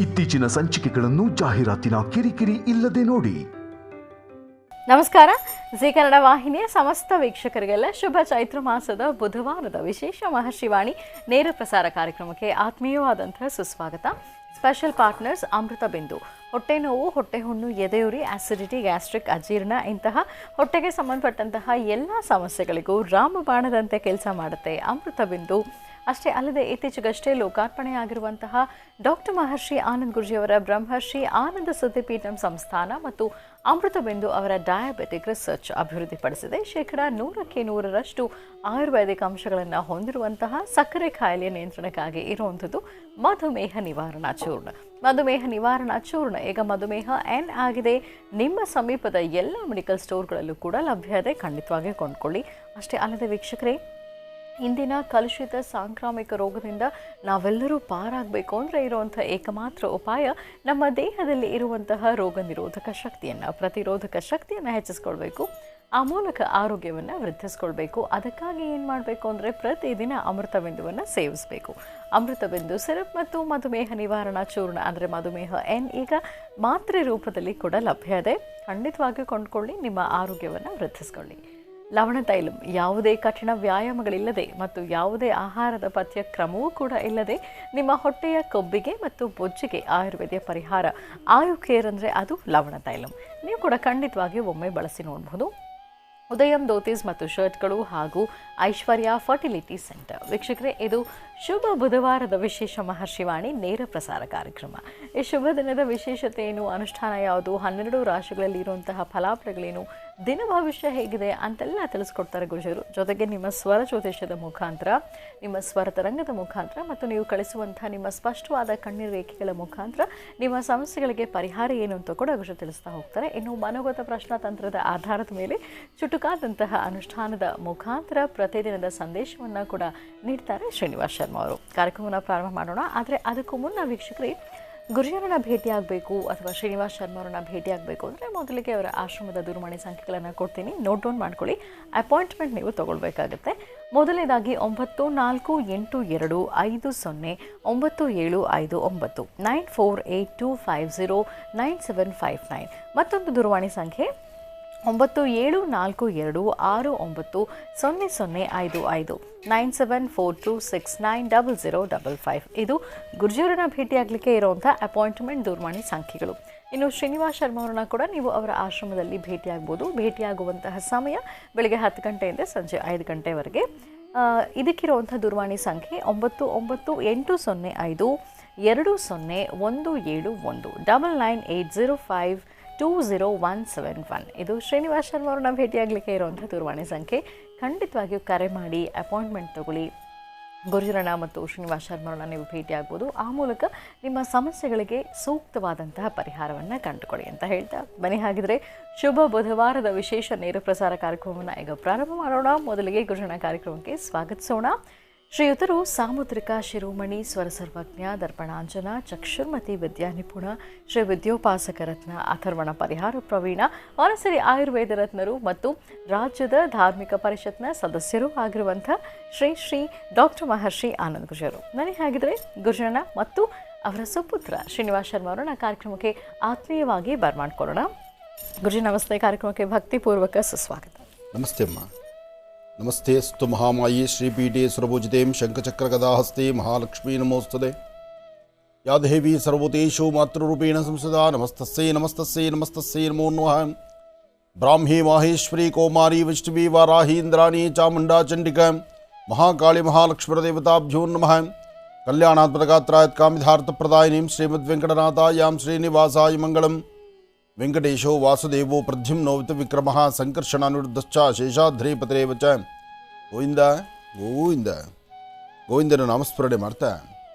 ಇತ್ತೀಚಿನ ಸಂಚಿಕೆಗಳನ್ನು ಜಾಹೀರಾತಿನ ಕಿರಿಕಿರಿ ಇಲ್ಲದೆ ನೋಡಿ. ನಮಸ್ಕಾರ. ಜಿ ಕನ್ನಡ ವಾಹಿನಿಯ ಸಮಸ್ತ ವೀಕ್ಷಕರಿಗೆಲ್ಲ ಶುಭ ಚೈತ್ರ ಮಾಸದ ಬುಧವಾರದ ವಿಶೇಷ ಮಹರ್ಷಿವಾಣಿ ನೇರ ಪ್ರಸಾರ ಕಾರ್ಯಕ್ರಮಕ್ಕೆ ಆತ್ಮೀಯವಾದಂತಹ ಸುಸ್ವಾಗತ. ಸ್ಪೆಷಲ್ ಪಾರ್ಟ್ನರ್ಸ್ ಅಮೃತ ಬಿಂದು. ಹೊಟ್ಟೆ ನೋವು, ಹೊಟ್ಟೆ ಹುಣ್ಣು, ಎದೆಯುರಿ, ಆಸಿಡಿಟಿ, ಗ್ಯಾಸ್ಟ್ರಿಕ್, ಅಜೀರ್ಣ ಇಂತಹ ಹೊಟ್ಟೆಗೆ ಸಂಬಂಧಪಟ್ಟಂತಹ ಎಲ್ಲ ಸಮಸ್ಯೆಗಳಿಗೂ ರಾಮಬಾಣದಂತೆ ಕೆಲಸ ಮಾಡುತ್ತೆ ಅಮೃತ ಬಿಂದು. ಅಷ್ಟೇ ಅಲ್ಲದೆ ಇತ್ತೀಚೆಗಷ್ಟೇ ಲೋಕಾರ್ಪಣೆಯಾಗಿರುವಂತಹ ಡಾಕ್ಟರ್ ಮಹರ್ಷಿ ಆನಂದ್ ಗುರೂಜಿಯವರ ಬ್ರಹ್ಮರ್ಷಿ ಆನಂದ ಸಿದ್ಧಿಪೀಠಂ ಸಂಸ್ಥಾನ ಮತ್ತು ಅಮೃತ ಬಿಂದು ಅವರ ಡಯಾಬೆಟಿಕ್ ರಿಸರ್ಚ್ ಅಭಿವೃದ್ಧಿಪಡಿಸಿದೆ. 100% ಆಯುರ್ವೇದಿಕ್ ಅಂಶಗಳನ್ನು ಹೊಂದಿರುವಂತಹ ಸಕ್ಕರೆ ಕಾಯಿಲೆ ನಿಯಂತ್ರಣಕ್ಕಾಗಿ ಇರುವಂಥದ್ದು ಮಧುಮೇಹ ನಿವಾರಣಾ ಚೂರ್ಣ. ಮಧುಮೇಹ ನಿವಾರಣಾ ಚೂರ್ಣ ಈಗ ಮಧುಮೇಹ ಎನ್ ಆಗಿದೆ. ನಿಮ್ಮ ಸಮೀಪದ ಎಲ್ಲ ಮೆಡಿಕಲ್ ಸ್ಟೋರ್ಗಳಲ್ಲೂ ಕೂಡ ಲಭ್ಯ ಇದೆ, ಖಂಡಿತವಾಗಿ ಕೊಂಡ್ಕೊಳ್ಳಿ. ಅಷ್ಟೇ ಅಲ್ಲದೆ ವೀಕ್ಷಕರೇ, ಇಂದಿನ ಕಲುಷಿತ ಸಾಂಕ್ರಾಮಿಕ ರೋಗದಿಂದ ನಾವೆಲ್ಲರೂ ಪಾರಾಗಬೇಕು ಅಂದರೆ ಇರುವಂಥ ಏಕಮಾತ್ರ ಉಪಾಯ ನಮ್ಮ ದೇಹದಲ್ಲಿ ಇರುವಂತಹ ರೋಗ ನಿರೋಧಕ ಶಕ್ತಿಯನ್ನು, ಪ್ರತಿರೋಧಕ ಶಕ್ತಿಯನ್ನು ಹೆಚ್ಚಿಸ್ಕೊಳ್ಬೇಕು. ಆ ಮೂಲಕ ಆರೋಗ್ಯವನ್ನು ವೃದ್ಧಿಸ್ಕೊಳ್ಬೇಕು. ಅದಕ್ಕಾಗಿ ಏನು ಮಾಡಬೇಕು ಅಂದರೆ ಪ್ರತಿದಿನ ಅಮೃತ ಬಿಂದುವನ್ನು ಸೇವಿಸಬೇಕು. ಅಮೃತ ಬಿಂದು ಸಿರಪ್ ಮತ್ತು ಮಧುಮೇಹ ನಿವಾರಣಾ ಚೂರ್ಣ ಅಂದರೆ ಮಧುಮೇಹ ಎನ್ ಈಗ ಮಾತ್ರೆ ರೂಪದಲ್ಲಿ ಕೂಡ ಲಭ್ಯ ಇದೆ. ಖಂಡಿತವಾಗಿಯೂ ಕೊಂಡ್ಕೊಳ್ಳಿ, ನಿಮ್ಮ ಆರೋಗ್ಯವನ್ನು ವೃದ್ಧಿಸ್ಕೊಳ್ಳಿ. ಲವಣ ತೈಲಂ ಯಾವುದೇ ಕಠಿಣ ವ್ಯಾಯಾಮಗಳಿಲ್ಲದೆ ಮತ್ತು ಯಾವುದೇ ಆಹಾರದ ಪಥ್ಯ ಕ್ರಮವೂ ಕೂಡ ಇಲ್ಲದೆ ನಿಮ್ಮ ಹೊಟ್ಟೆಯ ಕೊಬ್ಬಿಗೆ ಮತ್ತು ಬೊಜ್ಜಿಗೆ ಆಯುರ್ವೇದ ಪರಿಹಾರ ಆಯು ಕೇರ್ ಅಂದರೆ ಅದು ಲವಣ ತೈಲಂ. ನೀವು ಕೂಡ ಖಂಡಿತವಾಗಿ ಒಮ್ಮೆ ಬಳಸಿ ನೋಡಬಹುದು. ಉದಯಂ ಧೋತೀಸ್ ಮತ್ತು ಶರ್ಟ್ಗಳು ಹಾಗೂ ಐಶ್ವರ್ಯ ಫರ್ಟಿಲಿಟಿ ಸೆಂಟರ್. ವೀಕ್ಷಕರೇ, ಇದು ಶುಭ ಬುಧವಾರದ ವಿಶೇಷ ಮಹರ್ಷಿವಾಣಿ ನೇರ ಪ್ರಸಾರ ಕಾರ್ಯಕ್ರಮ. ಈ ಶುಭ ದಿನದ ವಿಶೇಷತೆ ಏನು, ಅನುಷ್ಠಾನ ಯಾವುದು, 12 ರಾಶಿಗಳಲ್ಲಿ ಇರುವಂತಹ ಫಲಾಫಲಗಳೇನು, ದಿನ ಭವಿಷ್ಯ ಹೇಗಿದೆ ಅಂತೆಲ್ಲ ತಿಳಿಸ್ಕೊಡ್ತಾರೆ ಗುರುಜರು. ಜೊತೆಗೆ ನಿಮ್ಮ ಸ್ವರ ಜ್ಯೋತಿಷ್ಯದ ಮುಖಾಂತರ, ನಿಮ್ಮ ಸ್ವರ ತರಂಗದ ಮುಖಾಂತರ ಮತ್ತು ನೀವು ಕಳಿಸುವಂಥ ನಿಮ್ಮ ಸ್ಪಷ್ಟವಾದ ಕಣ್ಣೀರು ರೇಖೆಗಳ ಮುಖಾಂತರ ನಿಮ್ಮ ಸಮಸ್ಯೆಗಳಿಗೆ ಪರಿಹಾರ ಏನು ಅಂತ ಕೂಡ ಗುರುಜರು ತಿಳಿಸ್ತಾ ಹೋಗ್ತಾರೆ. ಇನ್ನು ಮನೋಗತ ಪ್ರಶ್ನಾತಂತ್ರದ ಆಧಾರದ ಮೇಲೆ ಚುಟುಕಾದಂತಹ ಅನುಷ್ಠಾನದ ಮುಖಾಂತರ ಪ್ರತಿದಿನದ ಸಂದೇಶವನ್ನು ಕೂಡ ನೀಡ್ತಾರೆ ಶ್ರೀನಿವಾಸ್ ಶರ್ಮಾ ಅವರು. ಕಾರ್ಯಕ್ರಮವನ್ನು ಪ್ರಾರಂಭ ಮಾಡೋಣ. ಆದರೆ ಅದಕ್ಕೂ ಮುನ್ನ ವೀಕ್ಷಕರೇ, ಗುರುಜರನ್ನ ಭೇಟಿಯಾಗಬೇಕು ಅಥವಾ ಶ್ರೀನಿವಾಸ್ ಶರ್ಮಾ ಅವರನ್ನ ಭೇಟಿಯಾಗಬೇಕು ಅಂದರೆ ಮೊದಲಿಗೆ ಅವರ ಆಶ್ರಮದ ದೂರವಾಣಿ ಸಂಖ್ಯೆಗಳನ್ನು ಕೊಡ್ತೀನಿ, ನೋಟ್ ಡೌನ್ ಮಾಡ್ಕೊಳ್ಳಿ. ಅಪಾಯಿಂಟ್ಮೆಂಟ್ ನೀವು ತೊಗೊಳ್ಬೇಕಾಗುತ್ತೆ. ಮೊದಲನೇದಾಗಿ 9482509759 9482509759. ಮತ್ತೊಂದು ದೂರವಾಣಿ ಸಂಖ್ಯೆ 9742690055 9742690055. ಇದು ಗುರುಜಿಯವರನ್ನ ಭೇಟಿಯಾಗಲಿಕ್ಕೆ ಇರುವಂಥ ಅಪಾಯಿಂಟ್ಮೆಂಟ್ ದೂರವಾಣಿ ಸಂಖ್ಯೆಗಳು. ಇನ್ನು ಶ್ರೀನಿವಾಸ್ ಶರ್ಮಾ ಅವರನ್ನ ಕೂಡ ನೀವು ಅವರ ಆಶ್ರಮದಲ್ಲಿ ಭೇಟಿಯಾಗ್ಬೋದು. ಭೇಟಿಯಾಗುವಂತಹ ಸಮಯ ಬೆಳಗ್ಗೆ 10 ಗಂಟೆಯಿಂದ ಸಂಜೆ 5 ಗಂಟೆವರೆಗೆ. ಇದಕ್ಕಿರುವಂಥ ದೂರವಾಣಿ ಸಂಖ್ಯೆ 9980200171 9980520171. ಇದು ಶ್ರೀನಿವಾಸ್ ಶರ್ಮಾ ಅವರನ್ನ ಭೇಟಿಯಾಗಲಿಕ್ಕೆ ಇರುವಂಥ ದೂರವಾಣಿ ಸಂಖ್ಯೆ. ಖಂಡಿತವಾಗಿಯೂ ಕರೆ ಮಾಡಿ ಅಪಾಯಿಂಟ್ಮೆಂಟ್ ತಗೊಳ್ಳಿ. ಗುರುಜರನ್ನ ಮತ್ತು ಶ್ರೀನಿವಾಸ್ ಶರ್ಮಾ ಅವರನ್ನ ನೀವು ಭೇಟಿಯಾಗ್ಬೋದು. ಆ ಮೂಲಕ ನಿಮ್ಮ ಸಮಸ್ಯೆಗಳಿಗೆ ಸೂಕ್ತವಾದಂತಹ ಪರಿಹಾರವನ್ನು ಕಂಡುಕೊಳ್ಳಿ ಅಂತ ಹೇಳ್ತಾ ಬನ್ನಿ. ಹಾಗಿದ್ರೆ ಶುಭ ಬುಧವಾರದ ವಿಶೇಷ ನೇರ ಪ್ರಸಾರ ಕಾರ್ಯಕ್ರಮವನ್ನು ಈಗ ಪ್ರಾರಂಭ ಮಾಡೋಣ. ಮೊದಲಿಗೆ ಗುರುಜರನ್ನ ಕಾರ್ಯಕ್ರಮಕ್ಕೆ ಸ್ವಾಗತಿಸೋಣ. ಶ್ರೀಯುತರು ಸಾಮುದ್ರಿಕ ಶಿರೋಮಣಿ, ಸ್ವರ ಸರ್ವಜ್ಞ, ದರ್ಪಣಾಂಜನ, ಚಕ್ಷುರ್ಮತಿ, ವಿದ್ಯಾ ನಿಪುಣ, ಶ್ರೀ ವಿದ್ಯೋಪಾಸಕ ರತ್ನ, ಅಥರ್ವಣ ಪರಿಹಾರ ಪ್ರವೀಣ, ಹೊರಸರಿ ಆಯುರ್ವೇದ ರತ್ನರು ಮತ್ತು ರಾಜ್ಯದ ಧಾರ್ಮಿಕ ಪರಿಷತ್ನ ಸದಸ್ಯರು ಆಗಿರುವಂಥ ಶ್ರೀ ಡಾಕ್ಟರ್ ಮಹರ್ಷಿ ಆನಂದ್ ಗುರೂಜಿಯವರು. ನನಗೆ ಹಾಗಿದ್ರೆ ಗುರುಜರನ್ನ ಮತ್ತು ಅವರ ಸುಪುತ್ರ ಶ್ರೀನಿವಾಸ್ ಶರ್ಮಾ ಅವರನ್ನ ಕಾರ್ಯಕ್ರಮಕ್ಕೆ ಆತ್ಮೀಯವಾಗಿ ಬರ್ಮಾಡ್ಕೊಳ್ಳೋಣ. ಗುರುಜಿ ನಮಸ್ತೆ. ಕಾರ್ಯಕ್ರಮಕ್ಕೆ ಭಕ್ತಿಪೂರ್ವಕ ಸುಸ್ವಾಗತ. ನಮಸ್ತೆ ಅಮ್ಮ. ನಮಸ್ತೆ ಸ್ತು ಮಹಾಮಾಯಿ ಶ್ರೀಪೀಠೆ ಸುರಭುಜಿತೇಂ ಶಂಖಚಕ್ರಗದಾಹಸ್ತೆ ಮಹಾಲಕ್ಷ್ಮೀ ನಮೋಸ್ತುತೆ. ಯಾ ದೇವಿ ಸರ್ವಭೂತೇಷು ಮಾತೃರೂಪೇಣ ಸಂಸದಾ ನಮಸ್ತಸ್ಯೈ ನಮಸ್ತಸ್ಯೈ ನಮಸ್ತಸ್ಯೈ ನಮೋ ನಮಃ. ಬ್ರಾಹ್ಮೀ ಮಾಹೇಶ್ವರಿ ಕೌಮಾರಿ ವೈಷ್ಣವಿ ವಾರಾಹಿ ಇಂದ್ರಾಣಿ ಚಾಮುಂಡಾ ಚಂಡಿಕಾ ಮಹಾಕಾಳಿ ಮಹಾಲಕ್ಷ್ಮೀದೇವತಾಭ್ಯೋ ನಮಃ. ಕಲ್ಯಾಣಾತ್ಮಕಗಾತ್ರಾಯ ಕಾಮಿಧಾರ್ಥಪ್ರದಾಯಿನೀಂ ಶ್ರೀಮದ್ವೆಂಕಟನಾಥಾಯಾಂ ಶ್ರೀನಿವಾಸಾಯ ಮಂಗಳಂ. ವೆಂಕಟೇಶೋ ವಾಸುದೇವೋ ಪ್ರದ್ಯುಮ್ನೋ ವಿಕ್ರಮಃ ಸಂಕರ್ಷಣಾನಿರುದ್ಧಶ್ಚ ಶೇಷಾದ್ರಿಪತಿರೇವ ಚ. ಗೋವಿಂದ ಗೋವಿಂದ ಗೋವಿಂದನ ನಾಮಸ್ಮರಣೆ ಮಾಡ್ತಾ,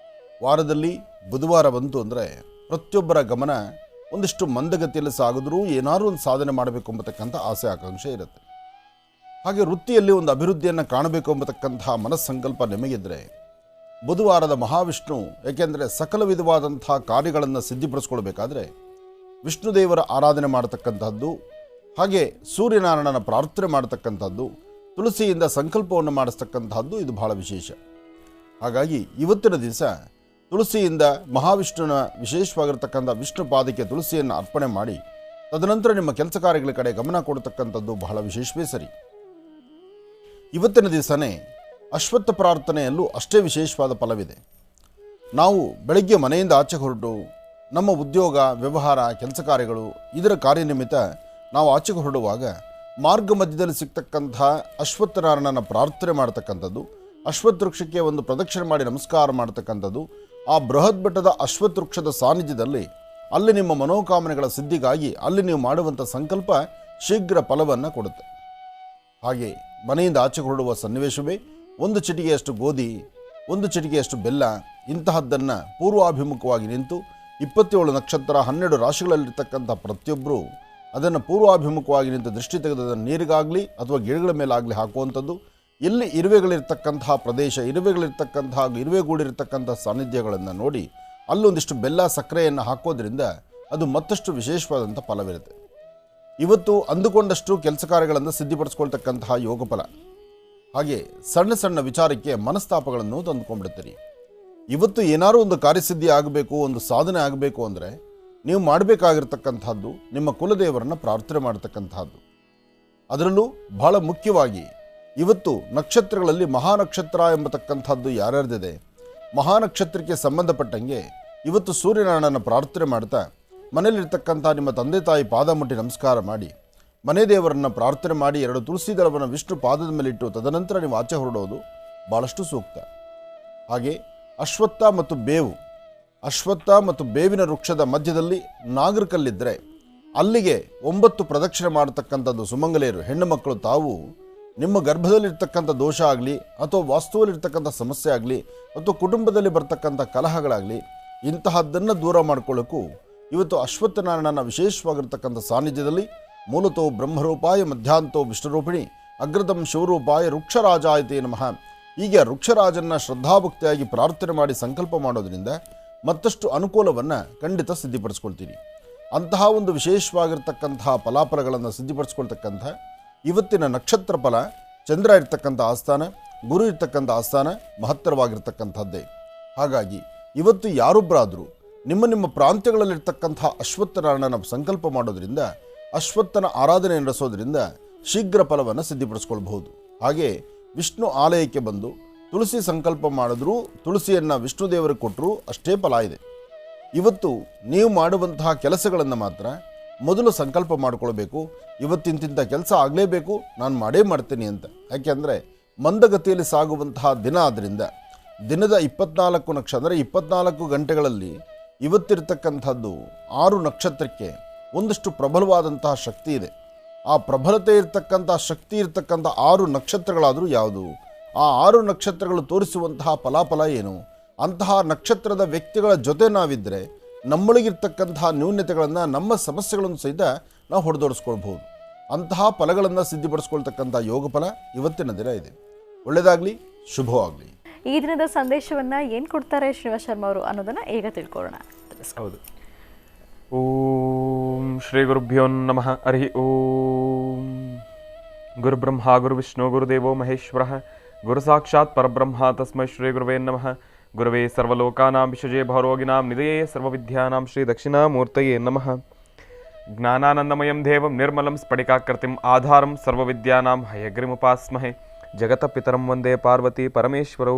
ವಾರದಲ್ಲಿ ಬುಧವಾರ ಬಂತು ಅಂದರೆ ಪ್ರತಿಯೊಬ್ಬರ ಗಮನ ಒಂದಿಷ್ಟು ಮಂದಗತಿಯಲ್ಲಿ ಸಾಗಿದ್ರೂ ಏನಾದರೂ ಒಂದು ಸಾಧನೆ ಮಾಡಬೇಕು ಎಂಬತಕ್ಕಂಥ ಆಸೆ ಆಕಾಂಕ್ಷೆ ಇರುತ್ತೆ. ಹಾಗೆ ವೃತ್ತಿಯಲ್ಲಿ ಒಂದು ಅಭಿವೃದ್ಧಿಯನ್ನು ಕಾಣಬೇಕು ಎಂಬತಕ್ಕಂಥ ಮನಸ್ಸಂಕಲ್ಪ ನಿಮಗಿದ್ದರೆ ಬುಧವಾರದ ಮಹಾವಿಷ್ಣು, ಏಕೆಂದರೆ ಸಕಲ ವಿಧವಾದಂಥ ಕಾರ್ಯಗಳನ್ನು ಸಿದ್ಧಿಪಡಿಸ್ಕೊಳ್ಬೇಕಾದ್ರೆ ವಿಷ್ಣುದೇವರ ಆರಾಧನೆ ಮಾಡತಕ್ಕಂಥದ್ದು, ಹಾಗೆ ಸೂರ್ಯನಾರಾಯಣನ ಪ್ರಾರ್ಥನೆ ಮಾಡತಕ್ಕಂಥದ್ದು, ತುಳಸಿಯಿಂದ ಸಂಕಲ್ಪವನ್ನು ಮಾಡಿಸ್ತಕ್ಕಂಥದ್ದು ಇದು ಬಹಳ ವಿಶೇಷ. ಹಾಗಾಗಿ ಇವತ್ತಿನ ದಿವಸ ತುಳಸಿಯಿಂದ ಮಹಾವಿಷ್ಣುವಿನ ವಿಶೇಷವಾಗಿರ್ತಕ್ಕಂಥ ವಿಷ್ಣು ಪಾದಕ್ಕೆ ತುಳಸಿಯನ್ನು ಅರ್ಪಣೆ ಮಾಡಿ ತದನಂತರ ನಿಮ್ಮ ಕೆಲಸ ಕಾರ್ಯಗಳ ಕಡೆ ಗಮನ ಕೊಡತಕ್ಕಂಥದ್ದು ಬಹಳ ವಿಶೇಷವೇ ಸರಿ. ಇವತ್ತಿನ ದಿವಸನೇ ಅಶ್ವತ್ಥ ಪ್ರಾರ್ಥನೆಯಲ್ಲೂ ಅಷ್ಟೇ ವಿಶೇಷವಾದ ಫಲವಿದೆ. ನಾವು ಬೆಳಗ್ಗೆ ಮನೆಯಿಂದ ಆಚೆ ಹೊರಟು ನಮ್ಮ ಉದ್ಯೋಗ ವ್ಯವಹಾರ ಕೆಲಸ ಕಾರ್ಯಗಳು ಇದರ ಕಾರ್ಯನಿಮಿತ್ತ ನಾವು ಆಚೆಗೆ ಹೊರಡುವಾಗ ಮಾರ್ಗ ಮಧ್ಯದಲ್ಲಿ ಸಿಗ್ತಕ್ಕಂಥ ಅಶ್ವತ್ಥನಾರಾಯಣನ ಪ್ರಾರ್ಥನೆ ಮಾಡ್ತಕ್ಕಂಥದ್ದು, ಅಶ್ವತ್ಥ ವೃಕ್ಷಕ್ಕೆ ಒಂದು ಪ್ರದಕ್ಷಿಣೆ ಮಾಡಿ ನಮಸ್ಕಾರ ಮಾಡ್ತಕ್ಕಂಥದ್ದು, ಆ ಬೃಹತ್ ಬೆಟ್ಟದ ಅಶ್ವತ್ಥ ವೃಕ್ಷದ ಸಾನ್ನಿಧ್ಯದಲ್ಲಿ ಅಲ್ಲಿ ನಿಮ್ಮ ಮನೋಕಾಮನೆಗಳ ಸಿದ್ಧಿಗಾಗಿ ಅಲ್ಲಿ ನೀವು ಮಾಡುವಂಥ ಸಂಕಲ್ಪ ಶೀಘ್ರ ಫಲವನ್ನು ಕೊಡುತ್ತೆ. ಹಾಗೆ ಮನೆಯಿಂದ ಆಚೆಗೆ ಹೊರಡುವ ಸನ್ನಿವೇಶವೇ ಒಂದು ಚಿಟಿಕೆಯಷ್ಟು ಗೋಧಿ, ಒಂದು ಚಿಟಿಕೆಯಷ್ಟು ಬೆಲ್ಲ ಇಂತಹದ್ದನ್ನು ಪೂರ್ವಾಭಿಮುಖವಾಗಿ ನಿಂತು 27 ನಕ್ಷತ್ರ 12 ರಾಶಿಗಳಲ್ಲಿರ್ತಕ್ಕಂಥ ಪ್ರತಿಯೊಬ್ಬರು ಅದನ್ನು ಪೂರ್ವಾಭಿಮುಖವಾಗಿ ನಿಂತು ದೃಷ್ಟಿ ತೆಗೆದ ನೀರಿಗಾಗಲಿ ಅಥವಾ ಗಿಡಗಳ ಮೇಲಾಗಲಿ ಹಾಕುವಂಥದ್ದು. ಎಲ್ಲಿ ಇರುವೆಗಳಿರ್ತಕ್ಕಂತಹ ಪ್ರದೇಶ, ಇರುವೆಗೂಡಿರ್ತಕ್ಕಂಥ ಸಾನ್ನಿಧ್ಯಗಳನ್ನು ನೋಡಿ ಅಲ್ಲೊಂದಿಷ್ಟು ಬೆಲ್ಲ ಸಕ್ಕರೆಯನ್ನು ಹಾಕೋದ್ರಿಂದ ಅದು ಮತ್ತಷ್ಟು ವಿಶೇಷವಾದಂಥ ಫಲವಿರುತ್ತೆ. ಇವತ್ತು ಅಂದುಕೊಂಡಷ್ಟು ಕೆಲಸ ಕಾರ್ಯಗಳನ್ನು ಸಿದ್ಧಿಪಡಿಸ್ಕೊಳ್ತಕ್ಕಂತಹ ಯೋಗ ಫಲ. ಹಾಗೆ ಸಣ್ಣ ಸಣ್ಣ ವಿಚಾರಕ್ಕೆ ಮನಸ್ತಾಪಗಳನ್ನು ತಂದುಕೊಂಡ್ಬಿಡ್ತೀರಿ. ಇವತ್ತು ಏನಾದರೂ ಒಂದು ಕಾರ್ಯಸಿದ್ಧಿ ಆಗಬೇಕು, ಒಂದು ಸಾಧನೆ ಆಗಬೇಕು ಅಂದರೆ ನೀವು ಮಾಡಬೇಕಾಗಿರ್ತಕ್ಕಂಥದ್ದು ನಿಮ್ಮ ಕುಲದೇವರನ್ನು ಪ್ರಾರ್ಥನೆ ಮಾಡತಕ್ಕಂಥದ್ದು. ಅದರಲ್ಲೂ ಬಹಳ ಮುಖ್ಯವಾಗಿ ಇವತ್ತು ನಕ್ಷತ್ರಗಳಲ್ಲಿ ಮಹಾನಕ್ಷತ್ರ ಎಂಬತಕ್ಕಂಥದ್ದು ಯಾರ್ಯಾರ್ದಿದೆ, ಮಹಾನಕ್ಷತ್ರಕ್ಕೆ ಸಂಬಂಧಪಟ್ಟಂಗೆ ಇವತ್ತು ಸೂರ್ಯನಾರಾಯಣನ ಪ್ರಾರ್ಥನೆ ಮಾಡ್ತಾ ಮನೆಯಲ್ಲಿರ್ತಕ್ಕಂಥ ನಿಮ್ಮ ತಂದೆ ತಾಯಿ ಪಾದ ಮುಟ್ಟಿ ನಮಸ್ಕಾರ ಮಾಡಿ ಮನೆ ದೇವರನ್ನು ಪ್ರಾರ್ಥನೆ ಮಾಡಿ 2 ತುಳಸಿ ದಳವನ್ನು ವಿಷ್ಣು ಪಾದದ ಮೇಲಿಟ್ಟು ತದನಂತರ ನೀವು ಆಚೆ ಹೊರಡೋದು ಭಾಳಷ್ಟು ಸೂಕ್ತ. ಹಾಗೆ ಅಶ್ವತ್ಥ ಮತ್ತು ಬೇವಿನ ವೃಕ್ಷದ ಮಧ್ಯದಲ್ಲಿ ನಾಗರಕಲ್ಲಿದ್ದರೆ ಅಲ್ಲಿಗೆ 9 ಪ್ರದಕ್ಷಿಣೆ ಮಾಡತಕ್ಕಂಥದ್ದು ಸುಮಂಗಲೆಯರು ಹೆಣ್ಣು ಮಕ್ಕಳು ತಾವು ನಿಮ್ಮ ಗರ್ಭದಲ್ಲಿರ್ತಕ್ಕಂಥ ದೋಷ ಆಗಲಿ ಅಥವಾ ವಾಸ್ತುವಲ್ಲಿರ್ತಕ್ಕಂಥ ಸಮಸ್ಯೆ ಆಗಲಿ ಅಥವಾ ಕುಟುಂಬದಲ್ಲಿ ಬರ್ತಕ್ಕಂಥ ಕಲಹಗಳಾಗಲಿ ಇಂತಹದ್ದನ್ನು ದೂರ ಮಾಡ್ಕೊಳ್ಳೋಕ್ಕೂ ಇವತ್ತು ಅಶ್ವತ್ಥನಾರಾಯಣನ ವಿಶೇಷವಾಗಿರ್ತಕ್ಕಂಥ ಸಾನ್ನಿಧ್ಯದಲ್ಲಿ ಮೂಲತೋ ಬ್ರಹ್ಮರೂಪಾಯ ಮಧ್ಯಾಂತೋ ವಿಷ್ಣುರೂಪಿಣಿ ಅಗ್ರತಂ ಶಿವರೂಪಾಯ ವೃಕ್ಷರಾಜಾಯತೆ ನಮಃ ಹೀಗೆ ವೃಕ್ಷರಾಜನ್ನ ಶ್ರದ್ಧಾಭಕ್ತಿಯಾಗಿ ಪ್ರಾರ್ಥನೆ ಮಾಡಿ ಸಂಕಲ್ಪ ಮಾಡೋದ್ರಿಂದ ಮತ್ತಷ್ಟು ಅನುಕೂಲವನ್ನು ಖಂಡಿತ ಸಿದ್ಧಿಪಡಿಸ್ಕೊಳ್ತೀರಿ. ಅಂತಹ ಒಂದು ವಿಶೇಷವಾಗಿರ್ತಕ್ಕಂತಹ ಫಲಾಫಲಗಳನ್ನು ಸಿದ್ಧಿಪಡಿಸ್ಕೊಳ್ತಕ್ಕಂಥ ಇವತ್ತಿನ ನಕ್ಷತ್ರ ಫಲ ಚಂದ್ರ ಇರ್ತಕ್ಕಂಥ ಆಸ್ಥಾನ, ಗುರು ಇರ್ತಕ್ಕಂಥ ಆಸ್ಥಾನ ಮಹತ್ತರವಾಗಿರ್ತಕ್ಕಂಥದ್ದೇ. ಹಾಗಾಗಿ ಇವತ್ತು ಯಾರೊಬ್ಬರಾದರೂ ನಿಮ್ಮ ಪ್ರಾಂತ್ಯಗಳಲ್ಲಿರ್ತಕ್ಕಂಥ ಅಶ್ವತ್ಥನಾರಾಯಣನ ಸಂಕಲ್ಪ ಮಾಡೋದ್ರಿಂದ ಅಶ್ವತ್ಥನ ಆರಾಧನೆ ನಡೆಸೋದ್ರಿಂದ ಶೀಘ್ರ ಫಲವನ್ನು ಸಿದ್ಧಿಪಡಿಸ್ಕೊಳ್ಬಹುದು. ಹಾಗೆ ವಿಷ್ಣು ಆಲಯಕ್ಕೆ ಬಂದು ತುಳಸಿ ಸಂಕಲ್ಪ ಮಾಡಿದ್ರೂ ತುಳಸಿಯನ್ನು ವಿಷ್ಣು ದೇವರಿಗೆ ಕೊಟ್ಟರೂ ಅಷ್ಟೇ ಫಲ ಇದೆ. ಇವತ್ತು ನೀವು ಮಾಡುವಂತಹ ಕೆಲಸಗಳನ್ನು ಮಾತ್ರ ಮೊದಲು ಸಂಕಲ್ಪ ಮಾಡಿಕೊಳ್ಬೇಕು. ಇವತ್ತಿಂತಿಂಥ ಕೆಲಸ ಆಗಲೇಬೇಕು, ನಾನು ಮಾಡೇ ಮಾಡ್ತೀನಿ ಅಂತ. ಯಾಕೆಂದರೆ ಮಂದಗತಿಯಲ್ಲಿ ಸಾಗುವಂತಹ ದಿನ ಆದ್ದರಿಂದ ದಿನದ 24 ನಕ್ಷತ್ರ 24 ಗಂಟೆಗಳಲ್ಲಿ ಇವತ್ತಿರ್ತಕ್ಕಂಥದ್ದು 6 ನಕ್ಷತ್ರಕ್ಕೆ ಒಂದಷ್ಟು ಪ್ರಬಲವಾದಂತಹ ಶಕ್ತಿ ಇದೆ. ಆ ಪ್ರಬಲತೆ ಇರ್ತಕ್ಕಂಥ ಶಕ್ತಿ ಇರ್ತಕ್ಕಂಥ 6 ನಕ್ಷತ್ರಗಳಾದರೂ ಯಾವುದು, ಆ 6 ನಕ್ಷತ್ರಗಳು ತೋರಿಸುವಂತಹ ಫಲಾಫಲ ಏನು, ಅಂತಹ ನಕ್ಷತ್ರದ ವ್ಯಕ್ತಿಗಳ ಜೊತೆ ನಾವಿದ್ದರೆ ನಮ್ಮೊಳಗಿರ್ತಕ್ಕಂತಹ ನ್ಯೂನ್ಯತೆಗಳನ್ನು ನಮ್ಮ ಸಮಸ್ಯೆಗಳನ್ನು ಸಹಿತ ನಾವು ಹೊಡೆದೋಡಿಸ್ಕೊಳ್ಬಹುದು. ಅಂತಹ ಫಲಗಳನ್ನು ಸಿದ್ಧಿಪಡಿಸ್ಕೊಳ್ತಕ್ಕಂಥ ಯೋಗ ಫಲ ಇವತ್ತಿನ ದಿನ ಇದೆ. ಒಳ್ಳೆಯದಾಗಲಿ, ಶುಭವಾಗಲಿ. ಈ ದಿನದ ಸಂದೇಶವನ್ನು ಏನು ಕೊಡ್ತಾರೆ ಶ್ರೀನಿವಾಸ ಶರ್ಮಾ ಅವರು ಅನ್ನೋದನ್ನು ಈಗ ತಿಳ್ಕೊಳ್ಳೋಣ. ಹೌದು. ಓಂ ಶ್ರೀ ಗುರುಭ್ಯೋ ನಮಃ. ಹರಿ ಓಂ. ಗುರುಬ್ರಹ್ಮ ಗುರುವಿಷ್ಣು ಗುರುದೇವೋ ಮಹೇಶ್ವರ ಗುರು ಸಾಕ್ಷಾತ್ ಪರಬ್ರಹ್ಮ ತಸ್ಮೈ ಶ್ರೀ ಗುರುವೇ ನಮಃ. ಗುರುವೇ ಸರ್ವಲೋಕಾನಾಂ ವಿಷಜೇ ಭವರೋಗಿನಾಂ ನಿಧಯೇ ಸರ್ವವಿದ್ಯಾನಾಂ ಶ್ರೀ ದಕ್ಷಿಣಾಮೂರ್ತಯೇ ನಮಃ. ಜ್ಞಾನಾನಂದಮಯಂ ದೇವಂ ನಿರ್ಮಲಂ ಸ್ಫಟಿಕಾಕೃತಿಂ ಆಧಾರಂ ಸರ್ವವಿದ್ಯಾನಾಂ ಹಯಗ್ರಿಮುಪಾಸ್ಮಹೆ. ಜಗತ ಪಿತರಂ ವಂದೇ ಪಾರ್ವತಿ ಪರಮೇಶ್ವರೌ.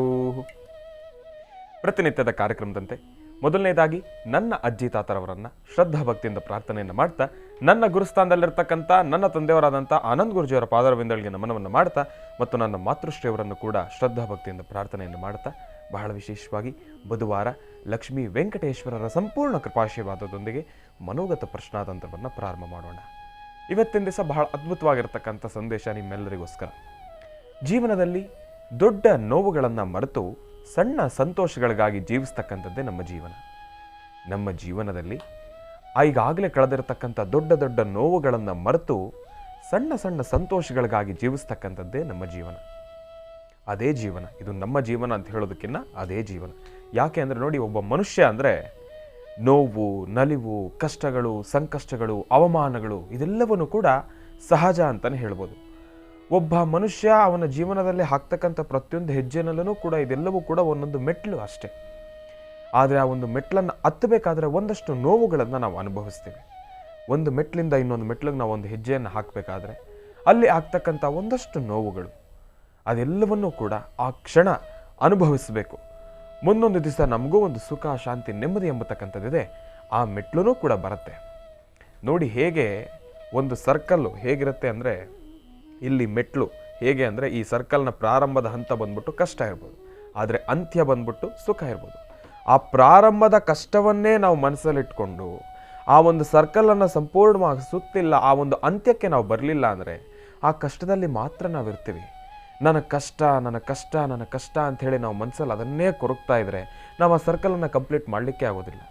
ಪ್ರತಿನಿತ್ಯದ ಕಾರ್ಯಕ್ರಮದಂತೆ ಮೊದಲನೇದಾಗಿ ನನ್ನ ಅಜ್ಜಿ ತಾತರವರನ್ನು ಶ್ರದ್ಧಾ ಭಕ್ತಿಯಿಂದ ಪ್ರಾರ್ಥನೆಯನ್ನು ಮಾಡ್ತಾ ನನ್ನ ಗುರುಸ್ಥಾನದಲ್ಲಿರ್ತಕ್ಕಂಥ ನನ್ನ ತಂದೆಯವರಾದಂಥ ಆನಂದ್ ಗುರುಜಿಯವರ ಪಾದರವಿಂದಗಳಿಗೆ ನಮನವನ್ನು ಮಾಡ್ತಾ ಮತ್ತು ನನ್ನ ಮಾತೃಶ್ರೀಯವರನ್ನು ಕೂಡ ಶ್ರದ್ಧಾ ಭಕ್ತಿಯಿಂದ ಪ್ರಾರ್ಥನೆಯನ್ನು ಮಾಡ್ತಾ ಬಹಳ ವಿಶೇಷವಾಗಿ ಬುಧವಾರ ಲಕ್ಷ್ಮೀ ವೆಂಕಟೇಶ್ವರರ ಸಂಪೂರ್ಣ ಕೃಪಾಶೀರ್ವಾದದೊಂದಿಗೆ ಮನೋಗತ ಪ್ರಶ್ನಾತಂತ್ರವನ್ನು ಪ್ರಾರಂಭ ಮಾಡೋಣ. ಇವತ್ತಿನ ದಿವಸ ಬಹಳ ಅದ್ಭುತವಾಗಿರ್ತಕ್ಕಂಥ ಸಂದೇಶ ನಿಮ್ಮೆಲ್ಲರಿಗೋಸ್ಕರ. ಜೀವನದಲ್ಲಿ ದೊಡ್ಡ ನೋವುಗಳನ್ನು ಮರೆತು ಸಣ್ಣ ಸಂತೋಷಗಳಿಗಾಗಿ ಜೀವಿಸ್ತಕ್ಕಂಥದ್ದೇ ನಮ್ಮ ಜೀವನ. ನಮ್ಮ ಜೀವನದಲ್ಲಿ ಈಗಾಗಲೇ ಕಳೆದಿರತಕ್ಕಂಥ ದೊಡ್ಡ ದೊಡ್ಡ ನೋವುಗಳನ್ನು ಮರೆತು ಸಣ್ಣ ಸಣ್ಣ ಸಂತೋಷಗಳಿಗಾಗಿ ಜೀವಿಸ್ತಕ್ಕಂಥದ್ದೇ ನಮ್ಮ ಜೀವನ. ಅದೇ ಜೀವನ, ಇದು ನಮ್ಮ ಜೀವನ ಅಂತ ಹೇಳೋದಕ್ಕಿಂತ ಅದೇ ಜೀವನ. ಯಾಕೆ ಅಂದರೆ ನೋಡಿ, ಒಬ್ಬ ಮನುಷ್ಯ ಅಂದರೆ ನೋವು, ನಲಿವು, ಕಷ್ಟಗಳು, ಸಂಕಷ್ಟಗಳು, ಅವಮಾನಗಳು ಇದೆಲ್ಲವನ್ನೂ ಕೂಡ ಸಹಜ ಅಂತಲೇ ಹೇಳ್ಬೋದು. ಒಬ್ಬ ಮನುಷ್ಯ ಅವನ ಜೀವನದಲ್ಲಿ ಹಾಕ್ತಕ್ಕಂಥ ಪ್ರತಿಯೊಂದು ಹೆಜ್ಜೆನಲ್ಲೂ ಕೂಡ ಇದೆಲ್ಲವೂ ಕೂಡ ಒಂದೊಂದು ಮೆಟ್ಲು ಅಷ್ಟೇ. ಆದರೆ ಆ ಒಂದು ಮೆಟ್ಲನ್ನು ಹತ್ತಬೇಕಾದ್ರೆ ಒಂದಷ್ಟು ನೋವುಗಳನ್ನು ನಾವು ಅನುಭವಿಸ್ತೀವಿ. ಒಂದು ಮೆಟ್ಲಿಂದ ಇನ್ನೊಂದು ಮೆಟ್ಲಿಗೆ ನಾವು ಒಂದು ಹೆಜ್ಜೆಯನ್ನು ಹಾಕಬೇಕಾದ್ರೆ ಅಲ್ಲಿ ಆಗ್ತಕ್ಕಂಥ ಒಂದಷ್ಟು ನೋವುಗಳು, ಅದೆಲ್ಲವನ್ನೂ ಕೂಡ ಆ ಕ್ಷಣ ಅನುಭವಿಸಬೇಕು. ಮುಂದೊಂದು ದಿವಸ ನಮಗೂ ಒಂದು ಸುಖ, ಶಾಂತಿ, ನೆಮ್ಮದಿ ಎಂಬತಕ್ಕಂಥದ್ದಿದೆ, ಆ ಮೆಟ್ಲೂ ಕೂಡ ಬರುತ್ತೆ. ನೋಡಿ ಹೇಗೆ ಒಂದು ಸರ್ಕಲ್ಲು ಹೇಗಿರುತ್ತೆ ಅಂದರೆ, ಇಲ್ಲಿ ಮೆಟ್ಲು ಹೇಗೆ ಅಂದರೆ ಈ ಸರ್ಕಲ್ನ ಪ್ರಾರಂಭದ ಹಂತ ಬಂದ್ಬಿಟ್ಟು ಕಷ್ಟ ಇರ್ಬೋದು, ಆದರೆ ಅಂತ್ಯ ಬಂದ್ಬಿಟ್ಟು ಸುಖ ಇರ್ಬೋದು. ಆ ಪ್ರಾರಂಭದ ಕಷ್ಟವನ್ನೇ ನಾವು ಮನಸ್ಸಲ್ಲಿಟ್ಕೊಂಡು ಆ ಒಂದು ಸರ್ಕಲನ್ನು ಸಂಪೂರ್ಣವಾಗಿ ಸುತ್ತಿಲ್ಲ, ಆ ಒಂದು ಅಂತ್ಯಕ್ಕೆ ನಾವು ಬರಲಿಲ್ಲ ಅಂದರೆ ಆ ಕಷ್ಟದಲ್ಲಿ ಮಾತ್ರ ನಾವಿರ್ತೀವಿ. ನನ್ನ ಕಷ್ಟ ನನ್ನ ಕಷ್ಟ ನನ್ನ ಕಷ್ಟ ಅಂಥೇಳಿ ನಾವು ಮನಸ್ಸಲ್ಲಿ ಅದನ್ನೇ ಕೊರಗ್ತಾ ಇದ್ದರೆ ನಾವು ಆ ಸರ್ಕಲನ್ನು ಕಂಪ್ಲೀಟ್ ಮಾಡಲಿಕ್ಕೆ ಆಗೋದಿಲ್ಲ.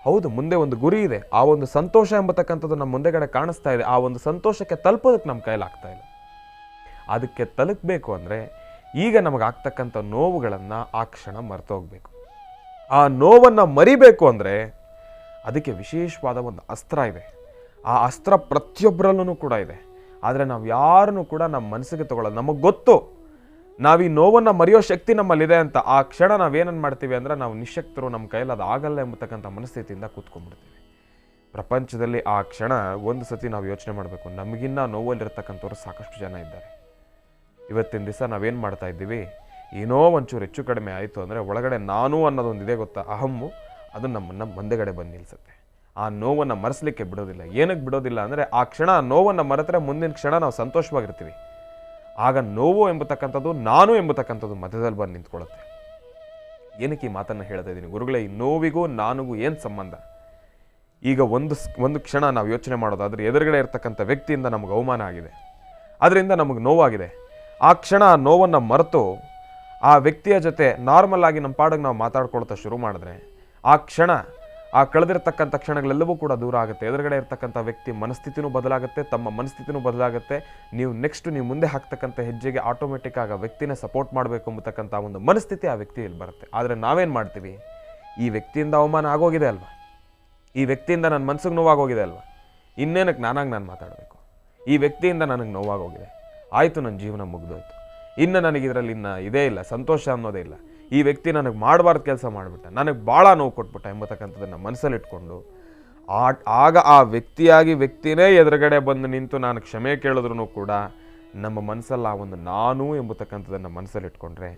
ಹೌದು, ಮುಂದೆ ಒಂದು ಗುರಿ ಇದೆ, ಆ ಒಂದು ಸಂತೋಷ ಎಂಬತಕ್ಕಂಥದ್ದು ನಮ್ಮ ಮುಂದೆಗಡೆ ಕಾಣಿಸ್ತಾ ಇದೆ, ಆ ಒಂದು ಸಂತೋಷಕ್ಕೆ ತಲುಪೋದಕ್ಕೆ ನಮ್ಮ ಕೈಲಾಗ್ತಾ ಇಲ್ಲ. ಅದಕ್ಕೆ ತಲುಪಬೇಕು ಅಂದರೆ ಈಗ ನಮಗಾಗ್ತಕ್ಕಂಥ ನೋವುಗಳನ್ನು ಆ ಕ್ಷಣ ಮರೆತೋಗ್ಬೇಕು. ಆ ನೋವನ್ನು ಮರಿಬೇಕು ಅಂದರೆ ಅದಕ್ಕೆ ವಿಶೇಷವಾದ ಒಂದು ಅಸ್ತ್ರ ಇದೆ. ಆ ಅಸ್ತ್ರ ಪ್ರತಿಯೊಬ್ಬರಲ್ಲೂ ಕೂಡ ಇದೆ, ಆದರೆ ನಾವು ಯಾರನ್ನು ಕೂಡ ನಮ್ಮ ಮನಸ್ಸಿಗೆ ತಗೊಳ್ಳೋದು. ನಮಗೆ ಗೊತ್ತು ನಾವು ಈ ನೋವನ್ನು ಮರೆಯೋ ಶಕ್ತಿ ನಮ್ಮಲ್ಲಿದೆ ಅಂತ. ಆ ಕ್ಷಣ ನಾವೇನನ್ನು ಮಾಡ್ತೀವಿ ಅಂದರೆ ನಾವು ನಿಶಕ್ತರು, ನಮ್ಮ ಕೈಯಲ್ಲಿ ಅದು ಆಗಲ್ಲ ಎಂಬತಕ್ಕಂಥ ಮನಸ್ಥಿತಿಯಿಂದ ಕೂತ್ಕೊಂಡ್ಬಿಡ್ತೀವಿ. ಪ್ರಪಂಚದಲ್ಲಿ ಆ ಕ್ಷಣ ಒಂದು ಸತಿ ನಾವು ಯೋಚನೆ ಮಾಡಬೇಕು, ನಮಗಿನ್ನ ನೋವಲ್ಲಿರ್ತಕ್ಕಂಥವ್ರು ಸಾಕಷ್ಟು ಜನ ಇದ್ದಾರೆ. ಇವತ್ತಿನ ದಿವಸ ನಾವೇನು ಮಾಡ್ತಾ ಇದ್ದೀವಿ, ಏನೋ ಒಂಚೂರು ಹೆಚ್ಚು ಕಡಿಮೆ ಆಯಿತು ಅಂದರೆ ಒಳಗಡೆ ನಾನು ಅನ್ನೋದೊಂದಿದೆ ಗೊತ್ತಾ, ಅಹಮ್ಮು, ಅದು ನಮ್ಮನ್ನು ಮುಂದೆಗಡೆ ಬಂದು ನಿಲ್ಲಿಸುತ್ತೆ. ಆ ನೋವನ್ನು ಮರೆಸಲಿಕ್ಕೆ ಬಿಡೋದಿಲ್ಲ. ಏನಕ್ಕೆ ಬಿಡೋದಿಲ್ಲ ಅಂದರೆ ಆ ಕ್ಷಣ ಆ ನೋವನ್ನು ಮರೆತರೆ ಮುಂದಿನ ಕ್ಷಣ ನಾವು ಸಂತೋಷವಾಗಿರ್ತೀವಿ. ಆಗ ನೋವು ಎಂಬತಕ್ಕಂಥದ್ದು, ನಾನು ಎಂಬತಕ್ಕಂಥದ್ದು ಮಧ್ಯದಲ್ಲಿ ಬಂದು ನಿಂತ್ಕೊಳ್ಳುತ್ತೆ. ಏನಕ್ಕೆ ಈ ಮಾತನ್ನು ಹೇಳ್ತಾ ಇದ್ದೀನಿ ಗುರುಗಳೇ, ಈ ನೋವಿಗೂ ನಾನಿಗೂ ಏನು ಸಂಬಂಧ? ಈಗ ಒಂದು ಕ್ಷಣ ನಾವು ಯೋಚನೆ ಮಾಡೋದಾದ್ರೆ ಎದುರುಗಡೆ ಇರ್ತಕ್ಕಂಥ ವ್ಯಕ್ತಿಯಿಂದ ನಮಗೆ ಅವಮಾನ ಆಗಿದೆ, ಅದರಿಂದ ನಮಗೆ ನೋವಾಗಿದೆ. ಆ ಕ್ಷಣ ಆ ನೋವನ್ನು ಮರೆತು ಆ ವ್ಯಕ್ತಿಯ ಜೊತೆ ನಾರ್ಮಲ್ ಆಗಿ ನಮ್ಮ ಪಾಡಿಗೆ ನಾವು ಮಾತಾಡ್ಕೊಳ್ತಾ ಶುರು ಮಾಡಿದ್ರೆ ಆ ಕ್ಷಣ, ಆ ಕಳೆದಿರ್ತಕ್ಕಂಥ ಕ್ಷಣಗಳೆಲ್ಲವೂ ಕೂಡ ದೂರ ಆಗುತ್ತೆ. ಎದುರುಗಡೆ ಇರ್ತಕ್ಕಂಥ ವ್ಯಕ್ತಿ ಮನಸ್ಥಿತಿನೂ ಬದಲಾಗುತ್ತೆ, ತಮ್ಮ ಮನಸ್ಥಿತಿನೂ ಬದಲಾಗುತ್ತೆ. ನೀವು ಮುಂದೆ ಹಾಕ್ತಕ್ಕಂಥ ಹೆಜ್ಜೆಗೆ ಆಟೋಮೆಟಿಕ್ ಆಗಿ ಆ ವ್ಯಕ್ತಿನೇ ಸಪೋರ್ಟ್ ಮಾಡಬೇಕು ಎಂಬತಕ್ಕಂಥ ಒಂದು ಮನಸ್ಥಿತಿ ಆ ವ್ಯಕ್ತಿಯಲ್ಲಿ ಬರುತ್ತೆ. ಆದರೆ ನಾವೇನು ಮಾಡ್ತೀವಿ, ಈ ವ್ಯಕ್ತಿಯಿಂದ ಅವಮಾನ ಆಗೋಗಿದೆ ಅಲ್ವಾ, ಈ ವ್ಯಕ್ತಿಯಿಂದ ನನ್ನ ಮನಸ್ಸಿಗೆ ನೋವಾಗೋಗಿದೆ ಅಲ್ವಾ, ಇನ್ನೇನಕ್ಕೆ ನಾನು ಮಾತಾಡಬೇಕು, ಈ ವ್ಯಕ್ತಿಯಿಂದ ನನಗೆ ನೋವಾಗೋಗಿದೆ, ಆಯಿತು, ನನ್ನ ಜೀವನ ಮುಗಿದೋಯ್ತು, ಇನ್ನು ನನಗೆ ಇದರಲ್ಲಿ ಇನ್ನು ಇದೇ ಇಲ್ಲ, ಸಂತೋಷ ಅನ್ನೋದೇ ಇಲ್ಲ, ಈ ವ್ಯಕ್ತಿ ನನಗೆ ಮಾಡಬಾರ್ದು ಕೆಲಸ ಮಾಡಿಬಿಟ್ಟ, ನನಗೆ ಭಾಳ ನೋವು ಕೊಟ್ಬಿಟ್ಟ ಎಂಬತಕ್ಕಂಥದ್ದನ್ನು ಮನಸ್ಸಲ್ಲಿ ಇಟ್ಕೊಂಡು ಆಗ ಆ ವ್ಯಕ್ತಿನೇ ಎದುರುಗಡೆ ಬಂದು ನಿಂತು ನಾನು ಕ್ಷಮೆ ಕೇಳಿದ್ರೂ ಕೂಡ ನಮ್ಮ ಮನಸ್ಸಲ್ಲಿ ಆ ಒಂದು ನಾನು ಎಂಬತಕ್ಕಂಥದ್ದನ್ನು ಮನಸ್ಸಲ್ಲಿ ಇಟ್ಕೊಂಡ್ರೆ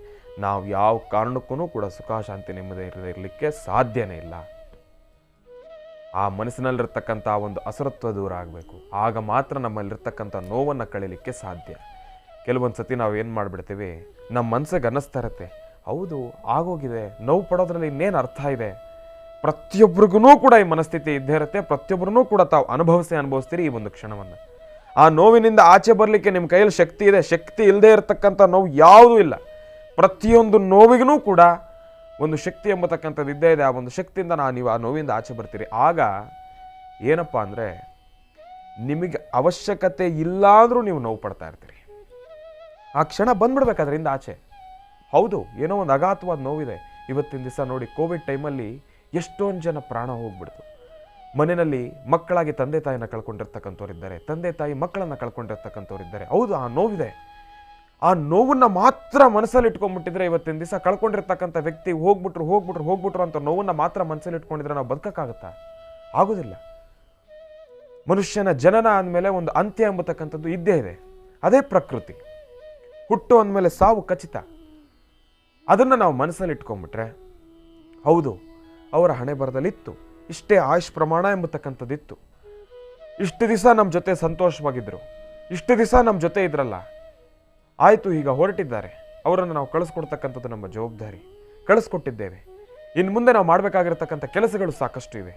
ನಾವು ಯಾವ ಕಾರಣಕ್ಕೂ ಕೂಡ ಸುಖ, ಶಾಂತಿ, ನೆಮ್ಮದಿ ಇರಲಿಕ್ಕೆ ಸಾಧ್ಯನೇ ಇಲ್ಲ. ಆ ಮನಸ್ಸಿನಲ್ಲಿರ್ತಕ್ಕಂಥ ಒಂದು ಅಸರತ್ವ ದೂರ ಆಗಬೇಕು. ಆಗ ಮಾತ್ರ ನಮ್ಮಲ್ಲಿರ್ತಕ್ಕಂಥ ನೋವನ್ನು ಕಳೀಲಿಕ್ಕೆ ಸಾಧ್ಯ. ಕೆಲವೊಂದು ಸತಿ ನಾವು ಏನು ಮಾಡಿಬಿಡ್ತೀವಿ, ನಮ್ಮ ಮನಸ್ಸಿಗೆ ಅನ್ನಿಸ್ತಾ ಇರುತ್ತೆ, ಹೌದು ಆಗೋಗಿದೆ, ನೋವು ಪಡೋದ್ರಲ್ಲಿ ಇನ್ನೇನು ಅರ್ಥ ಇದೆ. ಪ್ರತಿಯೊಬ್ಬರಿಗೂ ಕೂಡ ಈ ಮನಸ್ಥಿತಿ ಇದ್ದೇ ಇರುತ್ತೆ, ಪ್ರತಿಯೊಬ್ಬರೂ ಕೂಡ ತಾವು ಅನುಭವಿಸ್ತೀರಿ ಈ ಒಂದು ಕ್ಷಣವನ್ನು. ಆ ನೋವಿನಿಂದ ಆಚೆ ಬರಲಿಕ್ಕೆ ನಿಮ್ಮ ಕೈಯಲ್ಲಿ ಶಕ್ತಿ ಇದೆ, ಶಕ್ತಿ ಇಲ್ಲದೆ ಇರತಕ್ಕಂಥ ನೋವು ಯಾವುದೂ ಇಲ್ಲ. ಪ್ರತಿಯೊಂದು ನೋವಿಗೂ ಕೂಡ ಒಂದು ಶಕ್ತಿ ಎಂಬತಕ್ಕಂಥದ್ದು ಇದ್ದೇ ಇದೆ. ಆ ಒಂದು ಶಕ್ತಿಯಿಂದ ನೀವು ಆ ನೋವಿಂದ ಆಚೆ ಬರ್ತೀರಿ. ಆಗ ಏನಪ್ಪ ಅಂದರೆ ನಿಮಗೆ ಅವಶ್ಯಕತೆ ಇಲ್ಲ ಅಂದರೂ ನೀವು ನೋವು ಪಡ್ತಾ ಇರ್ತೀರಿ. ಆ ಕ್ಷಣ ಬಂದ್ಬಿಡ್ಬೇಕು ಅದರಿಂದ ಆಚೆ. ಹೌದು, ಏನೋ ಒಂದು ಅಗಾಧವಾದ ನೋವಿದೆ. ಇವತ್ತಿನ ದಿವಸ ನೋಡಿ, ಕೋವಿಡ್ ಟೈಮಲ್ಲಿ ಎಷ್ಟೊಂದು ಜನ ಪ್ರಾಣ ಹೋಗ್ಬಿಡ್ತು. ಮನೆಯಲ್ಲಿ ಮಕ್ಕಳಾಗಿ ತಂದೆ ತಾಯಿನ ಕಳ್ಕೊಂಡಿರ್ತಕ್ಕಂಥವ್ರಿದ್ದಾರೆ, ತಂದೆ ತಾಯಿ ಮಕ್ಕಳನ್ನು ಕಳ್ಕೊಂಡಿರ್ತಕ್ಕಂಥವ್ರಿದ್ದಾರೆ. ಹೌದು, ಆ ನೋವಿದೆ. ಆ ನೋವನ್ನು ಮಾತ್ರ ಮನಸ್ಸಲ್ಲಿ ಇಟ್ಕೊಂಡ್ಬಿಟ್ಟಿದ್ರೆ ಇವತ್ತಿನ ದಿವಸ ಕಳ್ಕೊಂಡಿರ್ತಕ್ಕಂಥ ವ್ಯಕ್ತಿ ಹೋಗ್ಬಿಟ್ರು ಅಂತ ನೋವನ್ನು ಮಾತ್ರ ಮನಸ್ಸಲ್ಲಿ ಇಟ್ಕೊಂಡಿದ್ರೆ ನಾವು ಬದುಕಕ್ಕಾಗತ್ತಾ? ಆಗೋದಿಲ್ಲ. ಮನುಷ್ಯನ ಜನನ ಅಂದಮೇಲೆ ಒಂದು ಅಂತ್ಯ ಎಂಬತಕ್ಕಂಥದ್ದು ಇದ್ದೇ ಇದೆ. ಅದೇ ಪ್ರಕೃತಿ. ಹುಟ್ಟು ಅಂದಮೇಲೆ ಸಾವು ಖಚಿತ. ಅದನ್ನು ನಾವು ಮನಸ್ಸಲ್ಲಿ ಇಟ್ಕೊಂಡ್ಬಿಟ್ರೆ, ಹೌದು ಅವರ ಹಣೆ ಬರದಲ್ಲಿತ್ತು, ಇಷ್ಟೇ ಆಯುಷ್ ಪ್ರಮಾಣ ಎಂಬತಕ್ಕಂಥದ್ದಿತ್ತು, ಇಷ್ಟು ದಿವಸ ನಮ್ಮ ಜೊತೆ ಸಂತೋಷವಾಗಿದ್ದರು, ಇಷ್ಟು ದಿವಸ ನಮ್ಮ ಜೊತೆ ಇದ್ರಲ್ಲ, ಆಯಿತು ಈಗ ಹೊರಟಿದ್ದಾರೆ, ಅವರನ್ನು ನಾವು ಕಳಿಸ್ಕೊಡ್ತಕ್ಕಂಥದ್ದು ನಮ್ಮ ಜವಾಬ್ದಾರಿ, ಕಳಿಸ್ಕೊಟ್ಟಿದ್ದೇವೆ. ಇನ್ನು ಮುಂದೆ ನಾವು ಮಾಡಬೇಕಾಗಿರ್ತಕ್ಕಂಥ ಕೆಲಸಗಳು ಸಾಕಷ್ಟು ಇವೆ,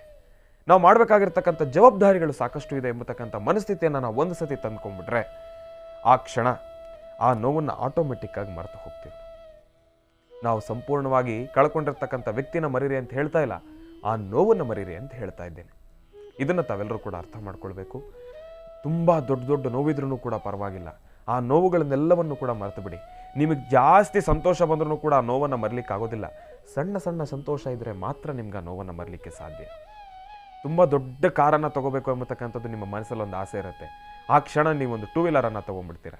ನಾವು ಮಾಡಬೇಕಾಗಿರ್ತಕ್ಕಂಥ ಜವಾಬ್ದಾರಿಗಳು ಸಾಕಷ್ಟು ಇದೆ ಎಂಬತಕ್ಕಂಥ ಮನಸ್ಥಿತಿಯನ್ನು ನಾವು ಒಂದು ಸತಿ ತಂದ್ಕೊಂಡ್ಬಿಟ್ರೆ ಆ ಕ್ಷಣ ಆ ನೋವನ್ನು ಆಟೋಮೆಟಿಕ್ಕಾಗಿ ಮರೆತು ಹೋಗ್ತೀವಿ. ನಾವು ಸಂಪೂರ್ಣವಾಗಿ ಕಳ್ಕೊಂಡಿರ್ತಕ್ಕಂಥ ವ್ಯಕ್ತಿನ ಮರೀರಿ ಅಂತ ಹೇಳ್ತಾ ಇಲ್ಲ, ಆ ನೋವನ್ನು ಮರೀರಿ ಅಂತ ಹೇಳ್ತಾ ಇದ್ದೇನೆ. ಇದನ್ನು ತಾವೆಲ್ಲರೂ ಕೂಡ ಅರ್ಥ ಮಾಡ್ಕೊಳ್ಬೇಕು. ತುಂಬ ದೊಡ್ಡ ನೋವಿದ್ರೂ ಕೂಡ ಪರವಾಗಿಲ್ಲ, ಆ ನೋವುಗಳನ್ನೆಲ್ಲವನ್ನು ಕೂಡ ಮರೆತು ಬಿಡಿ. ನಿಮಗೆ ಜಾಸ್ತಿ ಸಂತೋಷ ಬಂದ್ರೂ ಕೂಡ ಆ ನೋವನ್ನು ಮರಲಿಕ್ಕೆ ಆಗೋದಿಲ್ಲ. ಸಣ್ಣ ಸಂತೋಷ ಇದ್ದರೆ ಮಾತ್ರ ನಿಮ್ಗೆ ಆ ನೋವನ್ನು ಮರಲಿಕ್ಕೆ ಸಾಧ್ಯ. ತುಂಬ ದೊಡ್ಡ ಕಾರನ್ನು ತೊಗೋಬೇಕು ಎಂಬತಕ್ಕಂಥದ್ದು ನಿಮ್ಮ ಮನಸ್ಸಲ್ಲಿ ಒಂದು ಆಸೆ ಇರುತ್ತೆ. ಆ ಕ್ಷಣ ನೀವೊಂದು 2 ವೀಲರನ್ನು ತೊಗೊಂಡ್ಬಿಡ್ತೀರ.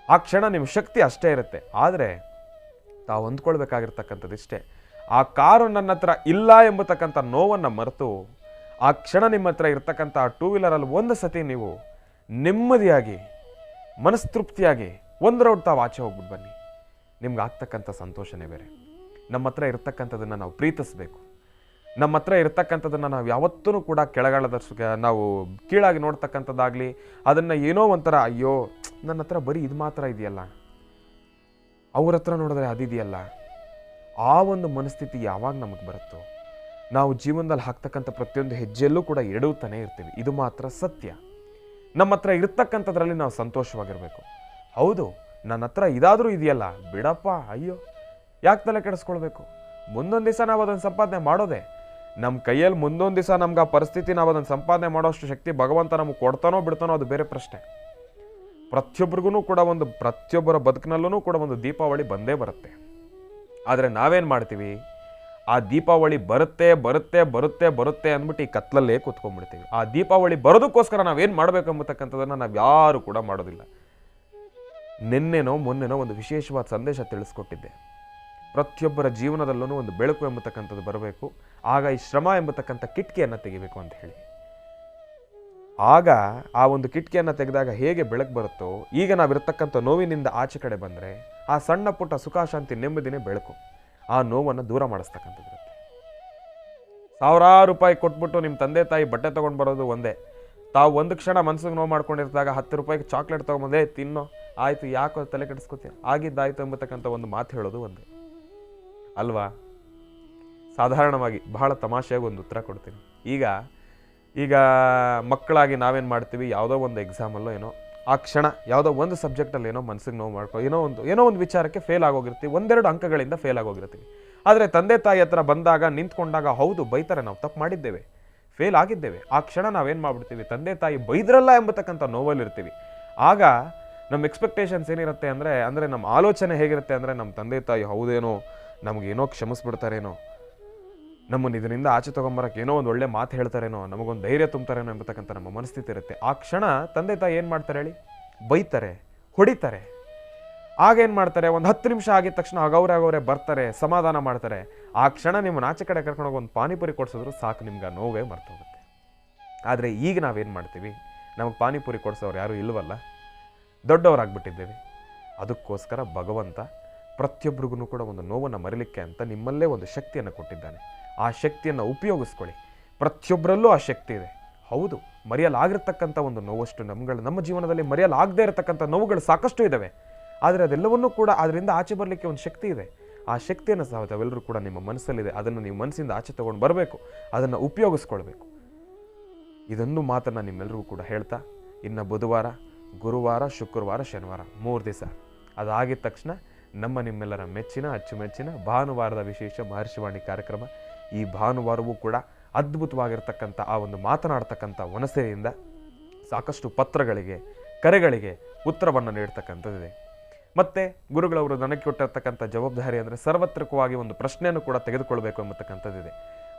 ಆ ಕ್ಷಣ ನಿಮ್ಮ ಶಕ್ತಿ ಅಷ್ಟೇ ಇರುತ್ತೆ. ಆದರೆ ತಾವು ಹೊಂದ್ಕೊಳ್ಬೇಕಾಗಿರ್ತಕ್ಕಂಥದ್ದು ಇಷ್ಟೇ, ಆ ಕಾರು ನನ್ನ ಹತ್ರ ಇಲ್ಲ ಎಂಬತಕ್ಕಂಥ ನೋವನ್ನು ಮರೆತು ಆ ಕ್ಷಣ ನಿಮ್ಮ ಹತ್ರ ಇರ್ತಕ್ಕಂಥ ಆ ಟೂ ವೀಲರಲ್ಲಿ ಒಂದು ಸತಿ ನೀವು ನೆಮ್ಮದಿಯಾಗಿ ಮನಸ್ತೃಪ್ತಿಯಾಗಿ ಒಂದು ರೌಂಡ್ ತಾವು ಆಚೆ ಹೋಗ್ಬಿಟ್ಟು ಬನ್ನಿ. ನಿಮ್ಗೆ ಆಗ್ತಕ್ಕಂಥ ಸಂತೋಷನೇ ಬೇರೆ. ನಮ್ಮ ಹತ್ರ ಇರ್ತಕ್ಕಂಥದ್ದನ್ನು ನಾವು ಪ್ರೀತಿಸಬೇಕು. ನಮ್ಮ ಹತ್ರ ಇರ್ತಕ್ಕಂಥದ್ದನ್ನು ನಾವು ಯಾವತ್ತೂ ಕೂಡ ನಾವು ಕೀಳಾಗಿ ನೋಡ್ತಕ್ಕಂಥದ್ದಾಗಲಿ, ಅದನ್ನು ಏನೋ ಒಂಥರ ಅಯ್ಯೋ ನನ್ನ ಹತ್ರ ಬರೀ ಇದು ಮಾತ್ರ ಇದೆಯಲ್ಲ, ಅವ್ರ ಹತ್ರ ನೋಡಿದ್ರೆ ಅದಿದೆಯಲ್ಲ, ಆ ಒಂದು ಮನಸ್ಥಿತಿ ಯಾವಾಗ ನಮಗೆ ಬರುತ್ತೋ ನಾವು ಜೀವನದಲ್ಲಿ ಹಾಕ್ತಕ್ಕಂಥ ಪ್ರತಿಯೊಂದು ಹೆಜ್ಜೆಯಲ್ಲೂ ಕೂಡ ಎಡುತ್ತಾನೆ ಇರ್ತೀವಿ. ಇದು ಮಾತ್ರ ಸತ್ಯ. ನಮ್ಮ ಹತ್ರ ಇರ್ತಕ್ಕಂಥದ್ರಲ್ಲಿ ನಾವು ಸಂತೋಷವಾಗಿರಬೇಕು. ಹೌದು, ನನ್ನ ಹತ್ರ ಇದಾದರೂ ಇದೆಯಲ್ಲ, ಬಿಡಪ್ಪ, ಅಯ್ಯೋ ಯಾಕೆ ತಲೆ ಕೆಡಿಸ್ಕೊಳ್ಬೇಕು? ಮುಂದೊಂದು ದಿವಸ ನಾವು ಅದನ್ನು ಸಂಪಾದನೆ ಮಾಡೋದೆ. ನಮ್ಮ ಕೈಯಲ್ಲಿ ಮುಂದೊಂದು ದಿವಸ ನಮ್ಗೆ ಆ ಪರಿಸ್ಥಿತಿ ನಾವು ಅದನ್ನು ಸಂಪಾದನೆ ಮಾಡೋಷ್ಟು ಶಕ್ತಿ ಭಗವಂತ ನಮಗೆ ಕೊಡ್ತಾನೋ ಬಿಡ್ತಾನೋ ಅದು ಬೇರೆ ಪ್ರಶ್ನೆ. ಪ್ರತಿಯೊಬ್ಬರಿಗೂ ಕೂಡ ಪ್ರತಿಯೊಬ್ಬರ ಬದುಕಿನಲ್ಲೂ ಕೂಡ ಒಂದು ದೀಪಾವಳಿ ಬಂದೇ ಬರುತ್ತೆ. ಆದರೆ ನಾವೇನು ಮಾಡ್ತೀವಿ, ಆ ದೀಪಾವಳಿ ಬರುತ್ತೆ ಬರುತ್ತೆ ಬರುತ್ತೆ ಬರುತ್ತೆ ಅಂದ್ಬಿಟ್ಟು ಈ ಕತ್ಲಲ್ಲೇ ಕೂತ್ಕೊಂಡ್ಬಿಡ್ತೀವಿ. ಆ ದೀಪಾವಳಿ ಬರೋದಕ್ಕೋಸ್ಕರ ನಾವೇನು ಮಾಡಬೇಕು ಎಂಬತಕ್ಕಂಥದ್ದನ್ನು ನಾವು ಯಾರು ಕೂಡ ಮಾಡೋದಿಲ್ಲ. ನಿನ್ನೆನೋ ಮೊನ್ನೆನೋ ಒಂದು ವಿಶೇಷವಾದ ಸಂದೇಶ ತಿಳಿಸ್ಕೊಟ್ಟಿದ್ದೆ. ಪ್ರತಿಯೊಬ್ಬರ ಜೀವನದಲ್ಲೂ ಒಂದು ಬೆಳಕು ಎಂಬತಕ್ಕಂಥದ್ದು ಬರಬೇಕು. ಆಗ ಈ ಶ್ರಮ ಎಂಬತಕ್ಕಂಥ ಕಿಟಕಿಯನ್ನು ತೆಗಿಬೇಕು ಅಂತ ಹೇಳಿ. ಆಗ ಆ ಒಂದು ಕಿಟಕಿಯನ್ನು ತೆಗೆದಾಗ ಹೇಗೆ ಬೆಳಕು ಬರುತ್ತೋ, ಈಗ ನಾವಿರ್ತಕ್ಕಂಥ ನೋವಿನಿಂದ ಆಚೆ ಕಡೆ ಬಂದರೆ ಆ ಸಣ್ಣ ಪುಟ್ಟ ಸುಖ ಶಾಂತಿ ನೆಮ್ಮದಿನೇ ಬೆಳಕು. ಆ ನೋವನ್ನು ದೂರ ಮಾಡಿಸ್ತಕ್ಕಂಥದ್ದಿರುತ್ತೆ. ₹1000 ಕೊಟ್ಬಿಟ್ಟು ನಿಮ್ಮ ತಂದೆ ತಾಯಿ ಬಟ್ಟೆ ತೊಗೊಂಡು ಬರೋದು ಒಂದೇ. ತಾವು ಒಂದು ಕ್ಷಣ ಮನಸ್ಸಿಗೆ ನೋವು ಮಾಡ್ಕೊಂಡಿರ್ತಾಗ ₹10 ಚಾಕ್ಲೇಟ್ ತೊಗೊಂಬಂದೇ ತಿನ್ನೋ, ಆಯಿತು, ಯಾಕೋ ತಲೆ ಕೆಡಿಸ್ಕೊತೀಯ, ಆಗಿದ್ದಾಯಿತು ಎಂಬತಕ್ಕಂಥ ಒಂದು ಮಾತು ಹೇಳೋದು ಒಂದೇ ಅಲ್ವಾ? ಸಾಧಾರಣವಾಗಿ ಬಹಳ ತಮಾಷೆಯಾಗಿ ಒಂದು ಉತ್ತರ ಕೊಡ್ತೀನಿ. ಈಗ ಮಕ್ಕಳಾಗಿ ನಾವೇನು ಮಾಡ್ತೀವಿ, ಯಾವುದೋ ಒಂದು ಎಕ್ಸಾಮಲ್ಲೋ ಏನೋ ಆ ಕ್ಷಣ ಯಾವುದೋ ಒಂದು ಸಬ್ಜೆಕ್ಟಲ್ಲಿ ಏನೋ ಮನಸ್ಸಿಗೆ ನೋವು ಮಾಡ್ಕೊ ಏನೋ ಒಂದು ವಿಚಾರಕ್ಕೆ ಫೇಲ್ ಆಗೋಗಿರ್ತೀವಿ, 1-2 ಅಂಕಗಳಿಂದ ಫೇಲ್ ಆಗೋಗಿರ್ತೀವಿ. ಆದರೆ ತಂದೆ ತಾಯಿ ಹತ್ರ ಬಂದಾಗ ನಿಂತ್ಕೊಂಡಾಗ ಹೌದು ಬೈತಾರೆ, ನಾವು ತಪ್ಪು ಮಾಡಿದ್ದೇವೆ, ಫೇಲ್ ಆಗಿದ್ದೇವೆ. ಆ ಕ್ಷಣ ನಾವೇನು ಮಾಡ್ಬಿಡ್ತೀವಿ, ತಂದೆ ತಾಯಿ ಬೈದ್ರಲ್ಲ ಎಂಬತಕ್ಕಂಥ ನೋವಲ್ಲಿರ್ತೀವಿ. ಆಗ ನಮ್ಮ ಎಕ್ಸ್ಪೆಕ್ಟೇಷನ್ಸ್ ಏನಿರುತ್ತೆ ಅಂದರೆ ನಮ್ಮ ಆಲೋಚನೆ ಹೇಗಿರುತ್ತೆ ಅಂದರೆ, ನಮ್ಮ ತಂದೆ ತಾಯಿ ಹೌದೇನೋ ನಮಗೇನೋ ಕ್ಷಮಿಸ್ಬಿಡ್ತಾರೇನೋ, ನಮ್ಮನ್ನು ಇದರಿಂದ ಆಚೆ ತೊಗೊಂಬರಕ್ಕೆ ಏನೋ ಒಂದು ಒಳ್ಳೆ ಮಾತು ಹೇಳ್ತಾರೇನೋ, ನಮಗೊಂದು ಧೈರ್ಯ ತುಂಬ್ತಾರೇನೋ ಎಂಬತಕ್ಕಂಥ ನಮ್ಮ ಮನಸ್ಥಿತಿ ಇರುತ್ತೆ. ಆ ಕ್ಷಣ ತಂದೆ ತಾಯಿ ಏನು ಮಾಡ್ತಾರೆ ಹೇಳಿ, ಬೈತಾರೆ, ಹೊಡಿತಾರೆ. ಆಗೇನು ಮಾಡ್ತಾರೆ, ಒಂದು 10 ನಿಮಿಷ ಆಗಿದ ತಕ್ಷಣ ಆಗವ್ರೆ ಬರ್ತಾರೆ, ಸಮಾಧಾನ ಮಾಡ್ತಾರೆ. ಆ ಕ್ಷಣ ನಿಮ್ಮನ್ನು ಆಚೆ ಕಡೆ ಕರ್ಕೊಂಡೋಗಿ ಒಂದು ಪಾನಿಪುರಿ ಕೊಡಿಸಿದ್ರು ಸಾಕು, ನಿಮ್ಗೆ ನೋವೇ ಮರ್ತೋಗುತ್ತೆ. ಆದರೆ ಈಗ ನಾವೇನು ಮಾಡ್ತೀವಿ, ನಮಗೆ ಪಾನಿಪುರಿ ಕೊಡಿಸೋರು ಯಾರೂ ಇಲ್ವಲ್ಲ, ದೊಡ್ಡವರಾಗ್ಬಿಟ್ಟಿದ್ದೇವೆ. ಅದಕ್ಕೋಸ್ಕರ ಭಗವಂತ ಪ್ರತಿಯೊಬ್ಬರಿಗೂ ಕೂಡ ಒಂದು ನೋವನ್ನು ಮರಿಲಿಕ್ಕೆ ಅಂತ ನಿಮ್ಮಲ್ಲೇ ಒಂದು ಶಕ್ತಿಯನ್ನು ಕೊಟ್ಟಿದ್ದಾನೆ. ಆ ಶಕ್ತಿಯನ್ನು ಉಪಯೋಗಿಸ್ಕೊಳ್ಳಿ. ಪ್ರತಿಯೊಬ್ಬರಲ್ಲೂ ಆ ಶಕ್ತಿ ಇದೆ. ಹೌದು, ಮರೆಯಲಾಗಿರ್ತಕ್ಕಂಥ ಒಂದು ನೋವಷ್ಟು ನಮ್ಮ ಜೀವನದಲ್ಲಿ ಮರೆಯಲಾಗದೇ ಇರತಕ್ಕಂಥ ನೋವುಗಳು ಸಾಕಷ್ಟು ಇದ್ದಾವೆ. ಆದರೆ ಅದೆಲ್ಲವನ್ನೂ ಕೂಡ ಅದರಿಂದ ಆಚೆ ಬರಲಿಕ್ಕೆ ಒಂದು ಶಕ್ತಿ ಇದೆ. ಆ ಶಕ್ತಿಯನ್ನು ಸಹ ತಾವೆಲ್ಲರೂ ಕೂಡ ನಿಮ್ಮ ಮನಸ್ಸಲ್ಲಿದೆ. ಅದನ್ನು ನೀವು ಮನಸ್ಸಿಂದ ಆಚೆ ತೊಗೊಂಡು ಬರಬೇಕು, ಅದನ್ನು ಉಪಯೋಗಿಸ್ಕೊಳ್ಬೇಕು. ಇದೊಂದು ಮಾತನ್ನು ನಿಮ್ಮೆಲ್ಲರಿಗೂ ಕೂಡ ಹೇಳ್ತಾ, ಇನ್ನು ಬುಧವಾರ, ಗುರುವಾರ, ಶುಕ್ರವಾರ, ಶನಿವಾರ 3 ದಿವಸ ಅದಾಗಿದ ತಕ್ಷಣ ನಿಮ್ಮೆಲ್ಲರ ಮೆಚ್ಚಿನ ಅಚ್ಚುಮೆಚ್ಚಿನ ಭಾನುವಾರದ ವಿಶೇಷ ಮಹರ್ಷಿವಾಣಿ ಕಾರ್ಯಕ್ರಮ. ಈ ಭಾನುವಾರವೂ ಕೂಡ ಅದ್ಭುತವಾಗಿರ್ತಕ್ಕಂಥ ಆ ಒಂದು ಮಾತನಾಡ್ತಕ್ಕಂಥ ವನಸೆಯಿಂದ ಸಾಕಷ್ಟು ಪತ್ರಗಳಿಗೆ, ಕರೆಗಳಿಗೆ ಉತ್ತರವನ್ನು ನೀಡ್ತಕ್ಕಂಥದ್ದಿದೆ. ಮತ್ತು ಗುರುಗಳವರು ನನಗೆ ಕೊಟ್ಟಿರ್ತಕ್ಕಂಥ ಜವಾಬ್ದಾರಿ ಅಂದರೆ ಸಾರ್ವತ್ರಿಕವಾಗಿ ಒಂದು ಪ್ರಶ್ನೆಯನ್ನು ಕೂಡ ತೆಗೆದುಕೊಳ್ಬೇಕು ಎಂಬತಕ್ಕಂಥದ್ದಿದೆ.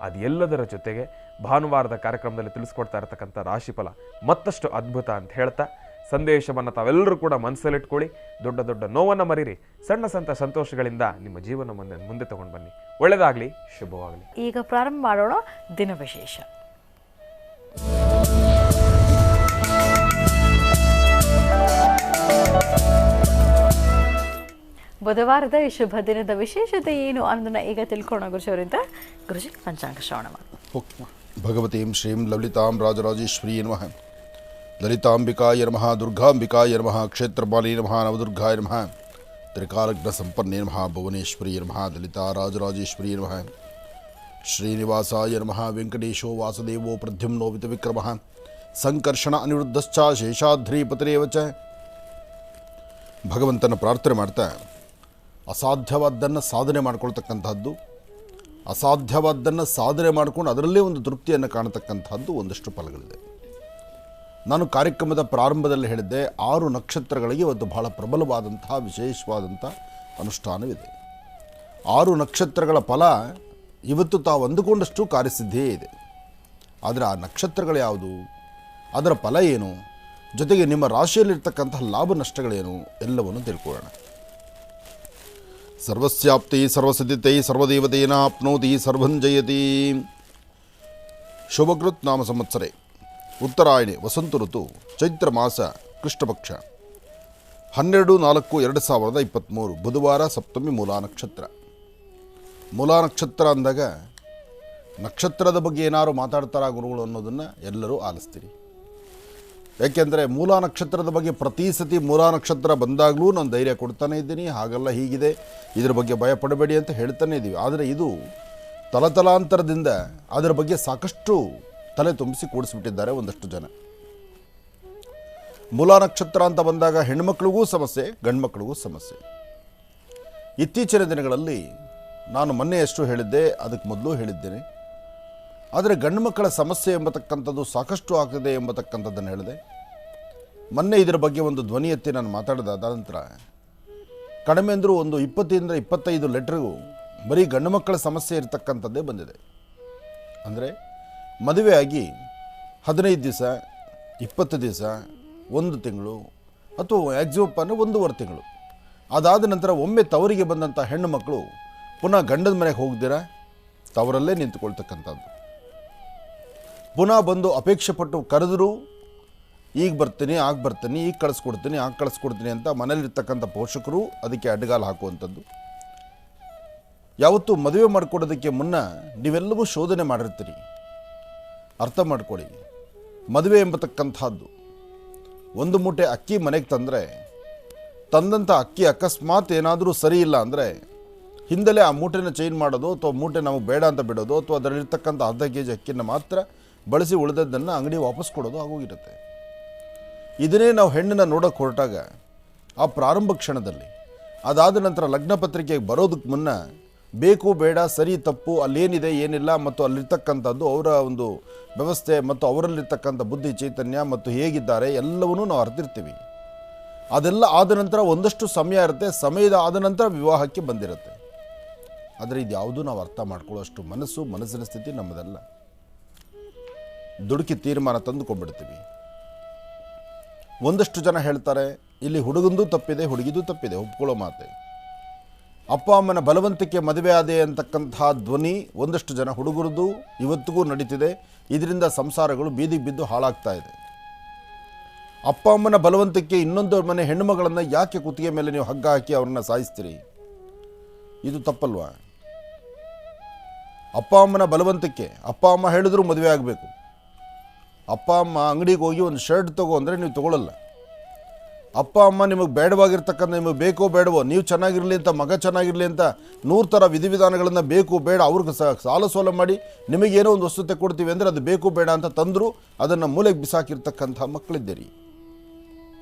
ಅದು ಎಲ್ಲದರ ಜೊತೆಗೆ ಭಾನುವಾರದ ಕಾರ್ಯಕ್ರಮದಲ್ಲಿ ತಿಳಿಸ್ಕೊಡ್ತಾ ಇರತಕ್ಕಂಥ ರಾಶಿಫಲ ಮತ್ತಷ್ಟು ಅದ್ಭುತ ಅಂತ ಹೇಳ್ತಾ, ಸಂದೇಶವನ್ನು ತಾವೆಲ್ಲರೂ ಕೂಡ ಮನಸ್ಸಲ್ಲಿಟ್ಕೊಳ್ಳಿ. ದೊಡ್ಡ ದೊಡ್ಡ ನೋವನ್ನು ಮರೀರಿ, ಸಣ್ಣ ಸಂತೋಷಗಳಿಂದ ನಿಮ್ಮ ಜೀವನ ಮುಂದೆ ತಗೊಂಡು ಬನ್ನಿ. ಒಳ್ಳೆಯದಾಗಲಿ, ಶುಭವಾಗಲಿ. ಈಗ ಪ್ರಾರಂಭ ಮಾಡೋಣ ದಿನ ವಿಶೇಷ. ಬುಧವಾರದ ಈ ಶುಭ ದಿನದ ವಿಶೇಷತೆ ಏನು ಅನ್ನೋದನ್ನ ಈಗ ತಿಳ್ಕೊಳ್ಳೋಣ ಗುರುಜಿಯವರಿಂದ. ಗುರುಜಿ, ಪಂಚಾಂಗ ಶ್ರವಣ ಮಾಡಿ. ಭಗವತೀಂ ಶ್ರೀಂ ಲಲಿತಾಂ ರಾಜರಾಜೇಶ್ವರಿ ನಮಃ, ಲಲಿತಾಂಬಿಕಾಯ ನಮಃ, ದುರ್ಗಾಂಬಿಕಾಯ ನಮಃ, ಕ್ಷೇತ್ರಪಾಲಿ ನಮಃ, ನವದುರ್ಗಾಯ ನಮಃ, ತ್ರಿಕಾಲಜ್ಞ ಸಂಪನ್ನೇ ನಮಃ, ಭುವನೇಶ್ವರಿ ನಮಃ, ಲಲಿತಾ ರಾಜರಾಜೇಶ್ವರಿ ನಮಃ, ಶ್ರೀನಿವಾಸಾಯ ನಮಃ, ವೆಂಕಟೇಶೋ ವಾಸುದೇವೋ ಪ್ರದ್ಯುಮ್ನೋ ವಿತವಿಕ್ರಮಃ, ಸಂಕರ್ಷಣ ಅನಿರುದ್ಧಶ್ಚ ಶೇಷಾದ್ರಿಪತಿರೇವ ಚ. ಭಗವಂತನ ಪ್ರಾರ್ಥನೆ ಮಾಡ್ತಾ, ಅಸಾಧ್ಯವಾದ್ದನ್ನು ಸಾಧನೆ ಮಾಡ್ಕೊಳ್ತಕ್ಕಂಥದ್ದು, ಅಸಾಧ್ಯವಾದ್ದನ್ನು ಸಾಧನೆ ಮಾಡಿಕೊಂಡು ಅದರಲ್ಲೇ ಒಂದು ತೃಪ್ತಿಯನ್ನು ಕಾಣತಕ್ಕಂಥದ್ದು ಒಂದಷ್ಟು ಫಲಗಳಿದೆ. ನಾನು ಕಾರ್ಯಕ್ರಮದ ಪ್ರಾರಂಭದಲ್ಲಿ ಹೇಳಿದ್ದೆ, 6 ನಕ್ಷತ್ರಗಳಿಗೆ ಒಂದು ಬಹಳ ಪ್ರಬಲವಾದಂತಹ ವಿಶೇಷವಾದಂಥ ಅನುಷ್ಠಾನವಿದೆ. 6 ನಕ್ಷತ್ರಗಳ ಫಲ ಇವತ್ತು ತಾವು ಅಂದುಕೊಂಡಷ್ಟು ಕಾರ್ಯಸಿದ್ಧಿಯೇ ಇದೆ. ಆದರೆ ಆ ನಕ್ಷತ್ರಗಳು ಯಾವುದು, ಅದರ ಫಲ ಏನು, ಜೊತೆಗೆ ನಿಮ್ಮ ರಾಶಿಯಲ್ಲಿರ್ತಕ್ಕಂತಹ ಲಾಭ ನಷ್ಟಗಳೇನು ಎಲ್ಲವನ್ನು ತಿಳ್ಕೊಳ್ಳೋಣ. ಸರ್ವಸ್ಯಾಪ್ತಿ ಸರ್ವಸಿದ್ಧಿತೈ ಸರ್ವದೇವತೆನ ಆಪ್ನೋತಿ ಸರ್ವಂಜಯತಿ. ಶುಭಕೃತ್ ನಾಮ ಸಂವತ್ಸರೆ ಉತ್ತರಾಯಣೆ ವಸಂತ ಋತು ಚೈತ್ರ ಮಾಸ ಕೃಷ್ಣಪಕ್ಷ 12/4/2023 ಬುಧವಾರ ಸಪ್ತಮಿ ಮೂಲಾ ನಕ್ಷತ್ರ. ಮೂಲಾ ನಕ್ಷತ್ರ ಅಂದಾಗ ನಕ್ಷತ್ರದ ಬಗ್ಗೆ ಏನಾದ್ರು ಮಾತಾಡ್ತಾರಾ ಗುರುಗಳು ಅನ್ನೋದನ್ನು ಎಲ್ಲರೂ ಆಲಿಸ್ತೀರಿ. ಯಾಕೆಂದರೆ ಮೂಲಾ ನಕ್ಷತ್ರದ ಬಗ್ಗೆ ಪ್ರತಿ ಸತಿ ಮೂಲಾ ನಕ್ಷತ್ರ ಬಂದಾಗಲೂ ನಾನು ಧೈರ್ಯ ಕೊಡ್ತಾನೆ ಇದ್ದೀನಿ, ಹಾಗಲ್ಲ ಹೀಗಿದೆ, ಇದ್ರ ಬಗ್ಗೆ ಭಯ ಪಡಬೇಡಿ ಅಂತ ಹೇಳ್ತಾನೆ ಇದ್ದೀವಿ. ಆದರೆ ಇದು ತಲತಲಾಂತರದಿಂದ ಅದರ ಬಗ್ಗೆ ಸಾಕಷ್ಟು ತಲೆ ತುಂಬಿಸಿ ಕೂಡಿಸ್ಬಿಟ್ಟಿದ್ದಾರೆ ಒಂದಷ್ಟು ಜನ. ಮೂಲಾ ನಕ್ಷತ್ರ ಅಂತ ಬಂದಾಗ ಹೆಣ್ಮಕ್ಳಿಗೂ ಸಮಸ್ಯೆ, ಗಂಡ್ಮಕ್ಳಿಗೂ ಸಮಸ್ಯೆ. ಇತ್ತೀಚಿನ ದಿನಗಳಲ್ಲಿ ನಾನು ಮೊನ್ನೆಯಷ್ಟು ಹೇಳಿದ್ದೆ, ಅದಕ್ಕೆ ಮೊದಲು ಹೇಳಿದ್ದೇನೆ. ಆದರೆ ಗಂಡು ಮಕ್ಕಳ ಸಮಸ್ಯೆ ಎಂಬತಕ್ಕಂಥದ್ದು ಸಾಕಷ್ಟು ಆಗ್ತದೆ ಎಂಬತಕ್ಕಂಥದ್ದನ್ನು ಹೇಳಿದೆ. ಮೊನ್ನೆ ಇದರ ಬಗ್ಗೆ ಒಂದು ಧ್ವನಿ ಎತ್ತಿ ನಾನು ಮಾತಾಡಿದಾದ ನಂತರ ಕಡಿಮೆ ಅಂದರೂ ಒಂದು 20-25 ಲೆಟ್ರಿಗೂ ಬರೀ ಗಂಡು ಮಕ್ಕಳ ಸಮಸ್ಯೆ ಇರತಕ್ಕಂಥದ್ದೇ ಬಂದಿದೆ. ಅಂದರೆ ಮದುವೆಯಾಗಿ 15 ದಿವಸ, 20 ದಿವಸ, 1 ತಿಂಗಳು ಅಥವಾ ಮ್ಯಾಕ್ಸಿಮಮ್ ಅಂದರೆ 1.5 ತಿಂಗಳು ಅದಾದ ನಂತರ ಒಮ್ಮೆ ತವರಿಗೆ ಬಂದಂಥ ಹೆಣ್ಣು ಮಕ್ಕಳು ಪುನಃ ಗಂಡದ ಮನೆಗೆ ಹೋಗ್ದಿರ ತವರಲ್ಲೇ ನಿಂತುಕೊಳ್ತಕ್ಕಂಥದ್ದು. ಪುನಃ ಬಂದು ಅಪೇಕ್ಷೆ ಪಟ್ಟು ಕರೆದರೂ ಈಗ ಬರ್ತೀನಿ, ಆಗ ಬರ್ತೀನಿ, ಈಗ ಕಳಿಸ್ಕೊಡ್ತೀನಿ, ಆಗ ಕಳಿಸ್ಕೊಡ್ತೀನಿ ಅಂತ ಮನೇಲಿರ್ತಕ್ಕಂಥ ಪೋಷಕರು ಅದಕ್ಕೆ ಅಡ್ಡಗಾಲು ಹಾಕುವಂಥದ್ದು. ಯಾವತ್ತೂ ಮದುವೆ ಮಾಡಿಕೊಡೋದಕ್ಕೆ ಮುನ್ನ ನೀವೆಲ್ಲವೂ ಶೋಧನೆ ಮಾಡಿರ್ತೀರಿ. ಅರ್ಥ ಮಾಡ್ಕೊಳ್ಳಿ, ಮದುವೆ ಎಂಬತಕ್ಕಂಥದ್ದು ಒಂದು ಮೂಟೆ ಅಕ್ಕಿ ಮನೆಗೆ ತಂದರೆ ತಂದಂಥ ಅಕ್ಕಿ ಅಕಸ್ಮಾತ್ ಏನಾದರೂ ಸರಿ ಇಲ್ಲ ಅಂದರೆ ಹಿಂದಲೇ ಆ ಮೂಟೆನ ಚೇಂಜ್ ಮಾಡೋದು ಅಥವಾ ಮೂಟೆ ನಮಗೆ ಬೇಡ ಅಂತ ಬಿಡೋದು ಅಥವಾ ಅದರಲ್ಲಿರ್ತಕ್ಕಂಥ ಅರ್ಧ kg ಅಕ್ಕಿನ ಮಾತ್ರ ಬಳಸಿ ಉಳಿದದ್ದನ್ನು ಅಂಗಡಿ ವಾಪಸ್ ಕೊಡೋದು ಆಗೋಗಿರುತ್ತೆ. ಇದನ್ನೇ ನಾವು ಹೆಣ್ಣನ್ನು ನೋಡೋಕೆ ಹೊರಟಾಗ ಆ ಪ್ರಾರಂಭ ಕ್ಷಣದಲ್ಲಿ ಅದಾದ ನಂತರ ಲಗ್ನ ಪತ್ರಿಕೆಗೆ ಬರೋದಕ್ಕೆ ಮುನ್ನ ಬೇಕು ಬೇಡ ಸರಿ ತಪ್ಪು ಅಲ್ಲೇನಿದೆ ಏನಿಲ್ಲ ಮತ್ತು ಅಲ್ಲಿರ್ತಕ್ಕಂಥದ್ದು ಅವರ ಒಂದು ವ್ಯವಸ್ಥೆ ಮತ್ತು ಅವರಲ್ಲಿರ್ತಕ್ಕಂಥ ಬುದ್ಧಿ ಚೈತನ್ಯ ಮತ್ತು ಹೇಗಿದ್ದಾರೆ ಎಲ್ಲವನ್ನೂ ನಾವು ಅರ್ತಿರ್ತೀವಿ. ಅದೆಲ್ಲ ಆದ ನಂತರ ಒಂದಷ್ಟು ಸಮಯ ಇರುತ್ತೆ, ಸಮಯದ ಆದ ನಂತರ ವಿವಾಹಕ್ಕೆ ಬಂದಿರುತ್ತೆ. ಆದರೆ ಇದು ಯಾವುದೂ ನಾವು ಅರ್ಥ ಮಾಡ್ಕೊಳ್ಳೋಷ್ಟು ಮನಸ್ಸಿನ ಸ್ಥಿತಿ ನಮ್ಮದಲ್ಲ. ದುಡುಕಿ ತೀರ್ಮಾನ ತಂದುಕೊಂಡ್ಬಿಡ್ತೀವಿ. ಒಂದಷ್ಟು ಜನ ಹೇಳ್ತಾರೆ ಇಲ್ಲಿ ಹುಡುಗಂದು ತಪ್ಪಿದೆ, ಹುಡುಗಿದು ತಪ್ಪಿದೆ, ಒಪ್ಕೊಳ್ಳೋ ಮಾತೆ. ಅಪ್ಪ ಅಮ್ಮನ ಬಲವಂತಕ್ಕೆ ಮದುವೆ ಆದೆ ಅಂತಕ್ಕಂಥ ಧ್ವನಿ ಒಂದಷ್ಟು ಜನ ಹುಡುಗರದು ಇವತ್ತಿಗೂ ನಡೀತಿದೆ. ಇದರಿಂದ ಸಂಸಾರಗಳು ಬೀದಿಗೆ ಬಿದ್ದು ಹಾಳಾಗ್ತಾ ಇದೆ. ಅಪ್ಪ ಅಮ್ಮನ ಬಲವಂತಕ್ಕೆ ಇನ್ನೊಂದು ಮನೆ ಹೆಣ್ಣುಮಗಳನ್ನು ಯಾಕೆ ಕುತ್ತಿಗೆ ಮೇಲೆ ನೀವು ಹಗ್ಗ ಹಾಕಿ ಅವ್ರನ್ನ ಸಾಯಿಸ್ತೀರಿ? ಇದು ತಪ್ಪಲ್ವಾ? ಅಪ್ಪ ಅಮ್ಮನ ಬಲವಂತಕ್ಕೆ ಅಪ್ಪ ಅಮ್ಮ ಹೇಳಿದ್ರು ಮದುವೆ ಆಗಬೇಕು. ಅಪ್ಪ ಅಮ್ಮ ಅಂಗಡಿಗೆ ಹೋಗಿ ಒಂದು ಶರ್ಟ್ ತಗೋ ಅಂದರೆ ನೀವು ತೊಗೊಳ್ಳಲ್ಲ. ಅಪ್ಪ ಅಮ್ಮ ನಿಮಗೆ ಬೇಡವಾಗಿರ್ತಕ್ಕಂಥ ನಿಮಗೆ ಬೇಕೋ ಬೇಡವೋ, ನೀವು ಚೆನ್ನಾಗಿರಲಿ ಅಂತ, ಮಗ ಚೆನ್ನಾಗಿರಲಿ ಅಂತ 100 ಥರ ವಿಧಿವಿಧಾನಗಳನ್ನು ಬೇಕು ಬೇಡ ಅವ್ರಿಗೆ ಸಾಲ ಸೋಲ ಮಾಡಿ ನಿಮಗೇನೋ ಒಂದು ವಸ್ತುತೆ ಕೊಡ್ತೀವಿ ಅಂದರೆ ಅದು ಬೇಕು ಬೇಡ ಅಂತ ತಂದರೂ ಅದನ್ನು ಮೂಲೆಗೆ ಬಿಸಾಕಿರ್ತಕ್ಕಂಥ ಮಕ್ಕಳಿದ್ದೀರಿ.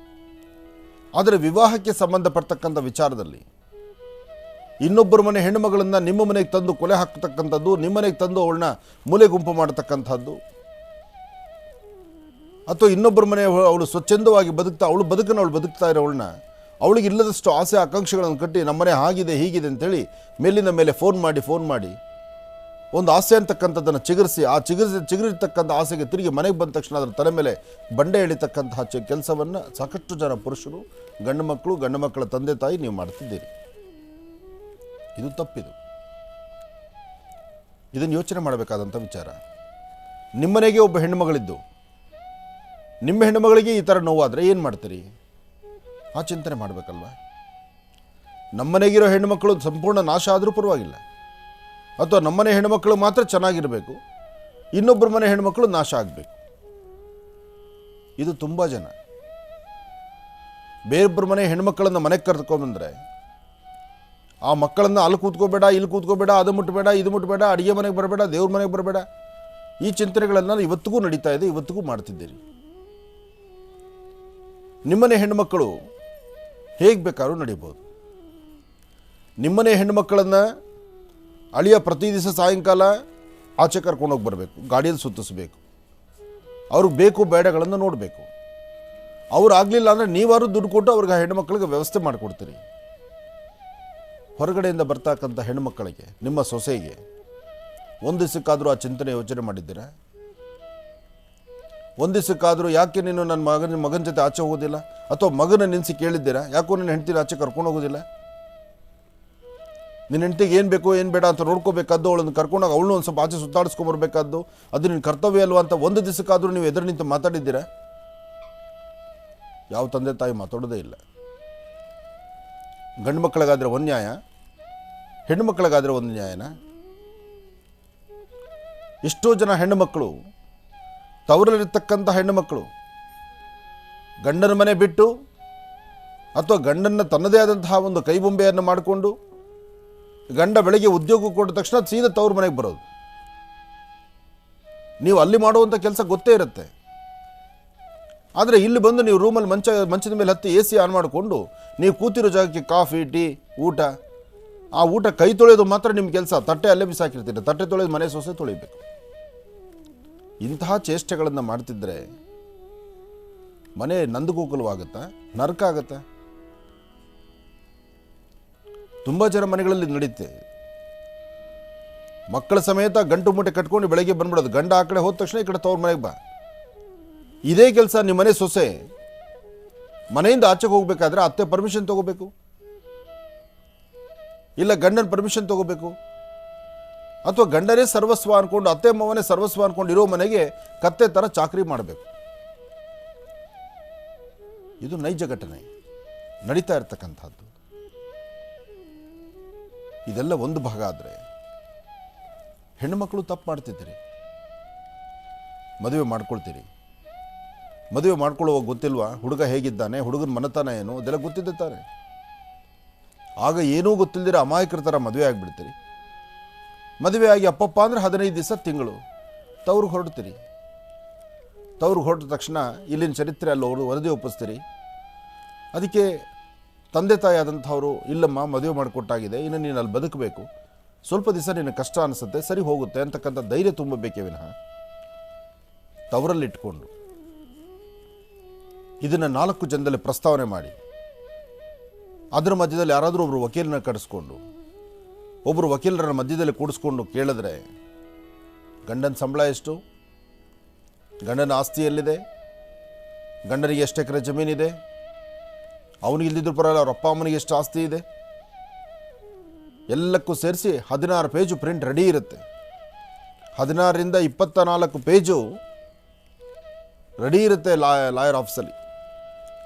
ಆದರೆ ವಿವಾಹಕ್ಕೆ ಸಂಬಂಧಪಡ್ತಕ್ಕಂಥ ವಿಚಾರದಲ್ಲಿ ಇನ್ನೊಬ್ಬರ ಮನೆ ಹೆಣ್ಣುಮಗಳನ್ನು ನಿಮ್ಮ ಮನೆಗೆ ತಂದು ಕೊಲೆ ಹಾಕ್ತಕ್ಕಂಥದ್ದು, ನಿಮ್ಮ ಮನೆಗೆ ತಂದು ಅವಳನ್ನ ಮೂಲೆ ಗುಂಪು ಮಾಡತಕ್ಕಂಥದ್ದು, ಅಥವಾ ಇನ್ನೊಬ್ಬರ ಮನೆ ಅವಳು ಸ್ವಚ್ಛಂದವಾಗಿ ಅವಳು ಬದುಕ್ತಾ ಇರೋವಳನ್ನ ಅವಳಿಗೆ ಇಲ್ಲದಷ್ಟು ಆಸೆ ಆಕಾಂಕ್ಷೆಗಳನ್ನು ಕಟ್ಟಿ ನಮ್ಮನೆ ಹಾಗಿದೆ ಹೀಗಿದೆ ಅಂತೇಳಿ ಮೇಲಿನ ಮೇಲೆ ಫೋನ್ ಮಾಡಿ ಒಂದು ಆಸೆ ಅಂತಕ್ಕಂಥದ್ದನ್ನು ಚಿಗುರಿಸಿ ಆ ಚಿಗುರಿರ್ತಕ್ಕಂಥ ಆಸೆಗೆ ತಿರುಗಿ ಮನೆಗೆ ಬಂದ ತಕ್ಷಣ ಅದರ ತಲೆ ಮೇಲೆ ಬಂಡೆ ಎಳಿತಕ್ಕಂತಹ ಕೆಲಸವನ್ನು ಸಾಕಷ್ಟು ಜನ ಪುರುಷರು, ಗಂಡು ಮಕ್ಕಳ ತಂದೆ ತಾಯಿ ನೀವು ಮಾಡ್ತಿದ್ದೀರಿ. ಇದು ತಪ್ಪಿದು. ಇದನ್ನು ಯೋಚನೆ ಮಾಡಬೇಕಾದಂಥ ವಿಚಾರ. ನಿಮ್ಮನೆಗೆ ಒಬ್ಬ ಹೆಣ್ಣುಮಗಳಿದ್ದು ನಿಮ್ಮ ಹೆಣ್ಣುಮಗಳಿಗೆ ಈ ಥರ ನೋವಾದರೆ ಏನು ಮಾಡ್ತೀರಿ? ಆ ಚಿಂತನೆ ಮಾಡಬೇಕಲ್ವ. ನಮ್ಮನೆಗಿರೋ ಹೆಣ್ಣುಮಕ್ಕಳು ಸಂಪೂರ್ಣ ನಾಶ ಆದರೂ ಪರವಾಗಿಲ್ಲ, ಅಥವಾ ನಮ್ಮನೆ ಹೆಣ್ಣುಮಕ್ಕಳು ಮಾತ್ರ ಚೆನ್ನಾಗಿರಬೇಕು, ಇನ್ನೊಬ್ಬರ ಮನೆ ಹೆಣ್ಣುಮಕ್ಕಳು ನಾಶ ಆಗಬೇಕು. ಇದು ತುಂಬ ಜನ. ಬೇರೊಬ್ಬರ ಮನೆ ಹೆಣ್ಣುಮಕ್ಕಳನ್ನು ಮನೆಗೆ ಕರೆದುಕೊಂಡ್ಬಂದರೆ ಆ ಮಕ್ಕಳನ್ನು ಅಲ್ಲಿ ಕೂತ್ಕೋಬೇಡ, ಇಲ್ಲಿ ಕೂತ್ಕೋಬೇಡ, ಅದು ಮುಟ್ಟಬೇಡ, ಇದು ಮುಟ್ಟಬೇಡ, ಅಡುಗೆ ಮನೆಗೆ ಬರಬೇಡ, ದೇವ್ರ ಮನೆಗೆ ಬರಬೇಡ, ಈ ಚಿಂತನೆಗಳನ್ನು ಇವತ್ತಿಗೂ ನಡೀತಾ ಇದೆ, ಇವತ್ತಿಗೂ ಮಾಡ್ತಿದ್ದೀರಿ. ನಿಮ್ಮನೆ ಹೆಣ್ಣುಮಕ್ಕಳು ಹೇಗೆ ಬೇಕಾದ್ರೂ ನಡೀಬೋದು. ನಿಮ್ಮನೆ ಹೆಣ್ಣುಮಕ್ಕಳನ್ನು ಅಳಿಯ ಪ್ರತಿ ದಿವಸ ಸಾಯಂಕಾಲ ಆಚೆ ಕರ್ಕೊಂಡೋಗಿ ಬರಬೇಕು, ಗಾಡಿಯಲ್ಲಿ ಸುತ್ತಿಸ್ಬೇಕು, ಅವ್ರಿಗೆ ಬೇಕು ಬೇಡಗಳನ್ನು ನೋಡಬೇಕು. ಅವ್ರು ಆಗಲಿಲ್ಲ ಅಂದರೆ ನೀವಾರು ದುಡ್ಡು ಕೊಟ್ಟು ಅವ್ರಿಗೆ ಹೆಣ್ಣುಮಕ್ಕಳಿಗೆ ವ್ಯವಸ್ಥೆ ಮಾಡಿಕೊಡ್ತೀರಿ. ಹೊರಗಡೆಯಿಂದ ಬರ್ತಕ್ಕಂಥ ಹೆಣ್ಣುಮಕ್ಕಳಿಗೆ, ನಿಮ್ಮ ಸೊಸೆಗೆ ಒಂದು ದಿವಸಕ್ಕಾದರೂ ಆ ಚಿಂತನೆ ಯೋಚನೆ ಮಾಡಿದ್ದೀರಾ? ಒಂದು ದಿವಸಕ್ಕಾದರೂ ಯಾಕೆ ನೀನು ನನ್ನ ಮಗನ ಜೊತೆ ಆಚೆ ಹೋಗೋದಿಲ್ಲ, ಅಥವಾ ಮಗನ ನಿಲ್ಲಿಸಿ ಕೇಳಿದ್ದೀರಾ ಯಾಕೋ ನನ್ನ ಹೆಂಡ್ತಿನ ಆಚೆ ಕರ್ಕೊಂಡು ಹೋಗೋದಿಲ್ಲ? ನಿನ್ನ ಹೆಂಡತಿಗೆ ಏನು ಬೇಕು ಏನು ಬೇಡ ಅಂತ ನೋಡ್ಕೋಬೇಕಾದ್ದು, ಅವಳನ್ನು ಕರ್ಕೊಂಡಾಗ ಅವಳನ್ನು ಒಂದು ಸ್ವಲ್ಪ ಆಚೆ ಸುತ್ತಾಡಿಸ್ಕೊಂಬರ್ಬೇಕಾದ್ದು, ಅದು ನಿನ್ನ ಕರ್ತವ್ಯ ಅಲ್ವಾ ಅಂತ ಒಂದು ದಿವಸಕ್ಕಾದರೂ ನೀವು ಎದುರು ನಿಂತು ಮಾತಾಡಿದ್ದೀರಾ? ಯಾವ ತಂದೆ ತಾಯಿ ಮಾತಾಡೋದೇ ಇಲ್ಲ. ಗಂಡು ಮಕ್ಕಳಿಗಾದರೆ ಒಂದು ನ್ಯಾಯ, ಹೆಣ್ಣು ಮಕ್ಕಳಿಗಾದರೆ ಒಂದು ನ್ಯಾಯನ? ಎಷ್ಟೋ ಜನ ಹೆಣ್ಣು ಮಕ್ಕಳು, ತವರಲ್ಲಿರ್ತಕ್ಕಂಥ ಹೆಣ್ಣು ಮಕ್ಕಳು ಗಂಡನ ಮನೆ ಬಿಟ್ಟು ಅಥವಾ ಗಂಡನ ತನ್ನದೇ ಆದಂತಹ ಒಂದು ಕೈಬೊಂಬೆಯನ್ನು ಮಾಡಿಕೊಂಡು ಗಂಡ ಬೆಳಗ್ಗೆ ಉದ್ಯೋಗ ಕೊಟ್ಟ ತಕ್ಷಣ ಸೀದಾ ತವ್ರ ಮನೆಗೆ ಬರೋದು. ನೀವು ಅಲ್ಲಿ ಮಾಡುವಂಥ ಕೆಲಸ ಗೊತ್ತೇ ಇರುತ್ತೆ. ಆದರೆ ಇಲ್ಲಿ ಬಂದು ನೀವು ರೂಮಲ್ಲಿ ಮಂಚದ ಮೇಲೆ ಹತ್ತಿ AC ಆನ್ ಮಾಡಿಕೊಂಡು ನೀವು ಕೂತಿರೋ ಜಾಗಕ್ಕೆ ಕಾಫಿ, ಟೀ, ಊಟ, ಆ ಊಟ ಕೈ ತೊಳೆಯೋದು ಮಾತ್ರ ನಿಮ್ಮ ಕೆಲಸ. ತಟ್ಟೆ ಅಲ್ಲೇ ಬಿಸಾಕಿರ್ತೀರಿ. ತಟ್ಟೆ ತೊಳೆದು ಮನೆ ಸೊಸೆ ತೊಳಿಬೇಕು. ಇಂತಹ ಚೇಷ್ಟೆಗಳನ್ನು ಮಾಡ್ತಿದ್ರೆ ಮನೆ ನಂದಗೋಕುಲವಾಗುತ್ತಾ, ನರಕ ಆಗುತ್ತಾ? ತುಂಬ ಜನ ಮನೆಗಳಲ್ಲಿ ನಡೀತೆ. ಮಕ್ಕಳ ಸಮೇತ ಗಂಟು ಮೂಟೆ ಕಟ್ಕೊಂಡು ಬೆಳಗ್ಗೆ ಬಂದ್ಬಿಡೋದು. ಗಂಡ ಆ ಕಡೆ ಹೋದ ತಕ್ಷಣ ಈ ಕಡೆ ತವ್ರ ಮನೆಗೆ ಬಾ. ಇದೇ ಕೆಲಸ ನಿಮ್ಮ ಮನೆ ಸೊಸೆ ಮನೆಯಿಂದ ಆಚೆಗೆ ಹೋಗ್ಬೇಕಾದ್ರೆ ಅತ್ತೆ ಪರ್ಮಿಷನ್ ತಗೋಬೇಕು, ಇಲ್ಲ ಗಂಡನ ಪರ್ಮಿಷನ್ ತಗೋಬೇಕು, ಅಥವಾ ಗಂಡನೇ ಸರ್ವಸ್ವ ಅನ್ಕೊಂಡು ಅತ್ತೆ ಮಾವನೇ ಸರ್ವಸ್ವ ಅನ್ಕೊಂಡು ಇರೋ ಮನೆಗೆ ಕತ್ತೆ ಥರ ಚಾಕರಿ ಮಾಡಬೇಕು. ಇದು ನೈಜ ಘಟನೆ ನಡೀತಾ ಇರ್ತಕ್ಕಂಥದ್ದು. ಇದೆಲ್ಲ ಒಂದು ಭಾಗ. ಆದರೆ ಹೆಣ್ಣುಮಕ್ಕಳು ತಪ್ಪು ಮಾಡ್ತಿದ್ದೀರಿ. ಮದುವೆ ಮಾಡ್ಕೊಳ್ತೀರಿ. ಮದುವೆ ಮಾಡ್ಕೊಳ್ಳುವಾಗ ಗೊತ್ತಿಲ್ವಾ ಹುಡುಗ ಹೇಗಿದ್ದಾನೆ, ಹುಡುಗನ ಮನತನ ಏನು, ಅದೆಲ್ಲ ಗೊತ್ತಿದ್ದುತ್ತಾರೆ. ಆಗ ಏನೂ ಗೊತ್ತಿಲ್ಲದಿರ ಅಮಾಯಕರ ಥರ ಮದುವೆ ಆಗಿಬಿಡ್ತೀರಿ. ಮದುವೆ ಆಗಿ ಅಪ್ಪಪ್ಪ ಅಂದರೆ 15 ದಿವಸ, ತಿಂಗಳು ತವ್ರಿಗೆ ಹೊರಡ್ತೀರಿ. ತವ್ರಿಗೆ ಹೊರಟ ತಕ್ಷಣ ಇಲ್ಲಿನ ಚರಿತ್ರೆ ಅಲ್ಲಿ ವರದಿ ಒಪ್ಪಿಸ್ತೀರಿ. ಅದಕ್ಕೆ ತಂದೆ ತಾಯಿ ಆದಂಥವರು, ಇಲ್ಲಮ್ಮ ಮದುವೆ ಮಾಡಿಕೊಟ್ಟಾಗಿದೆ, ಇನ್ನು ನೀನು ಅಲ್ಲಿ ಬದುಕಬೇಕು, ಸ್ವಲ್ಪ ದಿವಸ ನಿನ್ನ ಕಷ್ಟ ಅನಿಸುತ್ತೆ, ಸರಿ ಹೋಗುತ್ತೆ ಅಂತಕ್ಕಂಥ ಧೈರ್ಯ ತುಂಬಬೇಕೇ ವಿನಃ ತವರಲ್ಲಿಟ್ಕೊಂಡು ಇದನ್ನು 4 ಜನದಲ್ಲಿ ಪ್ರಸ್ತಾವನೆ ಮಾಡಿ ಅದರ ಮಧ್ಯದಲ್ಲಿ ಯಾರಾದರೂ ಒಬ್ಬರು ವಕೀಲನ ಕರೆಸ್ಕೊಂಡು ಒಬ್ಬರು ವಕೀಲರ ಮಧ್ಯದಲ್ಲಿ ಕೂಡಿಸ್ಕೊಂಡು ಕೇಳಿದ್ರೆ ಗಂಡನ ಸಂಬಳ ಎಷ್ಟು, ಗಂಡನ ಆಸ್ತಿ ಎಲ್ಲಿದೆ, ಗಂಡನಿಗೆ ಎಷ್ಟು ಎಕರೆ ಜಮೀನಿದೆ, ಅವನಿಗೆ ಇಲ್ದಿದ್ರು ಪರವಾಗಿಲ್ಲ ಅವ್ರ ಅಪ್ಪ ಅಮ್ಮನಿಗೆ ಎಷ್ಟು ಆಸ್ತಿ ಇದೆ, ಎಲ್ಲಕ್ಕೂ ಸೇರಿಸಿ 16 ಪೇಜು ಪ್ರಿಂಟ್ ರೆಡಿ ಇರುತ್ತೆ. 16ರಿಂದ 24 ಪೇಜು ರೆಡಿ ಇರುತ್ತೆ ಲಾಯರ್ ಆಫೀಸಲ್ಲಿ.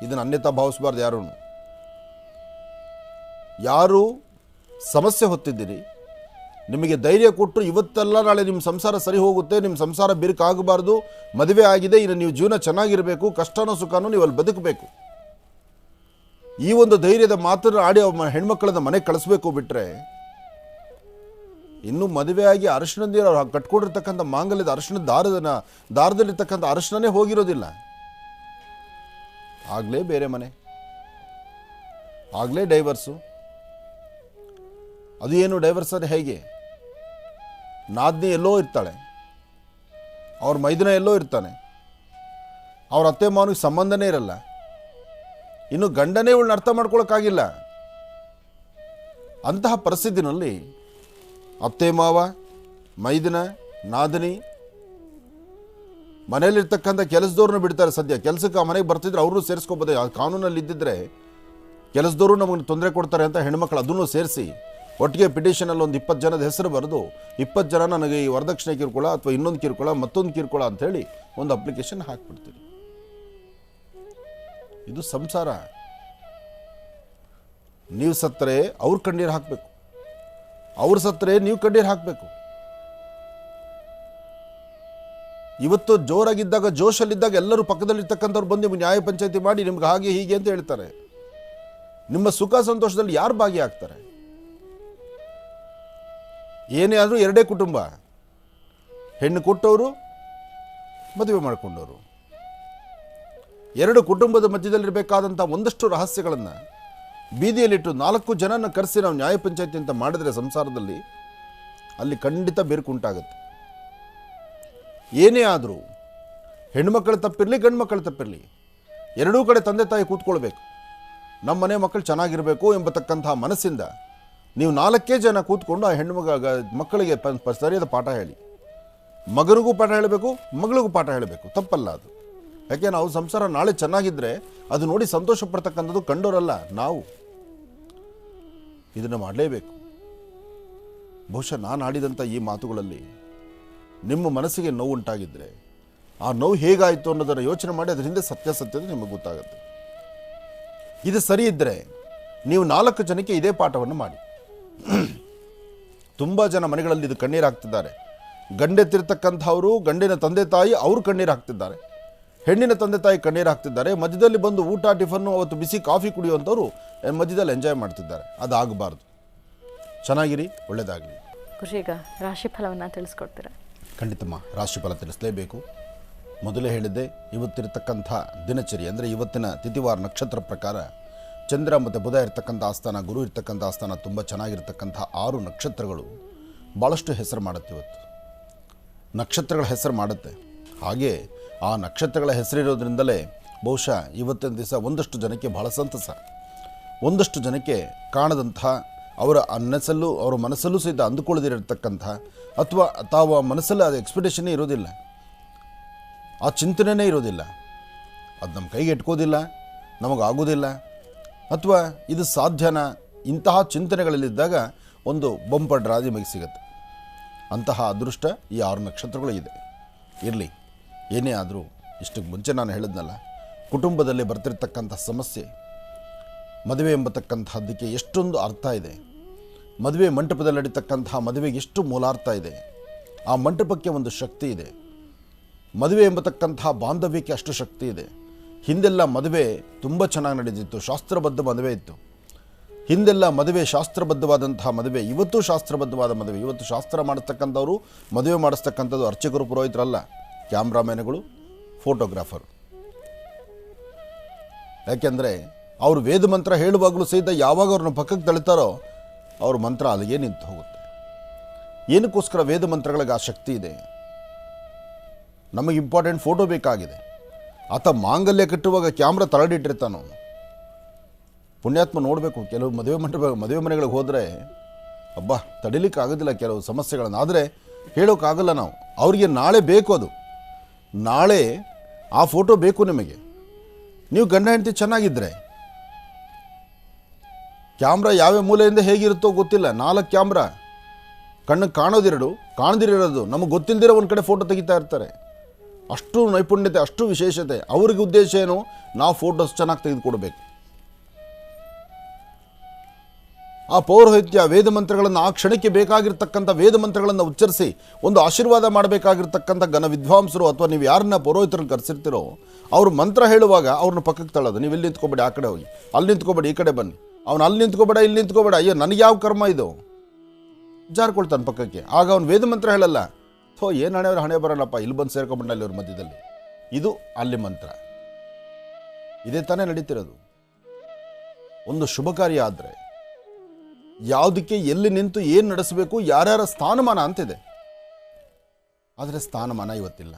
ಇದನ್ನು ಅನ್ಯತಾ ಭಾವಿಸಬಾರ್ದು. ಯಾರು ಸಮಸ್ಯೆ ಹೊತ್ತಿದ್ದೀರಿ, ನಿಮಗೆ ಧೈರ್ಯ ಕೊಟ್ಟು ಇವತ್ತೆಲ್ಲ ನಾಳೆ ನಿಮ್ಮ ಸಂಸಾರ ಸರಿ ಹೋಗುತ್ತೆ, ನಿಮ್ಮ ಸಂಸಾರ ಬಿರುಕಾಗಬಾರ್ದು, ಮದುವೆ ಆಗಿದೆ, ಇನ್ನು ನೀವು ಜೀವನ ಚೆನ್ನಾಗಿರಬೇಕು, ಕಷ್ಟನೋ ಸುಖನೋ ನೀವು ಅಲ್ಲಿ ಬದುಕಬೇಕು, ಈ ಒಂದು ಧೈರ್ಯದ ಮಾತನ್ನು ಆಡಿ ಹೆಣ್ಮಕ್ಕಳನ್ನ ಮನೆಗೆ ಕಳಿಸ್ಬೇಕು. ಬಿಟ್ಟರೆ ಇನ್ನೂ ಮದುವೆಯಾಗಿ ಅರಿಶಿನ ನೀರು ಅವ್ರು ಕಟ್ಕೊಂಡಿರ್ತಕ್ಕಂಥ ಮಾಂಗಲ್ಯದ ಅರಿಶಿನ ದಾರದಲ್ಲಿರ್ತಕ್ಕಂಥ ಅರಿಶಿನೇ ಹೋಗಿರೋದಿಲ್ಲ. ಆಗಲೇ ಬೇರೆ ಮನೆ, ಆಗಲೇ ಡೈವರ್ಸು. ಅದು ಏನು ಡೈವರ್ಸ್ ಅದು ಹೇಗೆ? ನಾದ್ನಿ ಎಲ್ಲೋ ಇರ್ತಾಳೆ, ಅವ್ರ ಮೈದನ ಎಲ್ಲೋ ಇರ್ತಾನೆ, ಅವ್ರ ಅತ್ತೆ ಮಾವನಿಗೆ ಸಂಬಂಧನೇ ಇರಲ್ಲ, ಇನ್ನು ಗಂಡನೇ ಇವಳನ್ನ ಅರ್ಥ ಮಾಡ್ಕೊಳಕ್ಕಾಗಿಲ್ಲ. ಅಂತಹ ಪರಿಸ್ಥಿತಿನಲ್ಲಿ ಅತ್ತೆ ಮಾವ, ಮೈದನ, ನಾದಿನಿ, ಮನೆಯಲ್ಲಿರ್ತಕ್ಕಂಥ ಕೆಲಸದವ್ರನ್ನ ಬಿಡ್ತಾರೆ. ಸದ್ಯ ಕೆಲಸಕ್ಕೆ ಆ ಮನೆಗೆ ಬರ್ತಿದ್ರೆ ಅವ್ರನ್ನೂ ಸೇರಿಸ್ಕೋಬೋದೇ. ಆ ಕಾನೂನಲ್ಲಿ ಇದ್ದಿದ್ರೆ ಕೆಲಸದವರು ನಮಗೆ ತೊಂದರೆ ಕೊಡ್ತಾರೆ ಅಂತ ಹೆಣ್ಮಕ್ಳು ಅದನ್ನು ಸೇರಿಸಿ ಒಟ್ಟಿಗೆ ಪಿಟಿಷನಲ್ಲಿ ಒಂದು 20 ಜನದ ಹೆಸರು ಬರೆದು 20 ಜನ ನನಗೆ ಈ ವರದಕ್ಷಿಣೆ ಕಿರುಕುಳ ಅಥವಾ ಇನ್ನೊಂದು ಕಿರುಕುಳ ಮತ್ತೊಂದು ಕಿರುಕುಳ ಅಂಥೇಳಿ ಒಂದು ಅಪ್ಲಿಕೇಶನ್ ಹಾಕ್ಬಿಡ್ತೀರಿ. ಇದು ಸಂಸಾರ. ನೀವು ಸತ್ತರೆ ಅವ್ರ ಕಣ್ಣೀರು ಹಾಕಬೇಕು, ಅವ್ರು ಸತ್ತರೆ ನೀವು ಕಣ್ಣೀರು ಹಾಕಬೇಕು. ಇವತ್ತು ಜೋರಾಗಿದ್ದಾಗ, ಜೋಶಲ್ಲಿದ್ದಾಗ ಎಲ್ಲರೂ ಪಕ್ಕದಲ್ಲಿರ್ತಕ್ಕಂಥವ್ರು ಬಂದು ನಿಮ್ಗೆ ನ್ಯಾಯ ಪಂಚಾಯತಿ ಮಾಡಿ ನಿಮ್ಗೆ ಹಾಗೆ ಹೀಗೆ ಅಂತ ಹೇಳ್ತಾರೆ. ನಿಮ್ಮ ಸುಖ ಸಂತೋಷದಲ್ಲಿ ಯಾರು ಭಾಗಿಯಾಗ್ತಾರೆ? ಏನೇ ಆದರೂ ಎರಡೇ ಕುಟುಂಬ, ಹೆಣ್ಣು ಕೊಟ್ಟವರು, ಮದುವೆ ಮಾಡಿಕೊಂಡವರು. ಎರಡು ಕುಟುಂಬದ ಮಧ್ಯದಲ್ಲಿರಬೇಕಾದಂಥ ಒಂದಷ್ಟು ರಹಸ್ಯಗಳನ್ನು ಬೀದಿಯಲ್ಲಿಟ್ಟು 4 ಜನನ ಕರೆಸಿ ನಾವು ನ್ಯಾಯ ಪಂಚಾಯತಿ ಅಂತ ಮಾಡಿದ್ರೆ ಸಂಸಾರದಲ್ಲಿ ಅಲ್ಲಿ ಖಂಡಿತ ಬೇರ್ಕುಂಟಾಗುತ್ತೆ. ಏನೇ ಆದರೂ ಹೆಣ್ಮಕ್ಳು ತಪ್ಪಿರಲಿ, ಗಂಡು ಮಕ್ಕಳು ತಪ್ಪಿರಲಿ, ಎರಡೂ ಕಡೆ ತಂದೆ ತಾಯಿ ಕೂತ್ಕೊಳ್ಬೇಕು. ನಮ್ಮ ಮನೆ ಮಕ್ಕಳು ಚೆನ್ನಾಗಿರಬೇಕು ಎಂಬತಕ್ಕಂತಹ ಮನಸ್ಸಿಂದ ನೀವು 4 ಜನ ಕೂತ್ಕೊಂಡು ಆ ಮಕ್ಕಳಿಗೆ ಸರಿಯಾದ ಪಾಠ ಹೇಳಿ. ಮಗನಿಗೂ ಪಾಠ ಹೇಳಬೇಕು, ಮಗಳಿಗೂ ಪಾಠ ಹೇಳಬೇಕು, ತಪ್ಪಲ್ಲ ಅದು. ಯಾಕೆ ನಾವು ಸಂಸಾರ ನಾಳೆ ಚೆನ್ನಾಗಿದ್ದರೆ ಅದು ನೋಡಿ ಸಂತೋಷ ಪಡ್ತಕ್ಕಂಥದ್ದು ಕಂಡೋರಲ್ಲ ನಾವು. ಇದನ್ನು ಮಾಡಲೇಬೇಕು. ಬಹುಶಃ ನಾನು ಆಡಿದಂಥ ಈ ಮಾತುಗಳಲ್ಲಿ ನಿಮ್ಮ ಮನಸ್ಸಿಗೆ ನೋವು ಉಂಟಾಗಿದ್ದರೆ ಆ ನೋವು ಹೇಗಾಯಿತು ಅನ್ನೋದನ್ನು ಯೋಚನೆ ಮಾಡಿ ಅದರ ಹಿಂದೆ ಸತ್ಯಾಸತ್ಯತೆ ನಿಮಗೆ ಗೊತ್ತಾಗುತ್ತೆ. ಇದು ಸರಿ ಇದ್ದರೆ ನೀವು 4 ಜನಕ್ಕೆ ಇದೇ ಪಾಠವನ್ನು ಮಾಡಿ. ತುಂಬ ಜನ ಮನೆಗಳಲ್ಲಿ ಇದು ಕಣ್ಣೀರು ಹಾಕ್ತಿದ್ದಾರೆ. ಗಂಡೆತ್ತಿರ್ತಕ್ಕಂಥವರು, ಗಂಡಿನ ತಂದೆ ತಾಯಿ ಅವರು ಕಣ್ಣೀರು ಹಾಕ್ತಿದ್ದಾರೆ, ಹೆಣ್ಣಿನ ತಂದೆ ತಾಯಿ ಕಣ್ಣೀರು ಹಾಕ್ತಿದ್ದಾರೆ. ಮಧ್ಯದಲ್ಲಿ ಬಂದು ಊಟ ಟಿಫನ್ನು ಅವತ್ತು ಬಿಸಿ ಕಾಫಿ ಕುಡಿಯುವಂಥವ್ರು ಮಧ್ಯದಲ್ಲಿ ಎಂಜಾಯ್ ಮಾಡ್ತಿದ್ದಾರೆ. ಅದಾಗಬಾರ್ದು. ಚೆನ್ನಾಗಿರಿ, ಒಳ್ಳೆಯದಾಗಲಿ. ಖುಷಿಗ ರಾಶಿಫಲವನ್ನು ತಿಳಿಸ್ಕೊಡ್ತೀರಾ? ಖಂಡಿತಮ್ಮ, ರಾಶಿಫಲ ತಿಳಿಸಲೇಬೇಕು. ಮೊದಲೇ ಹೇಳಿದ್ದೆ, ಇವತ್ತಿರತಕ್ಕಂಥ ದಿನಚರಿ ಅಂದರೆ ಇವತ್ತಿನ ತಿಥಿವಾರ ನಕ್ಷತ್ರ ಪ್ರಕಾರ ಚಂದ್ರ ಮತ್ತು ಬುಧ ಇರ್ತಕ್ಕಂಥ ಆಸ್ಥಾನ, ಗುರು ಇರ್ತಕ್ಕಂಥ ಆಸ್ಥಾನ ತುಂಬ ಚೆನ್ನಾಗಿರ್ತಕ್ಕಂಥ 6 ನಕ್ಷತ್ರಗಳು ಭಾಳಷ್ಟು ಹೆಸರು ಮಾಡುತ್ತೆ. ಇವತ್ತು ನಕ್ಷತ್ರಗಳ ಹೆಸರು ಮಾಡುತ್ತೆ. ಹಾಗೆ ಆ ನಕ್ಷತ್ರಗಳ ಹೆಸರಿರೋದ್ರಿಂದಲೇ ಬಹುಶಃ ಇವತ್ತಿನ ದಿವಸ ಒಂದಷ್ಟು ಜನಕ್ಕೆ ಬಹಳ ಸಂತಸ, ಒಂದಷ್ಟು ಜನಕ್ಕೆ ಕಾಣದಂಥ, ಅವರ ಅವರ ಮನಸ್ಸಲ್ಲೂ ಸಹಿತ ಅಂದುಕೊಳ್ಳದಿರತಕ್ಕಂಥ, ಅಥವಾ ತಾವು ಮನಸ್ಸಲ್ಲಿ ಅದು ಎಕ್ಸ್ಪೆಕ್ಟೇಷನ್ನೇ ಇರೋದಿಲ್ಲ, ಆ ಚಿಂತನೆಯೇ ಇರೋದಿಲ್ಲ, ಅದು ನಮ್ಮ ಕೈಗೆ ಎಟ್ಕೋದಿಲ್ಲ, ನಮಗಾಗೋದಿಲ್ಲ, ಅಥವಾ ಇದು ಸಾಧ್ಯನಾ, ಇಂತಹ ಚಿಂತನೆಗಳಲ್ಲಿದ್ದಾಗ ಒಂದು ಬಂಪರ್ ಡ್ರಾ ನಿಮಗೆ ಸಿಗುತ್ತೆ. ಅಂತಹ ಅದೃಷ್ಟ ಈ 6 ನಕ್ಷತ್ರಗಳು ಇದೆ. ಇರಲಿ, ಏನೇ ಆದರೂ ಇಷ್ಟಕ್ಕೆ ಮುಂಚೆ ನಾನು ಹೇಳಿದ್ನಲ್ಲ, ಕುಟುಂಬದಲ್ಲಿ ಬರ್ತಿರ್ತಕ್ಕಂಥ ಸಮಸ್ಯೆ, ಮದುವೆ ಎಂಬತಕ್ಕಂಥದ್ದಕ್ಕೆ ಎಷ್ಟೊಂದು ಅರ್ಥ ಇದೆ. ಮದುವೆ ಮಂಟಪದಲ್ಲಿ ನಡೀತಕ್ಕಂತಹ ಮದುವೆಗೆ ಎಷ್ಟು ಮೂಲಾರ್ಥ ಇದೆ. ಆ ಮಂಟಪಕ್ಕೆ ಒಂದು ಶಕ್ತಿ ಇದೆ. ಮದುವೆ ಎಂಬತಕ್ಕಂತಹ ಬಾಂಧವ್ಯಕ್ಕೆ ಅಷ್ಟು ಶಕ್ತಿ ಇದೆ. ಹಿಂದೆಲ್ಲ ಮದುವೆ ತುಂಬ ಚೆನ್ನಾಗಿ ನಡೆದಿತ್ತು, ಶಾಸ್ತ್ರಬದ್ಧ ಮದುವೆ ಇತ್ತು. ಹಿಂದೆಲ್ಲ ಮದುವೆ ಶಾಸ್ತ್ರಬದ್ಧವಾದಂತಹ ಮದುವೆ, ಇವತ್ತು ಶಾಸ್ತ್ರಬದ್ಧವಾದ ಮದುವೆ. ಇವತ್ತು ಶಾಸ್ತ್ರ ಮಾಡಿಸ್ತಕ್ಕಂಥವ್ರು, ಮದುವೆ ಮಾಡಿಸ್ತಕ್ಕಂಥದ್ದು ಅರ್ಚಕರು, ಪುರೋಹಿತರಲ್ಲ, ಕ್ಯಾಮ್ರಾಮ್ಯಾನ್ಗಳು, ಫೋಟೋಗ್ರಾಫರು. ಯಾಕೆಂದರೆ ಅವರು ವೇದ ಮಂತ್ರ ಹೇಳುವಾಗಲೂ ಸಹಿತ ಯಾವಾಗ ಅವ್ರನ್ನ ಪಕ್ಕಕ್ಕೆ ತಳಿತಾರೋ ಅವ್ರ ಮಂತ್ರ ಅಲ್ಲಿಗೆ ನಿಂತು ಹೋಗುತ್ತೆ. ಏನಕ್ಕೋಸ್ಕರ ವೇದ ಮಂತ್ರಗಳಿಗೆ ಆ ಶಕ್ತಿ ಇದೆ? ನಮಗೆ ಇಂಪಾರ್ಟೆಂಟ್ ಫೋಟೋ ಬೇಕಾಗಿದೆ. ಆತ ಮಾಂಗಲ್ಯ ಕಟ್ಟುವಾಗ ಕ್ಯಾಮ್ರಾ ತಳಡಿಟ್ಟಿರ್ತಾನೋ. ಪುಣ್ಯಾತ್ಮ ನೋಡಬೇಕು. ಕೆಲವು ಮದುವೆ ಮನೆಗಳಿಗೆ ಹೋದರೆ ಅಬ್ಬಾ ತಡಿಲಿಕ್ಕೆ ಆಗೋದಿಲ್ಲ ಕೆಲವು ಸಮಸ್ಯೆಗಳನ್ನು. ಆದರೆ ಹೇಳೋಕ್ಕಾಗಲ್ಲ ನಾವು. ಅವರಿಗೆ ನಾಳೆ ಬೇಕು, ಅದು ನಾಳೆ ಆ ಫೋಟೋ ಬೇಕು ನಿಮಗೆ. ನೀವು ಗಂಡ ಹೆಂಡತಿ ಚೆನ್ನಾಗಿದ್ದರೆ ಕ್ಯಾಮ್ರಾ ಯಾವ ಮೂಲೆಯಿಂದ ಹೇಗಿರುತ್ತೋ ಗೊತ್ತಿಲ್ಲ. 4 ಕ್ಯಾಮ್ರಾ, ಕಣ್ಣಿಗೆ ಕಾಣೋದಿರಡು, ಕಾಣದಿರೋದು ನಮಗೆ ಗೊತ್ತಿಲ್ಲದಿರೋ ಒಂದು ಕಡೆ ಫೋಟೋ ತೆಗಿತಾ ಇರ್ತಾರೆ. ಅಷ್ಟು ನೈಪುಣ್ಯತೆ, ಅಷ್ಟು ವಿಶೇಷತೆ. ಅವ್ರಿಗೆ ಉದ್ದೇಶ ಏನು? ನಾವು ಫೋಟೋಸ್ ಚೆನ್ನಾಗಿ ತೆಗೆದುಕೊಡ್ಬೇಕು. ಆ ಪೌರೋಹಿತ್ಯ ವೇದ ಮಂತ್ರಗಳನ್ನು, ಆ ಕ್ಷಣಕ್ಕೆ ಬೇಕಾಗಿರ್ತಕ್ಕಂಥ ವೇದ ಮಂತ್ರಗಳನ್ನು ಉಚ್ಚರಿಸಿ ಒಂದು ಆಶೀರ್ವಾದ ಮಾಡಬೇಕಾಗಿರ್ತಕ್ಕಂಥ ಘನ ವಿದ್ವಾಂಸರು, ಅಥವಾ ನೀವು ಯಾರನ್ನ ಪೌರೋಹಿತರನ್ನು ಕರೆಸಿರ್ತೀರೋ ಅವರು ಮಂತ್ರ ಹೇಳುವಾಗ ಅವ್ರನ್ನ ಪಕ್ಕಕ್ಕೆ ತಳ್ಳೋದು. ನೀವು ಇಲ್ಲಿ ನಿಂತ್ಕೊಬೇಡಿ, ಆ ಕಡೆ ಹೋಗಿ, ಅಲ್ಲಿ ನಿಂತ್ಕೊಬೇಡಿ, ಈ ಕಡೆ ಬನ್ನಿ. ಅವನು ಅಲ್ಲಿ ನಿಂತ್ಕೊಬೇಡ, ಇಲ್ಲಿ ನಿಂತ್ಕೊಬೇಡ. ಅಯ್ಯೋ ನನಗೆ ಯಾವ ಕರ್ಮ ಇದು? ಜಾರ್ಕೊಳ್ತಾನೆ ಪಕ್ಕಕ್ಕೆ. ಆಗ ಅವನು ವೇದ ಮಂತ್ರ ಹೇಳಲ್ಲ. ಏನು ಹಣೆ ಬರಲ್ಲಪ್ಪ, ಇಲ್ಲಿ ಬಂದು ಸೇರ್ಕೊಂಡ್ಬಿಟ್ಟಲ್ಲಿ ಅವ್ರ ಮಧ್ಯದಲ್ಲಿ. ಇದು ಅಲ್ಲಿ ಮಂತ್ರ. ಇದೇ ತಾನೇ ನಡೀತಿರೋದು. ಒಂದು ಶುಭ ಕಾರ್ಯ ಆದರೆ ಯಾವುದಕ್ಕೆ ಎಲ್ಲಿ ನಿಂತು ಏನು ನಡೆಸಬೇಕು, ಯಾರ್ಯಾರ ಸ್ಥಾನಮಾನ ಅಂತಿದೆ. ಆದರೆ ಸ್ಥಾನಮಾನ ಇವತ್ತಿಲ್ಲ.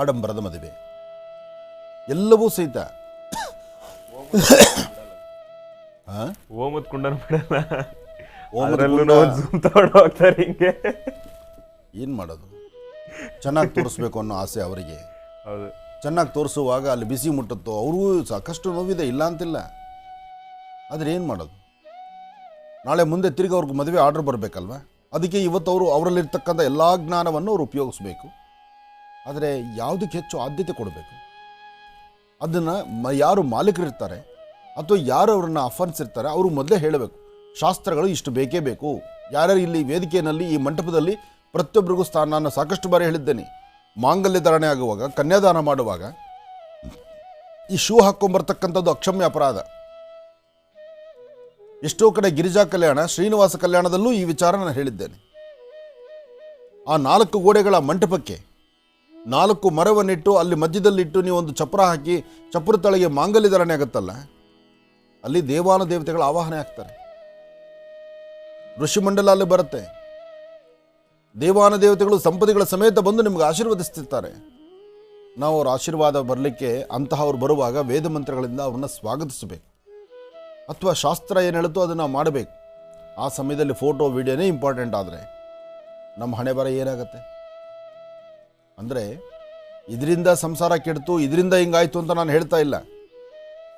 ಆಡಂಬರದ ಮದುವೆ ಎಲ್ಲವೂ ಸಹಿತ ಓಮದ್ ಕುಂಡನ ಬಿಡಲ್ಲ, ಏನು ಮಾಡೋದು? ಚೆನ್ನಾಗಿ ತೋರಿಸ್ಬೇಕು ಅನ್ನೋ ಆಸೆ ಅವರಿಗೆ. ಹೌದು, ಚೆನ್ನಾಗಿ ತೋರಿಸುವಾಗ ಅಲ್ಲಿ ಬಿಸಿ ಮುಟ್ಟುತ್ತೋ, ಅವ್ರಿಗೂ ಸಾಕಷ್ಟು ನೋವಿದೆ, ಇಲ್ಲ ಅಂತಿಲ್ಲ. ಆದರೆ ಏನು ಮಾಡೋದು? ನಾಳೆ ಮುಂದೆ ತಿರುಗಿ ಅವ್ರಿಗೆ ಮದುವೆ ಆರ್ಡರ್ ಬರಬೇಕಲ್ವ? ಅದಕ್ಕೆ ಇವತ್ತು ಅವರು ಅವರಲ್ಲಿರ್ತಕ್ಕಂಥ ಎಲ್ಲ ಜ್ಞಾನವನ್ನು ಅವರು ಉಪಯೋಗಿಸ್ಬೇಕು. ಆದರೆ ಯಾವುದಕ್ಕೆ ಹೆಚ್ಚು ಆದ್ಯತೆ ಕೊಡಬೇಕು? ಅದನ್ನು ಯಾರು ಮಾಲೀಕರಿರ್ತಾರೆ ಅಥವಾ ಯಾರು ಅವ್ರನ್ನ ಅಫನ್ಸಿರ್ತಾರೆ ಅವರು ಮೊದಲೇ ಹೇಳಬೇಕು. ಶಾಸ್ತ್ರಗಳು ಇಷ್ಟು ಬೇಕೇ ಬೇಕು. ಯಾರ್ಯಾರು ಇಲ್ಲಿ ವೇದಿಕೆಯಲ್ಲಿ, ಈ ಮಂಟಪದಲ್ಲಿ ಪ್ರತಿಯೊಬ್ಬರಿಗೂ ಸ್ಥಾನ, ನಾನು ಸಾಕಷ್ಟು ಬಾರಿ ಹೇಳಿದ್ದೇನೆ, ಮಾಂಗಲ್ಯ ಧಾರಣೆ ಆಗುವಾಗ, ಕನ್ಯಾದಾನ ಮಾಡುವಾಗ ಈ ಶೂ ಹಾಕ್ಕೊಂಬರ್ತಕ್ಕಂಥದ್ದು ಅಕ್ಷಮ್ಯ ಅಪರಾಧ. ಎಷ್ಟೋ ಕಡೆ ಗಿರಿಜಾ ಕಲ್ಯಾಣ, ಶ್ರೀನಿವಾಸ ಕಲ್ಯಾಣದಲ್ಲೂ ಈ ವಿಚಾರ ನಾನು ಹೇಳಿದ್ದೇನೆ. ಆ 4 ಗೋಡೆಗಳ ಮಂಟಪಕ್ಕೆ 4 ಮರವನ್ನಿಟ್ಟು ಅಲ್ಲಿ ಮಧ್ಯದಲ್ಲಿಟ್ಟು ನೀವು ಒಂದು ಚಪ್ರ ಹಾಕಿ, ಚಪ್ರ ತಳಗೆ ಮಾಂಗಲ್ಯ ಧಾರಣೆ ಆಗುತ್ತಲ್ಲ, ಅಲ್ಲಿ ದೇವಾನು ದೇವತೆಗಳ ಆವಾಹನೆ ಆಗ್ತಾರೆ. ಋಷಿಮಂಡಲ ಅಲ್ಲಿ ಬರುತ್ತೆ. ದೇವಾನ ದೇವತೆಗಳು ಸಂಪತ್ತಿಗಳ ಸಮೇತ ಬಂದು ನಿಮ್ಗೆ ಆಶೀರ್ವದಿಸ್ತಿರ್ತಾರೆ. ನಾವು ಅವ್ರ ಆಶೀರ್ವಾದ ಬರಲಿಕ್ಕೆ ಅಂತಹವ್ರು ಬರುವಾಗ ವೇದ ಮಂತ್ರಗಳಿಂದ ಅವ್ರನ್ನ ಸ್ವಾಗತಿಸಬೇಕು. ಅಥವಾ ಶಾಸ್ತ್ರ ಏನು ಹೇಳುತ್ತೋ ಅದನ್ನು ನಾವು ಮಾಡಬೇಕು. ಆ ಸಮಯದಲ್ಲಿ ಫೋಟೋ ವಿಡಿಯೋನೇ ಇಂಪಾರ್ಟೆಂಟ್. ಆದರೆ ನಮ್ಮ ಹಣೆ ಬರ ಏನಾಗುತ್ತೆ ಅಂದರೆ, ಇದರಿಂದ ಸಂಸಾರ ಕೆಡ್ತು, ಇದರಿಂದ ಹಿಂಗಾಯ್ತು ಅಂತ ನಾನು ಹೇಳ್ತಾ ಇಲ್ಲ.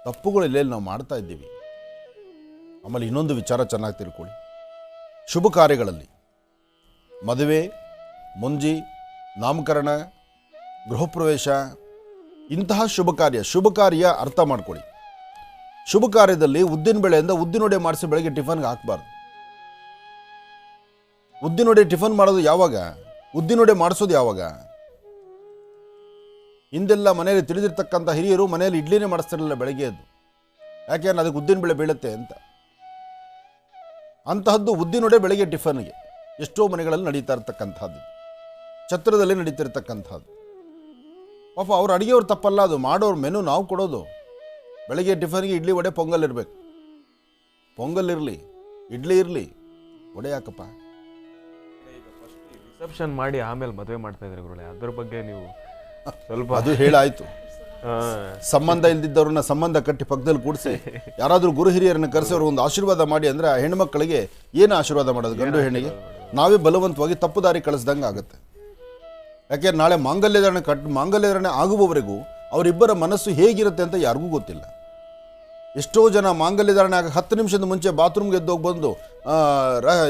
ತಪ್ಪುಗಳು ಇಲ್ಲೇಲಿ ನಾವು ಮಾಡ್ತಾ ಇದ್ದೀವಿ. ಆಮೇಲೆ ಇನ್ನೊಂದು ವಿಚಾರ ಚೆನ್ನಾಗಿ ತಿಳ್ಕೊಳ್ಳಿ. ಶುಭ ಕಾರ್ಯಗಳಲ್ಲಿ ಮದುವೆ, ಮುಂಜಿ, ನಾಮಕರಣ, ಗೃಹಪ್ರವೇಶ ಇಂತಹ ಶುಭ ಕಾರ್ಯ ಅರ್ಥ ಮಾಡ್ಕೊಳ್ಳಿ. ಶುಭ ಕಾರ್ಯದಲ್ಲಿ ಉದ್ದಿನ ಬೇಳೆಯಿಂದ ಉದ್ದಿನೊಡೆ ಮಾಡಿಸಿ ಬೆಳಗ್ಗೆ ಟಿಫನ್ಗೆ ಹಾಕಬಾರ್ದು. ಉದ್ದಿನೊಡೆ ಟಿಫನ್ ಮಾಡೋದು ಯಾವಾಗ? ಉದ್ದಿನೊಡೆ ಮಾಡಿಸೋದು ಯಾವಾಗ? ಹಿಂದೆಲ್ಲ ಮನೆಯಲ್ಲಿ ತಿಳಿದಿರ್ತಕ್ಕಂಥ ಹಿರಿಯರು ಮನೆಯಲ್ಲಿ ಇಡ್ಲಿನೇ ಮಾಡಿಸ್ತಿರಲಿಲ್ಲ ಬೆಳಗ್ಗೆ ಎದ್ದು. ಯಾಕೆಂದ್ರೆ ಅದಕ್ಕೆ ಉದ್ದಿನ ಬೇಳೆ ಬೀಳುತ್ತೆ ಅಂತ. ಅಂತಹದ್ದು ಉದ್ದಿನೊಡೆ ಬೆಳಗ್ಗೆ ಟಿಫನ್ಗೆ ಎಷ್ಟೋ ಮನೆಗಳಲ್ಲಿ ನಡೀತಾ ಇರ್ತಕ್ಕಂಥದ್ದು, ಛತ್ರದಲ್ಲಿ ನಡೀತಿರ್ತಕ್ಕಂಥದ್ದು. ಪಾಪ ಅವ್ರು ಅಡುಗೆಯವ್ರು ತಪ್ಪಲ್ಲ, ಅದು ಮಾಡೋರು ಮೆನು ನಾವು ಕೊಡೋದು. ಬೆಳಗ್ಗೆ ಟಿಫನ್ಗೆ ಇಡ್ಲಿ ವಡೆ ಪೊಂಗಲ್ ಇರಬೇಕು. ಪೊಂಗಲ್ ಇರಲಿ, ಇಡ್ಲಿ ಇರಲಿ, ವಡೆ ಯಾಕಪ್ಪ? ರಿಸೆಪ್ಷನ್ ಮಾಡಿ ಆಮೇಲೆ ಮದುವೆ ಮಾಡ್ತಾ ಇದ್ರಿ ಗುರುಗಳೇ, ಅದ್ರ ಬಗ್ಗೆ ನೀವು ಸ್ವಲ್ಪ ಅದು ಹೇಳಾಯ್ತು. ಸಂಬಂಧ ಇಲ್ದಿದ್ದವ್ರನ್ನ ಸಂಬಂಧ ಕಟ್ಟಿ ಪಕ್ಕದಲ್ಲಿ ಕೂಡಿಸಿ ಯಾರಾದರೂ ಗುರು ಹಿರಿಯರನ್ನ ಕರೆಸಿ ಅವ್ರಿಗೆ ಒಂದು ಆಶೀರ್ವಾದ ಮಾಡಿ ಅಂದರೆ ಆ ಹೆಣ್ಮಕ್ಳಿಗೆ ಏನು ಆಶೀರ್ವಾದ ಮಾಡೋದು? ಗಂಡು ಹೆಣ್ಣಿಗೆ ನಾವೇ ಬಲವಂತವಾಗಿ ತಪ್ಪು ದಾರಿ ಕಳಿಸ್ದಂಗೆ ಆಗುತ್ತೆ. ಯಾಕೆ ನಾಳೆ ಮಾಂಗಲ್ಯಧಾರಣೆ ಆಗುವವರೆಗೂ ಅವರಿಬ್ಬರ ಮನಸ್ಸು ಹೇಗಿರುತ್ತೆ ಅಂತ ಯಾರಿಗೂ ಗೊತ್ತಿಲ್ಲ. ಎಷ್ಟೋ ಜನ ಮಾಂಗಲ್ಯಧಾರಣೆ ಆಗ 10 ನಿಮಿಷದ ಮುಂಚೆ ಬಾತ್ರೂಮ್ಗೆ ಎದ್ದು ಹೋಗಿ ಬಂದು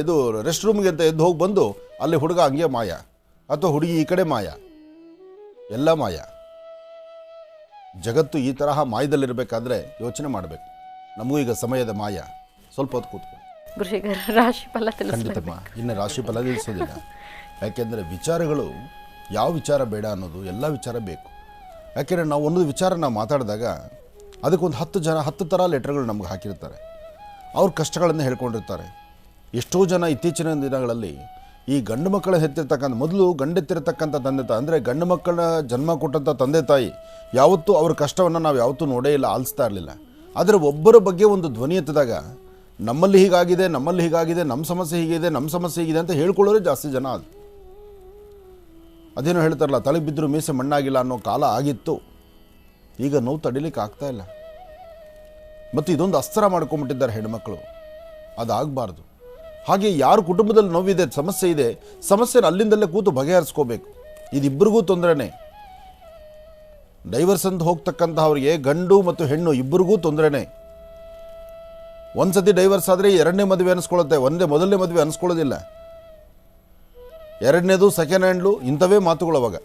ಇದು ರೆಸ್ಟ್ ರೂಮ್ಗೆ ಅಂತ ಎದ್ದು ಹೋಗಿ ಬಂದು ಅಲ್ಲಿ ಹುಡುಗ ಹಂಗೆ ಮಾಯ, ಅಥವಾ ಹುಡುಗಿ ಈ ಕಡೆ ಮಾಯ, ಎಲ್ಲ ಮಾಯ. ಜಗತ್ತು ಈ ತರಹ ಮಾಯದಲ್ಲಿರಬೇಕಾದ್ರೆ ಯೋಚನೆ ಮಾಡಬೇಕು. ನಮಗೂ ಈಗ ಸಮಯದ ಮಾಯ. ಸ್ವಲ್ಪ ಹೊತ್ತು ಕೂತ್ಕೊಂಡು ರಾಶಿ ಫಲ ಖಂಡಿತಮ್ಮ ಇನ್ನು ರಾಶಿ ಫಲ ತಿಳಿಸೋದಿಲ್ಲ. ಯಾಕೆಂದರೆ ವಿಚಾರಗಳು ಯಾವ ವಿಚಾರ ಬೇಡ ಅನ್ನೋದು ಎಲ್ಲ ವಿಚಾರ ಬೇಕು. ಯಾಕೆಂದರೆ ನಾವು ಒಂದು ವಿಚಾರ ನಾವು ಮಾತಾಡಿದಾಗ ಅದಕ್ಕೊಂದು 10 ಥರ ಲೆಟರ್ಗಳು ನಮ್ಗೆ ಹಾಕಿರ್ತಾರೆ. ಅವ್ರ ಕಷ್ಟಗಳನ್ನು ಹೇಳ್ಕೊಂಡಿರ್ತಾರೆ. ಎಷ್ಟೋ ಜನ ಇತ್ತೀಚಿನ ದಿನಗಳಲ್ಲಿ ಈ ಗಂಡು ಮಕ್ಕಳ ಹೆತ್ತಿರ್ತಕ್ಕಂಥ, ಮೊದಲು ಗಂಡೆತ್ತಿರತಕ್ಕಂಥ ತಂದೆ ತಾಯಿ ಅಂದರೆ ಗಂಡು ಮಕ್ಕಳ ಜನ್ಮ ಕೊಟ್ಟಂಥ ತಂದೆ ತಾಯಿ ಯಾವತ್ತೂ ಅವ್ರ ಕಷ್ಟವನ್ನು ನಾವು ಯಾವತ್ತೂ ನೋಡೇ ಇಲ್ಲ, ಆಲಿಸ್ತಾ ಇರಲಿಲ್ಲ. ಆದರೆ ಒಬ್ಬರ ಬಗ್ಗೆ ಒಂದು ಧ್ವನಿ ಎತ್ತಿದಾಗ ನಮ್ಮಲ್ಲಿ ಹೀಗಾಗಿದೆ, ನಮ್ಮ ಸಮಸ್ಯೆ ಹೀಗಿದೆ, ನಮ್ಮ ಸಮಸ್ಯೆ ಹೀಗಿದೆ ಅಂತ ಹೇಳ್ಕೊಳ್ಳೋರೇ ಜಾಸ್ತಿ ಜನ. ಅದೇನೋ ಹೇಳ್ತಾರಲ್ಲ, ತಲೆಗೆ ಬಿದ್ದರೂ ಮೀಸೆ ಮಣ್ಣಾಗಿಲ್ಲ ಅನ್ನೋ ಕಾಲ ಆಗಿತ್ತು. ಈಗ ನೋವು ತಡಿಲಿಕ್ಕೆ ಆಗ್ತಾ ಇಲ್ಲ. ಮತ್ತು ಇದೊಂದು ಅಸ್ತ್ರ ಮಾಡ್ಕೊಂಡ್ಬಿಟ್ಟಿದ್ದಾರೆ ಹೆಣ್ಮಕ್ಳು. ಅದಾಗಬಾರ್ದು. ಹಾಗೆ ಯಾರು ಕುಟುಂಬದಲ್ಲಿ ನೋವಿದೆ, ಸಮಸ್ಯೆ ಇದೆ, ಸಮಸ್ಯೆನ ಅಲ್ಲಿಂದಲ್ಲೇ ಕೂತು ಬಗೆಹರಿಸ್ಕೋಬೇಕು. ಇದಿಬ್ಬರಿಗೂ ತೊಂದರೆನೇ. ಡೈವರ್ಸ್ ಅಂತ ಹೋಗ್ತಕ್ಕಂಥವ್ರಿಗೆ ಗಂಡು ಮತ್ತು ಹೆಣ್ಣು ಇಬ್ಬರಿಗೂ ತೊಂದರೆನೇ. ಒಂದ್ಸತಿ ಡೈವರ್ಸ್ ಆದರೆ ಎರಡನೇ ಮದುವೆ ಅನಿಸ್ಕೊಳ್ಳುತ್ತೆ, ಮೊದಲನೇ ಮದುವೆ ಅನಿಸ್ಕೊಳ್ಳೋದಿಲ್ಲ. ಎರಡನೇದು ಸೆಕೆಂಡ್ ಹ್ಯಾಂಡ್ಲು, ಇಂಥವೇ ಮಾತುಗಳು ಅವಾಗ.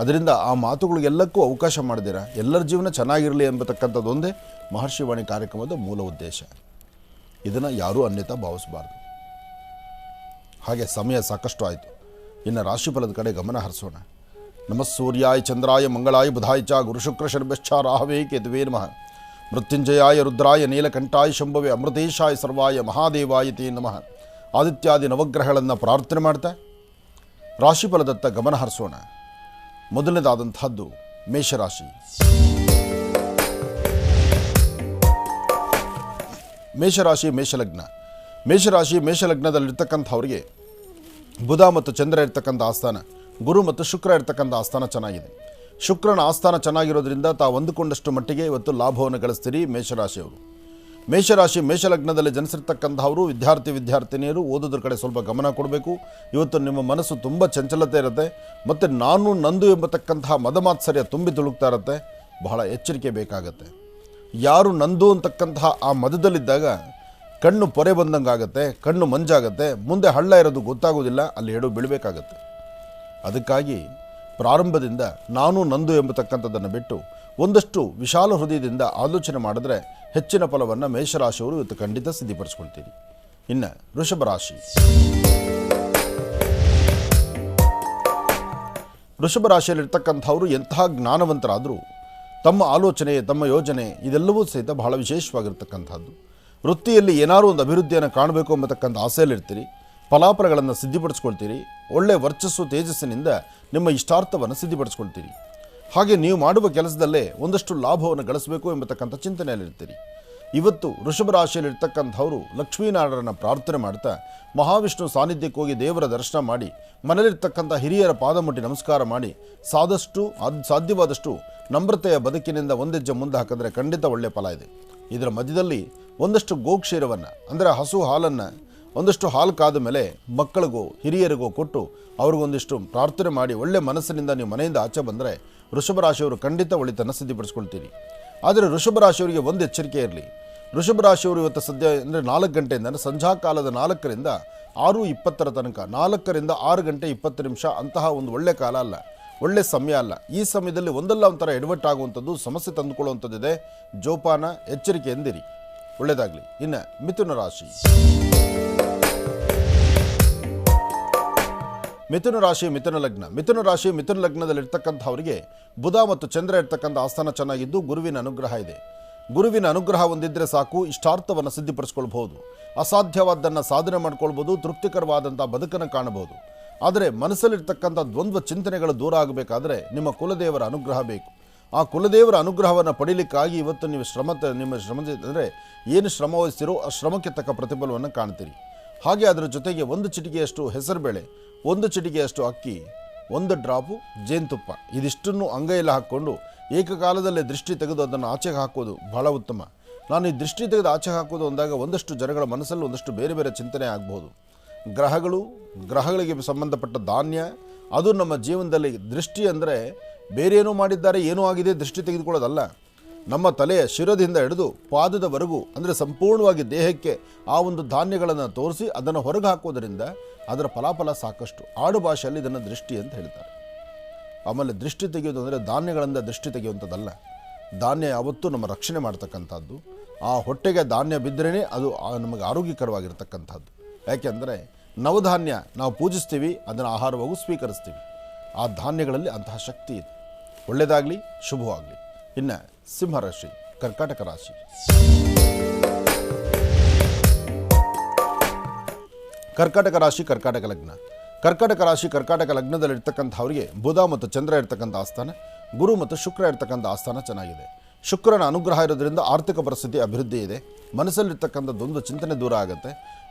ಅದರಿಂದ ಆ ಮಾತುಗಳಿಗೆಲ್ಲಕ್ಕೂ ಅವಕಾಶ ಮಾಡಿದಿರ ಎಲ್ಲರ ಜೀವನ ಚೆನ್ನಾಗಿರಲಿ ಎಂಬತಕ್ಕಂಥದ್ದು ಒಂದೇ ಮಹರ್ಷಿವಾಣಿ ಕಾರ್ಯಕ್ರಮದ ಮೂಲ ಉದ್ದೇಶ. ಇದನ್ನು ಯಾರೂ ಅನ್ಯತಾ ಭಾವಿಸಬಾರ್ದು. ಹಾಗೆ ಸಮಯ ಸಾಕಷ್ಟು ಆಯಿತು. ಇನ್ನು ರಾಶಿಫಲದ ಕಡೆ ಗಮನ ಹರಿಸೋಣ. ನಮಃ ಸೂರ್ಯಾಯ ಚಂದ್ರಾಯ ಮಂಗಳಾಯ ಬುಧಾಯ ಚ ಗುರುಶುಕ್ರ ಶರ್ಭಶ್ಚ ರಾಹವೇ ಕೇತುವೇ ನಮಃ. ಮೃತ್ಯುಂಜಯಾಯ ರುದ್ರಾಯ ನೀಲಕಂಠಾಯ ಶಂಭವೇ ಅಮೃತೇಶಾಯ ಸರ್ವಾಯ ಮಹಾದೇವಾಯ ತೇ ನಮಃ. ಆದಿತ್ಯಾದಿ ನವಗ್ರಹಗಳನ್ನು ಪ್ರಾರ್ಥನೆ ಮಾಡ್ತಾ ರಾಶಿಫಲದತ್ತ ಗಮನ ಹರಿಸೋಣ. ಮೊದಲನೇದಾದಂಥದ್ದು ಮೇಷರಾಶಿ. ಮೇಷಲಗ್ನದಲ್ಲಿರ್ತಕ್ಕಂಥವ್ರಿಗೆ ಬುಧ ಮತ್ತು ಚಂದ್ರ ಇರ್ತಕ್ಕಂಥ ಆಸ್ಥಾನ, ಗುರು ಮತ್ತು ಶುಕ್ರ ಇರ್ತಕ್ಕಂಥ ಆಸ್ಥಾನ ಚೆನ್ನಾಗಿದೆ. ಶುಕ್ರನ ಆಸ್ಥಾನ ಚೆನ್ನಾಗಿರೋದ್ರಿಂದ ತಾವು ಅಂದುಕೊಂಡಷ್ಟು ಮಟ್ಟಿಗೆ ಇವತ್ತು ಲಾಭವನ್ನು ಗಳಿಸ್ತೀರಿ ಮೇಷರಾಶಿಯವರು. ಮೇಷಲಗ್ನದಲ್ಲಿ ಜನಿಸಿರ್ತಕ್ಕಂಥವರು ವಿದ್ಯಾರ್ಥಿನಿಯರು ಓದೋದ್ರ ಕಡೆ ಸ್ವಲ್ಪ ಗಮನ ಕೊಡಬೇಕು. ಇವತ್ತು ನಿಮ್ಮ ಮನಸ್ಸು ತುಂಬ ಚಂಚಲತೆ ಇರುತ್ತೆ ಮತ್ತು ನಾನು ನಂದು ಎಂಬತಕ್ಕಂತಹ ಮದಮಾತ್ಸರ್ಯ ತುಂಬಿ ತುಳುಕ್ತಾ ಇರುತ್ತೆ. ಬಹಳ ಎಚ್ಚರಿಕೆ ಬೇಕಾಗತ್ತೆ. ಯಾರು ನಂದು ಅಂತಕ್ಕಂತಹ ಆ ಮದದಲ್ಲಿದ್ದಾಗ ಕಣ್ಣು ಪೊರೆ ಬಂದಂಗೆ ಆಗುತ್ತೆ, ಕಣ್ಣು ಮಂಜಾಗುತ್ತೆ, ಮುಂದೆ ಹಳ್ಳ ಇರೋದು ಗೊತ್ತಾಗೋದಿಲ್ಲ, ಅಲ್ಲಿ ಎಡು ಬೀಳಬೇಕಾಗತ್ತೆ. ಅದಕ್ಕಾಗಿ ಪ್ರಾರಂಭದಿಂದ ನಾನು ನಂದು ಎಂಬತಕ್ಕಂಥದ್ದನ್ನು ಬಿಟ್ಟು ಒಂದಷ್ಟು ವಿಶಾಲ ಹೃದಯದಿಂದ ಆಲೋಚನೆ ಮಾಡಿದ್ರೆ ಹೆಚ್ಚಿನ ಫಲವನ್ನು ಮೇಷರಾಶಿಯವರು ಇವತ್ತು ಖಂಡಿತ ಸಿದ್ಧಿಪಡಿಸ್ಕೊಳ್ತೀರಿ. ಇನ್ನು ವೃಷಭ ರಾಶಿಯಲ್ಲಿರ್ತಕ್ಕಂಥವರು ಎಂತಹ ಜ್ಞಾನವಂತರಾದರೂ ತಮ್ಮ ಆಲೋಚನೆ, ತಮ್ಮ ಯೋಜನೆ ಇದೆಲ್ಲವೂ ಸಹಿತ ಬಹಳ ವಿಶೇಷವಾಗಿರ್ತಕ್ಕಂಥದ್ದು. ವೃತ್ತಿಯಲ್ಲಿ ಏನಾದರೂ ಒಂದು ಅಭಿವೃದ್ಧಿಯನ್ನು ಕಾಣಬೇಕು ಎಂಬತಕ್ಕಂಥ ಆಸೆಯಲ್ಲಿರ್ತೀರಿ. ಫಲಾಫಲಗಳನ್ನು ಸಿದ್ಧಿಪಡಿಸ್ಕೊಳ್ತೀರಿ. ಒಳ್ಳೆಯ ವರ್ಚಸ್ಸು ತೇಜಸ್ಸಿನಿಂದ ನಿಮ್ಮ ಇಷ್ಟಾರ್ಥವನ್ನು ಸಿದ್ಧಿಪಡಿಸ್ಕೊಳ್ತೀರಿ. ಹಾಗೆ ನೀವು ಮಾಡುವ ಕೆಲಸದಲ್ಲೇ ಒಂದಷ್ಟು ಲಾಭವನ್ನು ಗಳಿಸಬೇಕು ಎಂಬತಕ್ಕಂಥ ಚಿಂತನೆಯಲ್ಲಿರ್ತೀರಿ. ಇವತ್ತು ವೃಷಭ ರಾಶಿಯಲ್ಲಿರ್ತಕ್ಕಂಥವರು ಲಕ್ಷ್ಮೀನಾರಾಯಣನ ಪ್ರಾರ್ಥನೆ ಮಾಡ್ತಾ ಮಹಾವಿಷ್ಣು ಸಾನ್ನಿಧ್ಯಕ್ಕೆ ಹೋಗಿ ದೇವರ ದರ್ಶನ ಮಾಡಿ ಮನೆಯಲ್ಲಿರ್ತಕ್ಕಂಥ ಹಿರಿಯರ ಪಾದ ಮುಟ್ಟಿ ನಮಸ್ಕಾರ ಮಾಡಿ ಸಾಧ್ಯವಾದಷ್ಟು ನಮ್ರತೆಯ ಬದುಕಿನಿಂದ ಒಂದೆಜ್ಜೆ ಮುಂದೆ ಹಾಕಿದ್ರೆ ಖಂಡಿತ ಒಳ್ಳೆಯ ಫಲ ಇದೆ. ಇದರ ಮಧ್ಯದಲ್ಲಿ ಒಂದಷ್ಟು ಗೋಕ್ಷೀರವನ್ನು ಅಂದರೆ ಹಸು ಹಾಲನ್ನು ಒಂದಷ್ಟು ಹಾಲು ಕಾದ ಮೇಲೆ ಮಕ್ಕಳಿಗೋ ಹಿರಿಯರಿಗೋ ಕೊಟ್ಟು ಅವ್ರಿಗೊಂದಿಷ್ಟು ಪ್ರಾರ್ಥನೆ ಮಾಡಿ ಒಳ್ಳೆ ಮನಸ್ಸಿನಿಂದ ನೀವು ಮನೆಯಿಂದ ಆಚೆ ಬಂದರೆ ವೃಷಭ ರಾಶಿಯವರು ಖಂಡಿತ ಒಳಿತನ್ನು ಸಿದ್ಧಿಪಡಿಸ್ಕೊಳ್ತೀರಿ. ಆದರೆ ವೃಷಭ ರಾಶಿಯವರಿಗೆ ಒಂದು ಎಚ್ಚರಿಕೆ ಇರಲಿ, ವೃಷಭ ರಾಶಿಯವರು ಇವತ್ತು ಸದ್ಯ ಅಂದರೆ 4 ಗಂಟೆಯಿಂದ ಅಂದರೆ ಸಂಧ್ಯಾಕಾಲದ 4ರಿಂದ 6:20 ತನಕ 4ರಿಂದ 6 ಗಂಟೆ 20 ನಿಮಿಷ ಅಂತಹ ಒಂದು ಒಳ್ಳೆ ಕಾಲ ಅಲ್ಲ, ಒಳ್ಳೆ ಸಮಯ ಅಲ್ಲ. ಈ ಸಮಯದಲ್ಲಿ ಒಂದಲ್ಲ ಒಂಥರ ಎಡವಟ್ಟಾಗುವಂಥದ್ದು, ಸಮಸ್ಯೆ ತಂದುಕೊಳ್ಳುವಂಥದ್ದಿದೆ. ಜೋಪಾನ, ಎಚ್ಚರಿಕೆ ಎಂದಿರಿ. ಒಳ್ಳೆಯದಾಗಲಿ. ಇನ್ನು ಮಿಥುನ ರಾಶಿ. ಮಿಥುನ ರಾಶಿ ಮಿಥುನ ಲಗ್ನ. ಮಿಥುನ ರಾಶಿ ಮಿಥುನ ಲಗ್ನದಲ್ಲಿರ್ತಕ್ಕಂಥವರಿಗೆ ಬುಧ ಮತ್ತು ಚಂದ್ರ ಇರ್ತಕ್ಕಂಥ ಆಸ್ಥಾನ ಚೆನ್ನಾಗಿದ್ದು ಗುರುವಿನ ಅನುಗ್ರಹ ಇದೆ. ಗುರುವಿನ ಅನುಗ್ರಹ ಹೊಂದಿದ್ರೆ ಸಾಕು, ಇಷ್ಟಾರ್ಥವನ್ನು ಸಿದ್ಧಿಪಡಿಸ್ಕೊಳ್ಬಹುದು, ಅಸಾಧ್ಯವಾದ್ದನ್ನು ಸಾಧನೆ ಮಾಡ್ಕೊಳ್ಬೋದು, ತೃಪ್ತಿಕರವಾದಂಥ ಬದುಕನ್ನು ಕಾಣಬಹುದು. ಆದರೆ ಮನಸ್ಸಲ್ಲಿರ್ತಕ್ಕಂಥ ದ್ವಂದ್ವ ಚಿಂತನೆಗಳು ದೂರ ಆಗಬೇಕಾದ್ರೆ ನಿಮ್ಮ ಕುಲದೇವರ ಅನುಗ್ರಹ ಬೇಕು. ಆ ಕುಲದೇವರ ಅನುಗ್ರಹವನ್ನು ಪಡೀಲಿಕ್ಕಾಗಿ ಇವತ್ತು ನೀವು ನಿಮ್ಮ ಶ್ರಮ ಅಂದರೆ ಏನು ಶ್ರಮ ವಹಿಸ್ತೀರೋ ಆ ಶ್ರಮಕ್ಕೆ ತಕ್ಕ ಪ್ರತಿಫಲವನ್ನು ಕಾಣ್ತೀರಿ. ಹಾಗೆ ಅದರ ಜೊತೆಗೆ 1 ಚಿಟಿಕೆಯಷ್ಟು ಹೆಸರುಬೇಳೆ, 1 ಚಿಟಿಕೆಯಷ್ಟು ಅಕ್ಕಿ, 1 ಡ್ರಾಪು ಜೇನುತುಪ್ಪ, ಇದಿಷ್ಟನ್ನು ಅಂಗೈಯಲ್ಲಿ ಹಾಕ್ಕೊಂಡು ಏಕಕಾಲದಲ್ಲೇ ದೃಷ್ಟಿ ತೆಗೆದು ಅದನ್ನು ಆಚೆಗೆ ಹಾಕೋದು ಬಹಳ ಉತ್ತಮ. ನಾನು ಈ ದೃಷ್ಟಿ ತೆಗೆದು ಆಚೆಗೆ ಹಾಕೋದು ಅಂದಾಗ ಒಂದಷ್ಟು ಜನಗಳ ಮನಸ್ಸಲ್ಲಿ ಒಂದಷ್ಟು ಬೇರೆ ಬೇರೆ ಚಿಂತನೆ ಆಗ್ಬೋದು. ಗ್ರಹಗಳಿಗೆ ಸಂಬಂಧಪಟ್ಟ ಧಾನ್ಯ, ಅದು ನಮ್ಮ ಜೀವನದಲ್ಲಿ ದೃಷ್ಟಿ ಅಂದರೆ ಬೇರೆ ಏನೋ ಮಾಡಿದ್ದಾರೆ, ಏನೋ ಆಗಿದೆ ದೃಷ್ಟಿ ತೆಗೆದುಕೊಳ್ಳೋದಲ್ಲ. ನಮ್ಮ ತಲೆಯ ಶಿರದಿಂದ ಹಿಡಿದು ಪಾದದವರೆಗೂ ಅಂದರೆ ಸಂಪೂರ್ಣವಾಗಿ ದೇಹಕ್ಕೆ ಆ ಒಂದು ಧಾನ್ಯಗಳನ್ನು ತೋರಿಸಿ ಅದನ್ನು ಹೊರಗೆ ಹಾಕೋದರಿಂದ ಅದರ ಫಲಾಫಲ ಸಾಕಷ್ಟು. ಆಡು ಭಾಷೆಯಲ್ಲಿ ಇದನ್ನು ದೃಷ್ಟಿ ಅಂತ ಹೇಳ್ತಾರೆ. ಆಮೇಲೆ ದೃಷ್ಟಿ ತೆಗೆಯೋದು ಅಂದರೆ ಧಾನ್ಯಗಳಿಂದ ದೃಷ್ಟಿ ತೆಗೆಯುವಂಥದ್ದಲ್ಲ. ಧಾನ್ಯ ಯಾವತ್ತೂ ನಮ್ಮ ರಕ್ಷಣೆ ಮಾಡ್ತಕ್ಕಂಥದ್ದು. ಆ ಹೊಟ್ಟೆಗೆ ಧಾನ್ಯ ಬಿದ್ದರೇ ಅದು ನಮಗೆ ಆರೋಗ್ಯಕರವಾಗಿರ್ತಕ್ಕಂಥದ್ದು. ಯಾಕೆಂದರೆ ನವಧಾನ್ಯ ನಾವು ಪೂಜಿಸ್ತೀವಿ, ಅದನ್ನು ಆಹಾರವಾಗೂ ಸ್ವೀಕರಿಸ್ತೀವಿ. ಆ ಧಾನ್ಯಗಳಲ್ಲಿ ಅಂತಹ ಶಕ್ತಿ ಇದೆ. ಒಳ್ಳೆಯದಾಗಲಿ, ಶುಭವಾಗಲಿ. ಇನ್ನು ಸಿಂಹರಾಶಿ ಕರ್ಕಾಟಕ ರಾಶಿ. ಕರ್ಕಾಟಕ ರಾಶಿ ಕರ್ಕಾಟಕ ಲಗ್ನ. ಕರ್ಕಾಟಕ ರಾಶಿ ಕರ್ಕಾಟಕ ಲಗ್ನದಲ್ಲಿರ್ತಕ್ಕಂಥವರಿಗೆ ಬುಧ ಮತ್ತು ಚಂದ್ರ ಇರ್ತಕ್ಕಂಥ ಆಸ್ಥಾನ, ಗುರು ಮತ್ತು ಶುಕ್ರ ಇರ್ತಕ್ಕಂಥ ಆಸ್ಥಾನ ಚೆನ್ನಾಗಿದೆ. ಶುಕ್ರನ ಅನುಗ್ರಹ ಇರೋದ್ರಿಂದ ಆರ್ಥಿಕ ಪರಿಸ್ಥಿತಿ ಅಭಿವೃದ್ಧಿ ಇದೆ. ಮನಸ್ಸಲ್ಲಿರ್ತಕ್ಕಂಥದ್ದೊಂದು ಚಿಂತನೆ ದೂರ ಆಗುತ್ತೆ.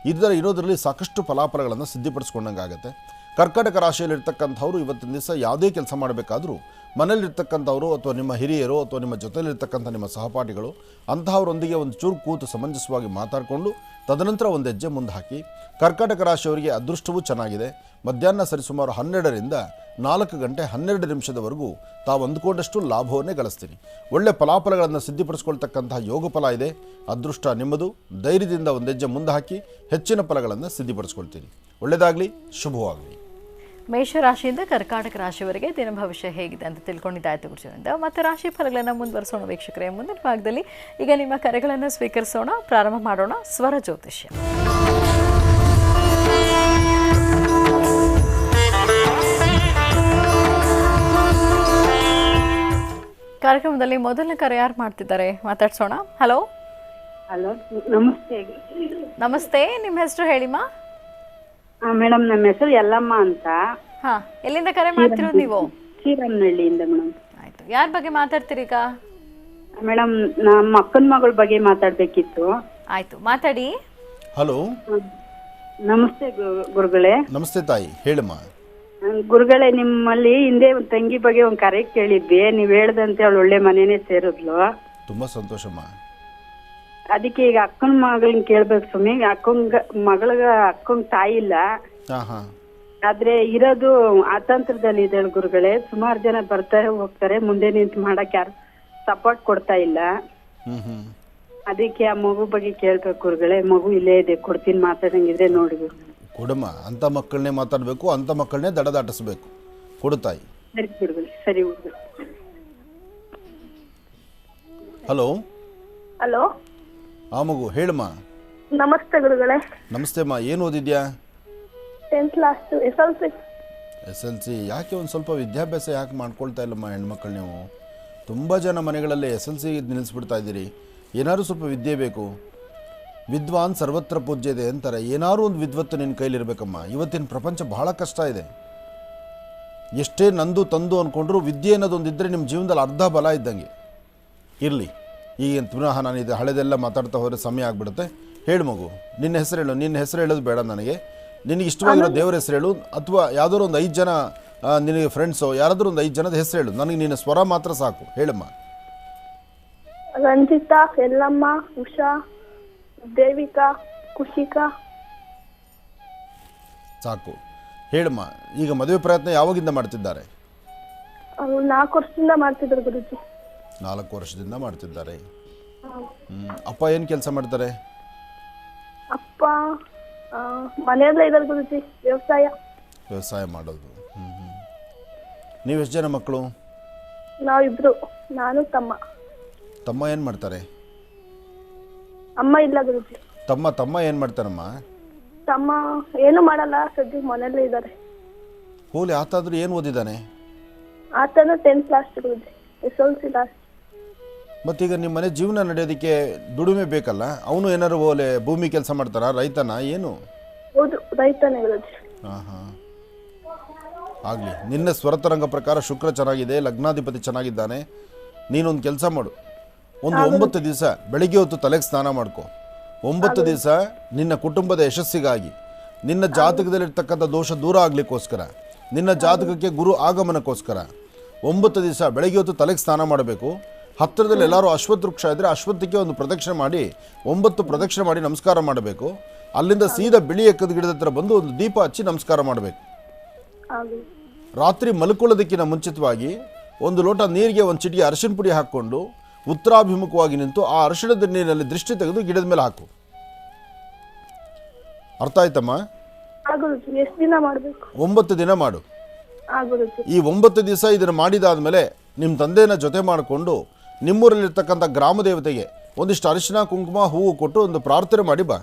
ಇರೋದರಲ್ಲಿ ಸಾಕಷ್ಟು ಫಲಾಫಲಗಳನ್ನು ಸಿದ್ಧಿಪಡಿಸ್ಕೊಂಡಂಗೆ ಆಗುತ್ತೆ. ಕರ್ಕಾಟಕ ರಾಶಿಯಲ್ಲಿರ್ತಕ್ಕಂಥವ್ರು ಇವತ್ತಿನ ದಿವಸ ಯಾವುದೇ ಕೆಲಸ ಮಾಡಬೇಕಾದ್ರೂ ಮನೇಲಿರ್ತಕ್ಕಂಥವರು ಅಥವಾ ನಿಮ್ಮ ಹಿರಿಯರು ಅಥವಾ ನಿಮ್ಮ ಜೊತೆಯಲ್ಲಿರ್ತಕ್ಕಂಥ ನಿಮ್ಮ ಸಹಪಾಠಿಗಳು ಅಂತಹವರೊಂದಿಗೆ ಒಂದು ಚೂರು ಕೂತು ಸಮಂಜಸವಾಗಿ ಮಾತಾಡಿಕೊಂಡು ತದನಂತರ ಒಂದು ಹೆಜ್ಜೆ ಮುಂದೆ ಹಾಕಿ. ಕರ್ಕಾಟಕ ರಾಶಿಯವರಿಗೆ ಅದೃಷ್ಟವೂ ಚೆನ್ನಾಗಿದೆ. ಮಧ್ಯಾಹ್ನ ಸರಿಸುಮಾರು 12ರಿಂದ 4 ಗಂಟೆ 12 ನಿಮಿಷದವರೆಗೂ ತಾವು ಅಂದುಕೊಂಡಷ್ಟು ಲಾಭವನ್ನೇ ಗಳಿಸ್ತೀರಿ. ಒಳ್ಳೆ ಫಲಾಫಲಗಳನ್ನು ಸಿದ್ಧಿಪಡಿಸ್ಕೊಳ್ತಕ್ಕಂತಹ ಯೋಗ ಫಲ ಇದೆ. ಅದೃಷ್ಟ ನಿಮ್ಮದು. ಧೈರ್ಯದಿಂದ ಒಂದು ಹೆಜ್ಜೆ ಮುಂದೆ ಹಾಕಿ ಹೆಚ್ಚಿನ ಫಲಗಳನ್ನು ಸಿದ್ಧಿಪಡಿಸ್ಕೊಳ್ತೀರಿ. ಒಳ್ಳೆಯದಾಗಲಿ, ಶುಭವಾಗಲಿ. ಮೇಷರಾಶಿಯಿಂದ ಕರ್ಕಾಟಕ ರಾಶಿಯವರೆಗೆ ದಿನ ಭವಿಷ್ಯ ಹೇಗಿದೆ ಅಂತ ತಿಳ್ಕೊಂಡಿದ್ದಾಯ್ತು ಗುರುಜಿಯಿಂದ. ಮತ್ತೆ ರಾಶಿ ಫಲಗಳನ್ನು ಮುಂದುವರಿಸೋಣ ವೀಕ್ಷಕರೇ. ಮುಂದಿನ ಭಾಗದಲ್ಲಿ ಈಗ ನಿಮ್ಮ ಕರೆಗಳನ್ನು ಸ್ವೀಕರಿಸೋಣ. ಪ್ರಾರಂಭ ಮಾಡೋಣ ಸ್ವರ ಜ್ಯೋತಿಷ್ಯ. ಕಾರ್ಯಕ್ರಮದಲ್ಲಿ ಮೊದಲನೇ ಕರೆ ಯಾರು ಮಾಡ್ತಿದ್ದಾರೆ ಮಾತಾಡ್ಸೋಣ. ಹಲೋ. ಹಲೋ, ನಮಸ್ತೆ. ನಮಸ್ತೆ, ನಿಮ್ಮ ಹೆಸರು ಹೇಳಿಮ್ಮ. ಮೇಡಮ್, ನಮ್ಮ ಹೆಸರು ಯಲ್ಲಮ್ಮ ಅಂತ. ಹಾ, ಎಲ್ಲಿಂದ ಕರೆ ಮಾಡ್ತಿರೋದು ನೀವು? ಶ್ರೀರಾಮನಹಳ್ಳಿಯಿಂದ ಮೇಡಮ್. ಆಯ್ತು, ಯಾರ ಬಗ್ಗೆ ಮಾತಾಡ್ತೀರಿ ಈಗ? ಮೇಡಮ್, ನಮ್ಮ ಅಕ್ಕನ ಮಗಳ ಬಗ್ಗೆ ಮಾತಾಡ್ಬೇಕಿತ್ತು. ಆಯ್ತು, ಮಾತಾಡಿ. ಹಲೋ, ನಮಸ್ತೆ ಗುರುಗಳೇ. ನಮಸ್ತೆ ತಾಯಿ, ಹೇಳಮ್ಮ. ಗುರುಗಳೇ, ನಿಮ್ಮಲ್ಲಿ ಹಿಂದೆ ಒಂದು ತಂಗಿ ಬಗ್ಗೆ ಒಂದು ಕರೆ ಕೇಳಿದ್ವಿ. ನೀವು ಹೇಳ್ದಂತೆ ಅವಳು ಒಳ್ಳೆ ಮನೇನೆ ಸೇರಿದ್ಲು. ತುಂಬ ಸಂತೋಷಮ್ಮ. ಅದಕ್ಕೆ ಈಗ ಅಕ್ಕನ ಮಗಳನ್ನ ಕೇಳ್ಬೇಕು ಸ್ವಾಮಿ. ಅಕ್ಕಂಗ್ ತಾಯಿ ಇಲ್ಲ. ಆದ್ರೆ ಇರೋದು ಅತಂತ್ರದಲ್ಲಿ ಇದೆ ಗುರುಗಳೇ. ಸುಮಾರು ಜನ ಬರ್ತಾರೆ ಹೋಗ್ತಾರೆ, ಮುಂದೆ ನಿಂತು ಮಾಡಕ್ ಯಾರು ಸಪೋರ್ಟ್ ಕೊಡ್ತಾ ಇಲ್ಲ. ಅದಕ್ಕೆ ಆ ಮಗು ಬಗ್ಗೆ ಕೇಳ್ಬೇಕು ಗುರುಗಳೇ. ಮಗು ಇಲ್ಲೇ ಇದೆ, ಕೊಡ್ತೀನಿ, ಮಾತಾಡಂಗಿದ್ರೆ ನೋಡಿ ಗುರುಗಳೇ. ಕೊಡಮ್ಮ, ಅಂಥ ಮಕ್ಕಳನ್ನೇ ಮಾತಾಡಬೇಕು, ಅಂಥ ಮಕ್ಕಳನ್ನೇ ದಡದಾಟಿಸ್ಬೇಕು. ಕೊಡುತ್ತಾಯಿ. ಸರಿ ಗುರುಗಳೇ, ಸರಿ ಗುರುಗಳೇ. ಹಲೋ. ಹಲೋ. ಆ ಮಗು ಹೇಳಮ್ಮ. ನಮಸ್ತೆ ಗುರುಗಳೇ. ನಮಸ್ತೆ ಅಮ್ಮ, ಏನು ಓದಿದ್ಯಾ? 10th last SLC. ಯಾಕೆ ಒಂದು ಸ್ವಲ್ಪ ವಿದ್ಯಾಭ್ಯಾಸ ಯಾಕೆ ಮಾಡ್ಕೊಳ್ತಾ ಇಲ್ಲಮ್ಮ ಹೆಣ್ಮಕ್ಳು ನೀವು? ತುಂಬ ಜನ ಮನೆಗಳಲ್ಲಿ SLC ನಿಲ್ಲಿಸ್ಬಿಡ್ತಾ ಇದ್ದೀರಿ. ಏನಾದ್ರು ಸ್ವಲ್ಪ ವಿದ್ಯೆ ಬೇಕು. ವಿದ್ವಾನ್ ಸರ್ವತ್ರ ಪೂಜ್ಯತೆ ಅಂತಾರೆ. ಏನಾದ್ರು ಒಂದು ವಿದ್ವತ್ತು ನಿನ್ನ ಕೈಲಿರ್ಬೇಕಮ್ಮ. ಇವತ್ತಿನ ಪ್ರಪಂಚ ಬಹಳ ಕಷ್ಟ ಇದೆ. ಎಷ್ಟೇ ನಂದು ತಂದು ಅಂದ್ಕೊಂಡ್ರು ವಿದ್ಯೆ ಅನ್ನೋದೊಂದಿದ್ದರೆ ನಿಮ್ಮ ಜೀವನದಲ್ಲಿ ಅರ್ಧ ಬಲ ಇದ್ದಂಗೆ. ಇರಲಿ, ಈಗ ಪುನಃ ನಾನು ಇದು ಹಳೆದೆಲ್ಲ ಮಾತಾಡ್ತಾ ಹೋದರೆ ಸಮಯ ಆಗಿಬಿಡುತ್ತೆ. ಹೇಳು ಮಗು, ನಿನ್ನ ಹೆಸರು ಹೇಳು. ನಿನ್ನ ಹೆಸರು ಹೇಳೋದು ಬೇಡ ನನಗೆ. ನಿನಗೆ ಇಷ್ಟವಾಗಿರೋ ದೇವರ ಹೆಸರು ಹೇಳು, ಅಥವಾ ಯಾವುದಾದ್ರು ಒಂದು 5 ಜನ ನಿನಗೆ ಫ್ರೆಂಡ್ಸು ಯಾರಾದರೂ ಒಂದು 5 ಜನದ ಹೆಸರು ಹೇಳು. ನನಗೆ ನಿನ್ನ ಸ್ವರ ಮಾತ್ರ ಸಾಕು. ಹೇಳಮ್ಮ. ರಂಜಿತಾ, ಯಲ್ಲಮ್ಮ, ಉಷಾ, ದೇವಿಕಾ, ಕುಶಿಕಾ. ಸಾಕು, ಹೇಳಮ್ಮ. ಈಗ ಮದುವೆ ಪ್ರಯತ್ನ ಯಾವಾಗಿಂದ ಮಾಡ್ತಿದ್ದಾರೆ? 4 ವರ್ಷದಿಂದ ಮಾಡ್ತಿದ್ರು ಗುರುಜಿ. 4 ವರ್ಷದಿಂದ ಮಾಡ್ತಿದ್ದಾರೆ. ಅಪ್ಪ ಏನು ಕೆಲಸ ಮಾಡ್ತಾರೆ? ಅಪ್ಪ ಮನೆಯಲ್ಲೇ ಇದ್ದಾರೆ ಗುರುಜಿ, ವ್ಯವಸಾಯ ಮಾಡೋದು. ನೀವು ಎಷ್ಟು ಜನ ಮಕ್ಕಳು? ನಾವಿಬ್ರು, ನಾನು ತಮ್ಮ ಏನು ಮಾಡ್ತಾರೆ? ಅಮ್ಮ ಇಲ್ಲ ಗುರುಜಿ. ತಮ್ಮ ಏನು ಮಾಡ್ತಾರಮ್ಮ? ತಮ್ಮ ಏನು ಮಾಡಲ್ಲ, ಸದ್ಯಕ್ಕೆ ಮನೆಯಲ್ಲೇ ಇದ್ದಾರೆ. ಹೋಲಿ, ಆತಾದ್ರೂ ಏನು ಓದಿದ್ದಾನೆ? ಆತನು 10th ಲಾಸ್ಟ್ ಗುರುಜಿ, SLC ಲಾಸ್ಟ್. ಮತ್ತೀಗ ನಿಮ್ಮ ಮನೆ ಜೀವನ ನಡೆಯೋದಕ್ಕೆ ದುಡಿಮೆ ಬೇಕಲ್ಲ, ಅವನು ಏನಾರು ಓಲೆ ಭೂಮಿ ಕೆಲಸ ಮಾಡ್ತಾರ? ರೈತನ ಏನು? ಹೌದು, ರೈತನೇ ಗುರುಜಿ. ಹಾಂ ಆಗಲಿ. ನಿನ್ನ ಸ್ವರತರಂಗ ಪ್ರಕಾರ ಶುಕ್ರ ಚೆನ್ನಾಗಿದೆ, ಲಗ್ನಾಧಿಪತಿ ಚೆನ್ನಾಗಿದ್ದಾನೆ. ನೀನೊಂದು ಕೆಲಸ ಮಾಡು, ಒಂದು 9 ದಿವಸ ಬೆಳಿಗ್ಗೆ ಹೊತ್ತು ತಲೆಗೆ ಸ್ನಾನ ಮಾಡ್ಕೊ. 9 ದಿವಸ ನಿನ್ನ ಕುಟುಂಬದ ಯಶಸ್ಸಿಗಾಗಿ, ನಿನ್ನ ಜಾತಕದಲ್ಲಿರ್ತಕ್ಕಂಥ ದೋಷ ದೂರ ಆಗಲಿಕ್ಕೋಸ್ಕರ, ನಿನ್ನ ಜಾತಕಕ್ಕೆ ಗುರು ಆಗಮನಕ್ಕೋಸ್ಕರ 9 ದಿವಸ ಬೆಳಗ್ಗೆ ಹೊತ್ತು ತಲೆಗೆ ಸ್ನಾನ ಮಾಡಬೇಕು. ಹತ್ತಿರದಲ್ಲಿ ಎಲ್ಲರೂ ಅಶ್ವತ್ಥ ವೃಕ್ಷ ಇದ್ದರೆ ಅಶ್ವತ್ಥಕ್ಕೆ ಒಂದು ಪ್ರದಕ್ಷಿಣೆ ಮಾಡಿ 9 ಪ್ರದಕ್ಷಿಣೆ ಮಾಡಿ ನಮಸ್ಕಾರ ಮಾಡಬೇಕು. ಅಲ್ಲಿಂದ ಸೀದಾ ಬಿಳಿ ಎಕ್ಕದ ಗಿಡದ ಹತ್ರ ಬಂದು ಒಂದು ದೀಪ ಹಚ್ಚಿ ನಮಸ್ಕಾರ ಮಾಡಬೇಕು. ರಾತ್ರಿ ಮಲ್ಕೊಳ್ಳೋದಕ್ಕಿಂತ ಮುಂಚಿತವಾಗಿ ಒಂದು ಲೋಟ ನೀರಿಗೆ ಒಂದು ಚಿಟಿಕೆ ಅರಿಶಿನ ಪುಡಿ ಹಾಕ್ಕೊಂಡು ಉತ್ತರಾಭಿಮುಖವಾಗಿ ನಿಂತು ಆ ಅರಿಶಿಣದ ನೀರಿನಲ್ಲಿ ದೃಷ್ಟಿ ತೆಗೆದು ಗಿಡದ ಮೇಲೆ ಹಾಕು. ಅರ್ಥ ಆಯ್ತಮ್ಮ? ಎಷ್ಟು ದಿನ ಮಾಡಬೇಕು? 9 ದಿನ ಮಾಡು. ಈ 9 ದಿವಸ ಇದನ್ನು ಮಾಡಿದಾದ್ಮೇಲೆ ನಿಮ್ಮ ತಂದೆನ ಜೊತೆ ಮಾಡಿಕೊಂಡು ನಿಮ್ಮೂರಲ್ಲಿರ್ತಕ್ಕಂಥ ಗ್ರಾಮ ದೇವತೆಗೆ ಒಂದಿಷ್ಟು ಅರಿಶಿನ ಕುಂಕುಮ ಹೂವು ಕೊಟ್ಟು ಒಂದು ಪ್ರಾರ್ಥನೆ ಮಾಡಿ ಬಾ.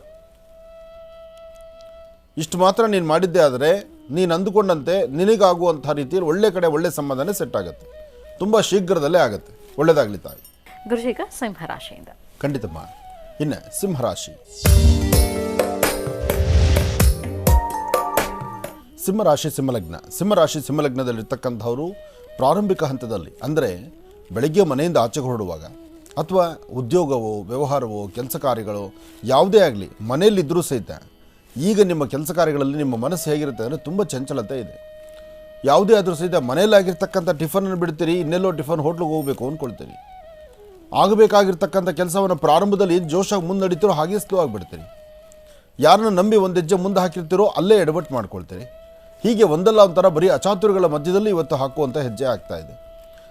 ಇಷ್ಟು ಮಾತ್ರ ನೀನು ಮಾಡಿದ್ದೆ ಆದರೆ ನೀನು ಅಂದುಕೊಂಡಂತೆ ನಿನಗಾಗುವಂಥ ರೀತಿಯಲ್ಲಿ ಒಳ್ಳೆ ಕಡೆ ಒಳ್ಳೆ ಸಂಬಂಧನೇ ಸೆಟ್ ಆಗುತ್ತೆ. ತುಂಬ ಶೀಘ್ರದಲ್ಲೇ ಆಗುತ್ತೆ. ಒಳ್ಳೆಯದಾಗಲಿ ತಾಯಿ. ಗುರುಜಿಗ ಸಿಂಹರಾಶಿಯಿಂದ. ಖಂಡಿತಮ್ಮ. ಇನ್ನು ಸಿಂಹರಾಶಿ. ಸಿಂಹರಾಶಿ ಸಿಂಹಲಗ್ನದಲ್ಲಿರ್ತಕ್ಕಂಥವರು ಪ್ರಾರಂಭಿಕ ಹಂತದಲ್ಲಿ, ಅಂದರೆ ಬೆಳಗ್ಗೆ ಮನೆಯಿಂದ ಆಚೆಗೆ ಹೊರಡುವಾಗ ಅಥವಾ ಉದ್ಯೋಗವೋ ವ್ಯವಹಾರವೋ ಕೆಲಸ ಕಾರ್ಯಗಳು ಯಾವುದೇ ಆಗಲಿ ಮನೆಯಲ್ಲಿದ್ದರೂ ಸಹಿತ ಈಗ ನಿಮ್ಮ ಕೆಲಸ ಕಾರ್ಯಗಳಲ್ಲಿ ನಿಮ್ಮ ಮನಸ್ಸು ಹೇಗಿರುತ್ತೆ ಅಂದರೆ ತುಂಬ ಚಂಚಲತೆ ಇದೆ. ಯಾವುದೇ ಆದರೂ ಸಹಿತ ಮನೆಯಲ್ಲಾಗಿರ್ತಕ್ಕಂಥ ಟಿಫನನ್ನು ಬಿಡ್ತೀರಿ, ಇನ್ನೆಲ್ಲೋ ಟಿಫನ್ ಹೋಟ್ಲಿಗೆ ಹೋಗಬೇಕು ಅಂದ್ಕೊಳ್ತೀರಿ. ಆಗಬೇಕಾಗಿರ್ತಕ್ಕಂಥ ಕೆಲಸವನ್ನು ಪ್ರಾರಂಭದಲ್ಲಿ ಏನು ಜೋಶಾಗಿ ಮುಂದೆ ನಡೀತಿರೋ ಹಾಗೆ ಸ್ಲೋ ಆಗಿಬಿಡ್ತೀರಿ. ಯಾರನ್ನ ನಂಬಿ ಒಂದು ಹೆಜ್ಜೆ ಮುಂದೆ ಹಾಕಿರ್ತೀರೋ ಅಲ್ಲೇ ಎಡವಟ್ಟು ಮಾಡ್ಕೊಳ್ತೀರಿ. ಹೀಗೆ ಒಂದಲ್ಲ ಒಂಥರ ಬರೀ ಅಚಾತುರ್ಯಗಳ ಮಧ್ಯದಲ್ಲಿ ಇವತ್ತು ಹಾಕುವಂಥ ಹೆಜ್ಜೆ ಆಗ್ತಾ ಇದೆ.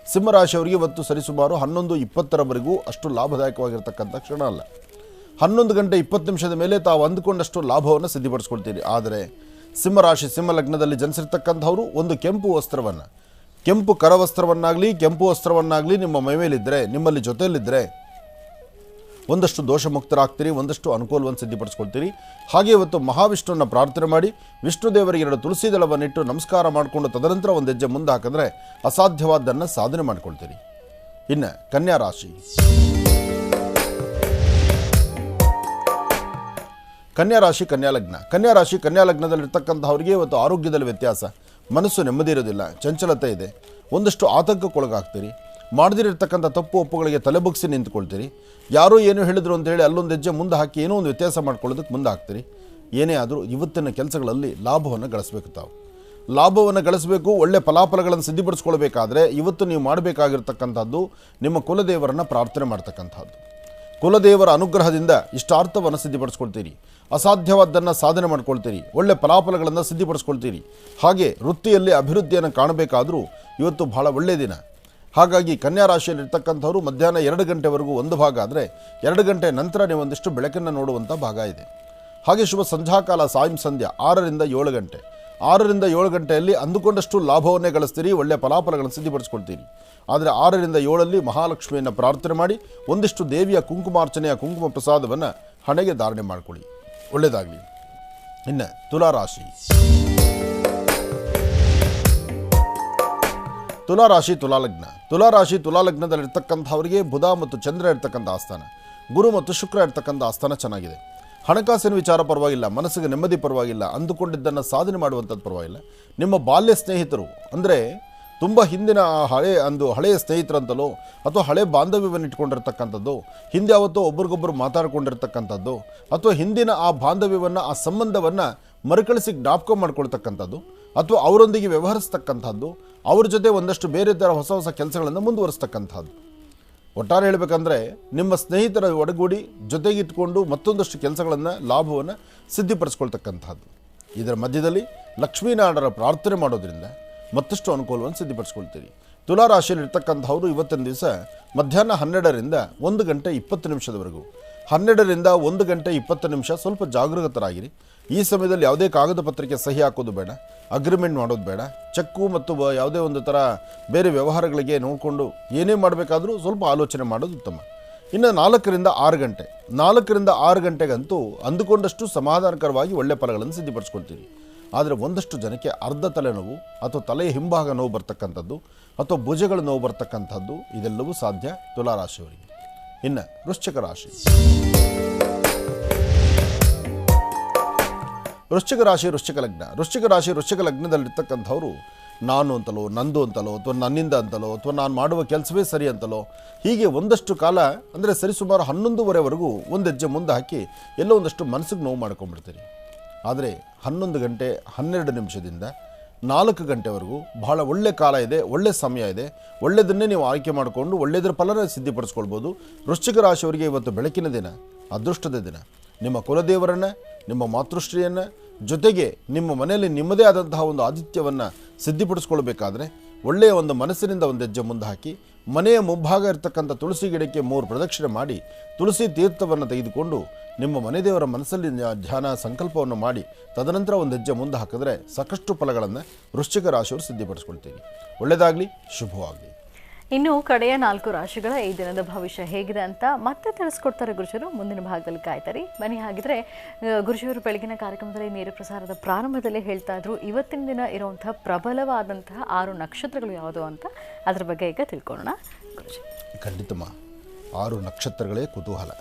ಸಿಂಹರಾಶಿಯವರಿಗೆ ಇವತ್ತು ಸರಿಸುಮಾರು 11:20 ಅಷ್ಟು ಲಾಭದಾಯಕವಾಗಿರ್ತಕ್ಕಂಥ ಕ್ಷಣ ಅಲ್ಲ. 11 ಗಂಟೆ 20 ನಿಮಿಷದ ಮೇಲೆ ತಾವು ಅಂದುಕೊಂಡಷ್ಟು ಲಾಭವನ್ನು ಸಿದ್ಧಪಡಿಸ್ಕೊಳ್ತೀರಿ. ಆದರೆ ಸಿಂಹರಾಶಿ ಸಿಂಹಲಗ್ನದಲ್ಲಿ ಜನಿಸಿರ್ತಕ್ಕಂಥವರು ಒಂದು ಕೆಂಪು ವಸ್ತ್ರವನ್ನು, ಕೆಂಪು ಕರವಸ್ತ್ರವನ್ನಾಗಲಿ ಕೆಂಪು ವಸ್ತ್ರವನ್ನಾಗಲಿ ನಿಮ್ಮ ಮೈಮೇಲಿದ್ದರೆ, ನಿಮ್ಮಲ್ಲಿ ಜೊತೆಯಲ್ಲಿದ್ದರೆ ಒಂದಷ್ಟು ದೋಷ ಮುಕ್ತರಾಗ್ತೀರಿ, ಒಂದಷ್ಟು ಅನುಕೂಲವನ್ನು ಸಿದ್ಧಪಡಿಸ್ಕೊಳ್ತೀರಿ. ಹಾಗೆ ಇವತ್ತು ಮಹಾವಿಷ್ಣುವನ್ನು ಪ್ರಾರ್ಥನೆ ಮಾಡಿ ವಿಷ್ಣು ದೇವರಿಗೆ 2 ತುಳಸಿ ದಳವನ್ನಿಟ್ಟು ನಮಸ್ಕಾರ ಮಾಡಿಕೊಂಡು ತದನಂತರ ಒಂದು ಹೆಜ್ಜೆ ಮುಂದೆ ಹಾಕಿದ್ರೆ ಅಸಾಧ್ಯವಾದ್ದನ್ನು ಸಾಧನೆ ಮಾಡಿಕೊಳ್ತೀರಿ. ಇನ್ನು ಕನ್ಯಾ ರಾಶಿ. ಕನ್ಯಾ ರಾಶಿ ಕನ್ಯಾ ಲಗ್ನದಲ್ಲಿರ್ತಕ್ಕಂಥವರಿಗೆ ಇವತ್ತು ಆರೋಗ್ಯದಲ್ಲಿ ವ್ಯತ್ಯಾಸ, ಮನಸ್ಸು ನೆಮ್ಮದಿ ಇರೋದಿಲ್ಲ, ಚಂಚಲತೆ ಇದೆ, ಒಂದಷ್ಟು ಆತಂಕಕ್ಕೊಳಗಾಗ್ತೀರಿ. ಮಾಡದಿರತಕ್ಕಂಥ ತಪ್ಪು ಒಪ್ಪುಗಳಿಗೆ ತಲೆಬಗ್ಸಿ ನಿಂತ್ಕೊಳ್ತೀರಿ. ಯಾರೋ ಏನೋ ಹೇಳಿದ್ರು ಅಂತ ಹೇಳಿ ಅಲ್ಲೊಂದು ಹೆಜ್ಜೆ ಮುಂದೆ ಹಾಕಿ ಏನೋ ಒಂದು ವ್ಯತ್ಯಾಸ ಮಾಡ್ಕೊಳ್ಳೋದಕ್ಕೆ ಮುಂದೆ ಹಾಕ್ತೀರಿ. ಏನೇ ಆದರೂ ಇವತ್ತಿನ ಕೆಲಸಗಳಲ್ಲಿ ಲಾಭವನ್ನು ಗಳಿಸಬೇಕು. ತಾವು ಲಾಭವನ್ನು ಗಳಿಸಬೇಕು, ಒಳ್ಳೆ ಫಲಾಫಲಗಳನ್ನು ಸಿದ್ಧಪಡಿಸ್ಕೊಳ್ಬೇಕಾದ್ರೆ ಇವತ್ತು ನೀವು ಮಾಡಬೇಕಾಗಿರ್ತಕ್ಕಂಥದ್ದು ನಿಮ್ಮ ಕುಲದೇವರನ್ನು ಪ್ರಾರ್ಥನೆ ಮಾಡ್ತಕ್ಕಂಥದ್ದು. ಕುಲದೇವರ ಅನುಗ್ರಹದಿಂದ ಇಷ್ಟಾರ್ಥವನ್ನು ಸಿದ್ಧಪಡಿಸ್ಕೊಳ್ತೀರಿ, ಅಸಾಧ್ಯವಾದ್ದನ್ನು ಸಾಧನೆ ಮಾಡ್ಕೊಳ್ತೀರಿ, ಒಳ್ಳೆ ಫಲಾಫಲಗಳನ್ನು ಸಿದ್ಧಪಡಿಸ್ಕೊಳ್ತೀರಿ. ಹಾಗೆ ವೃತ್ತಿಯಲ್ಲಿ ಅಭಿವೃದ್ಧಿಯನ್ನು ಕಾಣಬೇಕಾದರೂ ಇವತ್ತು ಬಹಳ ಒಳ್ಳೆಯ ದಿನ. ಹಾಗಾಗಿ ಕನ್ಯಾ ರಾಶಿಯಲ್ಲಿರ್ತಕ್ಕಂಥವ್ರು ಮಧ್ಯಾಹ್ನ 2 ಗಂಟೆವರೆಗೂ ಒಂದು ಭಾಗ ಆದರೆ 2 ಗಂಟೆ ನಂತರ ನೀವು ಒಂದಿಷ್ಟು ಬೆಳಕನ್ನು ನೋಡುವಂಥ ಭಾಗ ಇದೆ. ಹಾಗೆ ಶುಭ ಸಂಧ್ಯಾಕಾಲ ಸಾಯಂ ಸಂಧ್ಯಾ 6ರಿಂದ 7 ಗಂಟೆ. 6ರಿಂದ 7 ಗಂಟೆಯಲ್ಲಿ ಅಂದುಕೊಂಡಷ್ಟು ಲಾಭವನ್ನೇ ಗಳಿಸ್ತೀರಿ, ಒಳ್ಳೆಯ ಫಲಾಫಲಗಳನ್ನು ಸಿದ್ಧಪಡಿಸ್ಕೊಳ್ತೀರಿ. ಆದರೆ 6ರಿಂದ 7 ಮಹಾಲಕ್ಷ್ಮಿಯನ್ನು ಪ್ರಾರ್ಥನೆ ಮಾಡಿ ಒಂದಿಷ್ಟು ದೇವಿಯ ಕುಂಕುಮಾರ್ಚನೆಯ ಕುಂಕುಮ ಪ್ರಸಾದವನ್ನು ಹಣೆಗೆ ಧಾರಣೆ ಮಾಡಿಕೊಳ್ಳಿ. ಒಳ್ಳೆಯದಾಗಲಿ. ಇನ್ನು ತುಲಾರಾಶಿ. ತುಲಾಲಗ್ನದಲ್ಲಿರ್ತಕ್ಕಂಥವರಿಗೆ ಬುಧ ಮತ್ತು ಚಂದ್ರ ಇರ್ತಕ್ಕಂಥ ಆಸ್ಥಾನ, ಗುರು ಮತ್ತು ಶುಕ್ರ ಇರ್ತಕ್ಕಂಥ ಆಸ್ಥಾನ ಚೆನ್ನಾಗಿದೆ. ಹಣಕಾಸಿನ ವಿಚಾರ ಪರವಾಗಿಲ್ಲ, ಮನಸ್ಸಿಗೆ ನೆಮ್ಮದಿ ಪರವಾಗಿಲ್ಲ, ಅಂದುಕೊಂಡಿದ್ದನ್ನು ಸಾಧನೆ ಮಾಡುವಂಥದ್ದು ಪರವಾಗಿಲ್ಲ. ನಿಮ್ಮ ಬಾಲ್ಯ ಸ್ನೇಹಿತರು ಅಂದರೆ ತುಂಬ ಹಿಂದಿನ ಹಳೆಯ ಸ್ನೇಹಿತರಂತಲೋ ಅಥವಾ ಹಳೆ ಬಾಂಧವ್ಯವನ್ನು ಇಟ್ಕೊಂಡಿರ್ತಕ್ಕಂಥದ್ದು, ಹಿಂದೆ ಯಾವತ್ತೋ ಒಬ್ರಿಗೊಬ್ಬರು ಮಾತಾಡ್ಕೊಂಡಿರ್ತಕ್ಕಂಥದ್ದು ಅಥವಾ ಹಿಂದಿನ ಆ ಬಾಂಧವ್ಯವನ್ನು ಆ ಸಂಬಂಧವನ್ನು ಮರುಕಳಿಸಿ ಜ್ಞಾಪಕ ಮಾಡ್ಕೊಳ್ತಕ್ಕಂಥದ್ದು ಅಥವಾ ಅವರೊಂದಿಗೆ ವ್ಯವಹರಿಸ್ತಕ್ಕಂಥದ್ದು, ಅವ್ರ ಜೊತೆ ಒಂದಷ್ಟು ಬೇರೆ ಥರ ಹೊಸ ಹೊಸ ಕೆಲಸಗಳನ್ನು ಮುಂದುವರಿಸ್ತಕ್ಕಂಥದ್ದು. ಒಟ್ಟಾರೆ ಹೇಳಬೇಕಂದ್ರೆ ನಿಮ್ಮ ಸ್ನೇಹಿತರ ಒಡಗೂಡಿ ಜೊತೆಗಿಟ್ಕೊಂಡು ಮತ್ತೊಂದಷ್ಟು ಕೆಲಸಗಳನ್ನು ಲಾಭವನ್ನು ಸಿದ್ಧಪಡಿಸ್ಕೊಳ್ತಕ್ಕಂಥದ್ದು. ಇದರ ಮಧ್ಯದಲ್ಲಿ ಲಕ್ಷ್ಮೀನಾರಾಯಣರ ಪ್ರಾರ್ಥನೆ ಮಾಡೋದ್ರಿಂದ ಮತ್ತಷ್ಟು ಅನುಕೂಲವನ್ನು ಸಿದ್ಧಪಡಿಸ್ಕೊಳ್ತೀರಿ. ತುಲಾ ರಾಶಿಯಲ್ಲಿ ಇರ್ತಕ್ಕಂಥವ್ರು ಇವತ್ತಿನ ದಿವಸ ಮಧ್ಯಾಹ್ನ 12ರಿಂದ 1 ಗಂಟೆ 20 ನಿಮಿಷದವರೆಗೂ, 12ರಿಂದ 1 ಗಂಟೆ 20 ನಿಮಿಷ ಸ್ವಲ್ಪ ಜಾಗೃತರಾಗಿರಿ. ಈ ಸಮಯದಲ್ಲಿ ಯಾವುದೇ ಕಾಗದ ಪತ್ರಕ್ಕೆ ಸಹಿ ಹಾಕೋದು ಬೇಡ, ಅಗ್ರಿಮೆಂಟ್ ಮಾಡೋದು ಬೇಡ, ಚೆಕ್ಕು ಮತ್ತು ಯಾವುದೇ ಒಂದು ಥರ ಬೇರೆ ವ್ಯವಹಾರಗಳಿಗೆ ನೋಡಿಕೊಂಡು ಏನೇ ಮಾಡಬೇಕಾದ್ರೂ ಸ್ವಲ್ಪ ಆಲೋಚನೆ ಮಾಡೋದು ಉತ್ತಮ. ಇನ್ನು 4ರಿಂದ 6 ಗಂಟೆ, 4ರಿಂದ 6 ಗಂಟೆಗಂತೂ ಅಂದುಕೊಂಡಷ್ಟು ಸಮಾಧಾನಕರವಾಗಿ ಒಳ್ಳೆ ಫಲಗಳನ್ನು ಸಿದ್ಧಪಡಿಸ್ಕೊಳ್ತೀರಿ. ಆದರೆ ಒಂದಷ್ಟು ಜನಕ್ಕೆ ಅರ್ಧ ತಲೆನೋವು ಅಥವಾ ತಲೆಯ ಹಿಂಭಾಗ ನೋವು ಬರ್ತಕ್ಕಂಥದ್ದು ಅಥವಾ ಭುಜಗಳ ನೋವು ಬರ್ತಕ್ಕಂಥದ್ದು ಇದೆಲ್ಲವೂ ಸಾಧ್ಯ ತುಲಾರಾಶಿಯವರಿಗೆ. ಇನ್ನು ವೃಶ್ಚಿಕ ರಾಶಿ, ವೃಶ್ಚಿಕ ರಾಶಿ ವೃಶ್ಚಿಕ ಲಗ್ನ. ವೃಶ್ಚಿಕ ರಾಶಿ ವೃಶ್ಚಿಕ ಲಗ್ನದಲ್ಲಿರ್ತಕ್ಕಂಥವ್ರು ನಾನು ಅಂತಲೋ, ನಂದು ಅಂತಲೋ, ಅಥವಾ ನನ್ನಿಂದ ಅಂತಲೋ, ಅಥವಾ ನಾನು ಮಾಡುವ ಕೆಲಸವೇ ಸರಿ ಅಂತಲೋ, ಹೀಗೆ ಒಂದಷ್ಟು ಕಾಲ ಅಂದರೆ ಸರಿಸುಮಾರು 11:30ವರೆಗೂ ಒಂದು ಹೆಜ್ಜೆ ಮುಂದೆ ಹಾಕಿ ಎಲ್ಲೋ ಒಂದಷ್ಟು ಮನಸ್ಸಿಗೆ ನೋವು ಮಾಡ್ಕೊಂಡ್ಬಿಡ್ತೀರಿ. ಆದರೆ 11 ಗಂಟೆ 12 ನಿಮಿಷದಿಂದ 4 ಗಂಟೆವರೆಗೂ ಬಹಳ ಒಳ್ಳೆ ಕಾಲ ಇದೆ, ಒಳ್ಳೆ ಸಮಯ ಇದೆ. ಒಳ್ಳೆಯದನ್ನೇ ನೀವು ಆಯ್ಕೆ ಮಾಡಿಕೊಂಡು ಒಳ್ಳೆಯದರ ಫಲನ ಸಿದ್ಧಪಡಿಸ್ಕೊಳ್ಬೋದು. ವೃಶ್ಚಿಕ ರಾಶಿಯವರಿಗೆ ಇವತ್ತು ಬೆಳಕಿನ ದಿನ, ಅದೃಷ್ಟದ ದಿನ. ನಿಮ್ಮ ಕುಲದೇವರನ್ನು, ನಿಮ್ಮ ಮಾತೃಶ್ರೀಯನ್ನು, ಜೊತೆಗೆ ನಿಮ್ಮ ಮನೆಯಲ್ಲಿ ನಿಮ್ಮದೇ ಆದಂತಹ ಒಂದು ಆತಿಥ್ಯವನ್ನು ಸಿದ್ಧಪಡಿಸ್ಕೊಳ್ಬೇಕಾದ್ರೆ ಒಳ್ಳೆಯ ಒಂದು ಮನಸ್ಸಿನಿಂದ ಒಂದು ಹೆಜ್ಜೆ ಮುಂದೆ ಹಾಕಿ ಮನೆಯ ಮುಂಭಾಗ ಇರತಕ್ಕಂಥ ತುಳಸಿ ಗಿಡಕ್ಕೆ 3 ಪ್ರದಕ್ಷಿಣೆ ಮಾಡಿ ತುಳಸಿ ತೀರ್ಥವನ್ನು ತೆಗೆದುಕೊಂಡು ನಿಮ್ಮ ಮನೆ ದೇವರ ಮನಸ್ಸಲ್ಲಿ ಧ್ಯಾನ ಸಂಕಲ್ಪವನ್ನು ಮಾಡಿ ತದನಂತರ ಒಂದು ಹೆಜ್ಜೆ ಮುಂದೆ ಹಾಕಿದ್ರೆ ಸಾಕಷ್ಟು ಫಲಗಳನ್ನು ವೃಶ್ಚಿಕ ರಾಶಿಯವರು ಸಿದ್ಧಪಡಿಸ್ಕೊಳ್ತೀರಿ. ಒಳ್ಳೆಯದಾಗಲಿ, ಶುಭವಾಗಲಿ. ಇನ್ನು ಕಡೆಯ 4 ರಾಶಿಗಳ ಈ ದಿನದ ಭವಿಷ್ಯ ಹೇಗಿದೆ ಅಂತ ಮತ್ತೆ ತಿಳಿಸ್ಕೊಡ್ತಾರೆ ಗುರುಜರು. ಮುಂದಿನ ಭಾಗದಲ್ಲಿ ಕಾಯ್ತಾರೆ. ಬನ್ನಿ, ಹಾಗಿದ್ರೆ ಗುರುಜಿಯವರು ಬೆಳಗಿನ ಕಾರ್ಯಕ್ರಮದಲ್ಲಿ ನೇರ ಪ್ರಸಾರದ ಪ್ರಾರಂಭದಲ್ಲಿ ಹೇಳ್ತಾ ಇದ್ರು ಇವತ್ತಿನ ದಿನ ಇರುವಂತಹ ಪ್ರಬಲವಾದಂತಹ 6 ನಕ್ಷತ್ರಗಳು ಯಾವುದು ಅಂತ. ಅದ್ರ ಬಗ್ಗೆ ಈಗ ತಿಳ್ಕೊಳ್ಳೋಣ ಗುರುಜಿ. ಖಂಡಿತಮ್ಮ, 6 ನಕ್ಷತ್ರಗಳೇ ಕುತೂಹಲ.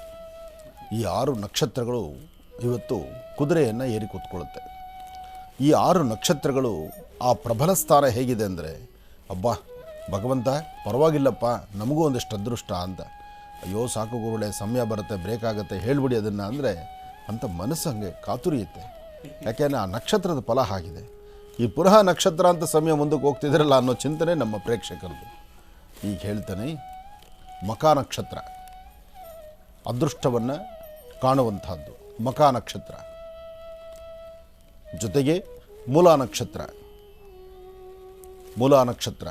ಈ 6 ನಕ್ಷತ್ರಗಳು ಇವತ್ತು ಕುದುರೆಯನ್ನು ಏರಿ ಕೂತ್ಕೊಳ್ಳುತ್ತೆ. ಈ 6 ನಕ್ಷತ್ರಗಳು ಆ ಪ್ರಬಲ ಸ್ಥಾನ ಹೇಗಿದೆ ಅಂದರೆ, ಅಬ್ಬಾ ಭಗವಂತ ಪರವಾಗಿಲ್ಲಪ್ಪ, ನಮಗೂ ಒಂದಿಷ್ಟು ಅದೃಷ್ಟ ಅಂತ. ಅಯ್ಯೋ ಸಾಕು ಗುರುಳೆ, ಸಮಯ ಬರುತ್ತೆ, ಬ್ರೇಕ್ ಆಗುತ್ತೆ, ಹೇಳ್ಬಿಡಿ ಅದನ್ನು ಅಂದರೆ ಅಂತ ಮನಸ್ಸು ಹಂಗೆ ಕಾತುರಿಯುತ್ತೆ. ಯಾಕೆಂದರೆ ಆ ನಕ್ಷತ್ರದ ಫಲ ಆಗಿದೆ. ಈ ಪುನಃ ನಕ್ಷತ್ರ ಅಂತ ಸಮಯ ಮುಂದಕ್ಕೆ ಹೋಗ್ತಿದ್ರಲ್ಲ ಅನ್ನೋ ಚಿಂತನೆ ನಮ್ಮ ಪ್ರೇಕ್ಷಕರದು. ಈಗ ಹೇಳ್ತಾನೆ, ಮಕಾ ನಕ್ಷತ್ರ ಅದೃಷ್ಟವನ್ನು ಕಾಣುವಂಥದ್ದು. ಮಕಾ ನಕ್ಷತ್ರ ಜೊತೆಗೆ ಮೂಲಾ ನಕ್ಷತ್ರ, ಮೂಲಾ ನಕ್ಷತ್ರ,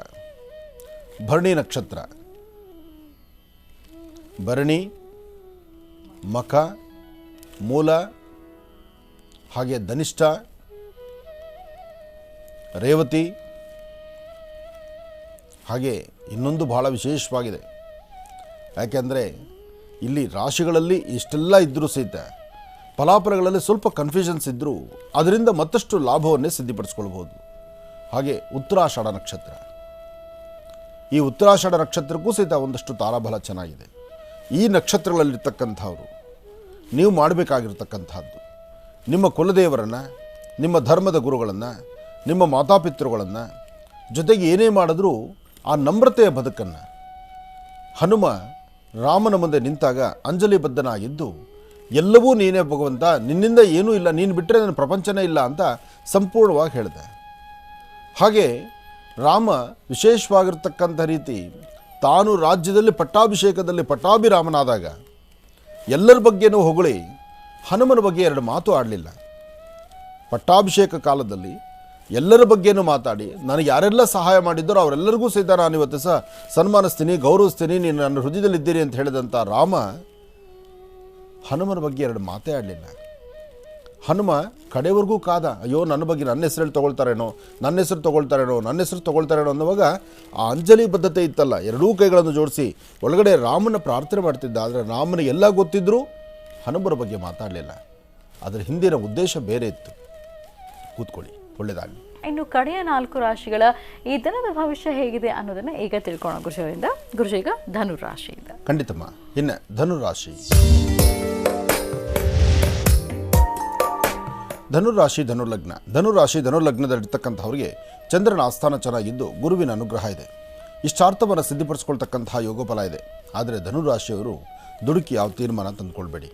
ಭರಣಿ ನಕ್ಷತ್ರ, ಭರಣಿ, ಮಖ, ಮೂಲ, ಹಾಗೆ ಧನಿಷ್ಠ, ರೇವತಿ, ಹಾಗೆ ಇನ್ನೊಂದು ಬಹಳ ವಿಶೇಷವಾಗಿದೆ. ಯಾಕೆಂದರೆ ಇಲ್ಲಿ ರಾಶಿಗಳಲ್ಲಿ ಇಷ್ಟೆಲ್ಲ ಇದ್ದರೂ ಸಹಿತ ಫಲಾಫಲಗಳಲ್ಲಿ ಸ್ವಲ್ಪ ಕನ್ಫ್ಯೂಷನ್ಸ್ ಇದ್ದರೂ ಅದರಿಂದ ಮತ್ತಷ್ಟು ಲಾಭವನ್ನೇ ಸಿದ್ಧಪಡಿಸ್ಕೊಳ್ಬೋದು. ಹಾಗೆ ಉತ್ತರಾಷಾಢ ನಕ್ಷತ್ರ, ಈ ಉತ್ತರಾಷಾಢ ನಕ್ಷತ್ರಕ್ಕೂ ಸಹಿತ ಒಂದಷ್ಟು ತಾರಾಬಲ ಚೆನ್ನಾಗಿದೆ. ಈ ನಕ್ಷತ್ರಗಳಲ್ಲಿರ್ತಕ್ಕಂಥವ್ರು ನೀವು ಮಾಡಬೇಕಾಗಿರ್ತಕ್ಕಂಥದ್ದು ನಿಮ್ಮ ಕುಲದೇವರನ್ನು, ನಿಮ್ಮ ಧರ್ಮದ ಗುರುಗಳನ್ನು, ನಿಮ್ಮ ಮಾತಾಪಿತೃಗಳನ್ನು, ಜೊತೆಗೆ ಏನೇ ಮಾಡಿದ್ರೂ ಆ ನಮ್ರತೆಯ ಬದುಕನ್ನು. ಹನುಮ ರಾಮನ ಮುಂದೆ ನಿಂತಾಗ ಅಂಜಲಿಬದ್ಧನಾಗಿದ್ದು ಎಲ್ಲವೂ ನೀನೇ ಭಗವಂತ, ನಿನ್ನಿಂದ ಏನೂ ಇಲ್ಲ, ನೀನು ಬಿಟ್ಟರೆ ನನ್ನ ಪ್ರಪಂಚನೇ ಇಲ್ಲ ಅಂತ ಸಂಪೂರ್ಣವಾಗಿ ಹೇಳಿದೆ. ಹಾಗೆ ರಾಮ ವಿಶೇಷವಾಗಿರ್ತಕ್ಕಂಥ ರೀತಿ ತಾನು ರಾಜ್ಯದಲ್ಲಿ ಪಟ್ಟಾಭಿಷೇಕದಲ್ಲಿ ಪಟ್ಟಾಭಿರಾಮನಾದಾಗ ಎಲ್ಲರ ಬಗ್ಗೆನೂ ಹೊಗಳಿ ಹನುಮನ ಬಗ್ಗೆ 2 ಮಾತು ಆಡಲಿಲ್ಲ. ಪಟ್ಟಾಭಿಷೇಕ ಕಾಲದಲ್ಲಿ ಎಲ್ಲರ ಬಗ್ಗೆನೂ ಮಾತಾಡಿ ನನಗೆ ಯಾರೆಲ್ಲ ಸಹಾಯ ಮಾಡಿದ್ದರೋ ಅವರೆಲ್ಲರಿಗೂ ಸಹಿತ ನಾನು ಇವತ್ತು ಸನ್ಮಾನಿಸ್ತೀನಿ, ಗೌರವಿಸ್ತೀನಿ, ನೀನು ನನ್ನ ಹೃದಯದಲ್ಲಿದ್ದೀರಿ ಅಂತ ಹೇಳಿದಂಥ ರಾಮ ಹನುಮನ ಬಗ್ಗೆ 2 ಮಾತೇ ಆಡಲಿಲ್ಲ. ಹನುಮ ಕಡೆವರೆಗೂ ಕಾದ, ಅಯ್ಯೋ ನನ್ನ ಬಗ್ಗೆ ನನ್ನ ಹೆಸರಲ್ಲಿ ತೊಗೊಳ್ತಾರೇನೋ, ನನ್ನ ಹೆಸರು ತೊಗೊಳ್ತಾರೇನೋ ಅನ್ನುವಾಗ ಆ ಅಂಜಲಿ ಬದ್ಧತೆ ಇತ್ತಲ್ಲ, 2 ಕೈಗಳನ್ನು ಜೋಡಿಸಿ ಒಳಗಡೆ ರಾಮನ ಪ್ರಾರ್ಥನೆ ಮಾಡ್ತಿದ್ದ. ಆದರೆ ರಾಮನಿಗೆ ಎಲ್ಲ ಗೊತ್ತಿದ್ದರೂ ಹನುಮರ ಬಗ್ಗೆ ಮಾತಾಡಲಿಲ್ಲ. ಅದರ ಹಿಂದಿನ ಉದ್ದೇಶ ಬೇರೆ ಇತ್ತು. ಕೂತ್ಕೊಳ್ಳಿ, ಒಳ್ಳೆಯದಾಗಲಿ. ಇನ್ನು ಕಡೆಯ 4 ರಾಶಿಗಳ ಈ ದಿನದ ಭವಿಷ್ಯ ಹೇಗಿದೆ ಅನ್ನೋದನ್ನ ಈಗ ತಿಳ್ಕೊಳ್ಳೋಣ ಗುರುಜಿಯವರಿಂದ. ಗುರುಜಿ, ಈಗ ಧನುರಾಶಿಯಿಂದ. ಖಂಡಿತಮ್ಮ. ಇನ್ನು ಧನುರಾಶಿ, ಧನುರಾಶಿ ಧನುರ್ಲಗ್ನ. ಧನುರಾಶಿ ಧನುರ್ಲಗ್ನದಲ್ಲಿರ್ತಕ್ಕಂಥವ್ರಿಗೆ ಚಂದ್ರನ ಆಸ್ಥಾನ ಚೆನ್ನಾಗಿದ್ದು ಗುರುವಿನ ಅನುಗ್ರಹ ಇದೆ. ಇಷ್ಟಾರ್ಥವನ್ನು ಸಿದ್ಧಪಡಿಸ್ಕೊಳ್ತಕ್ಕಂತಹ ಯೋಗಫಲ ಇದೆ. ಆದರೆ ಧನುರಾಶಿಯವರು ದುಡುಕಿ ಯಾವ ತೀರ್ಮಾನ ತಂದುಕೊಳ್ಬೇಡಿ.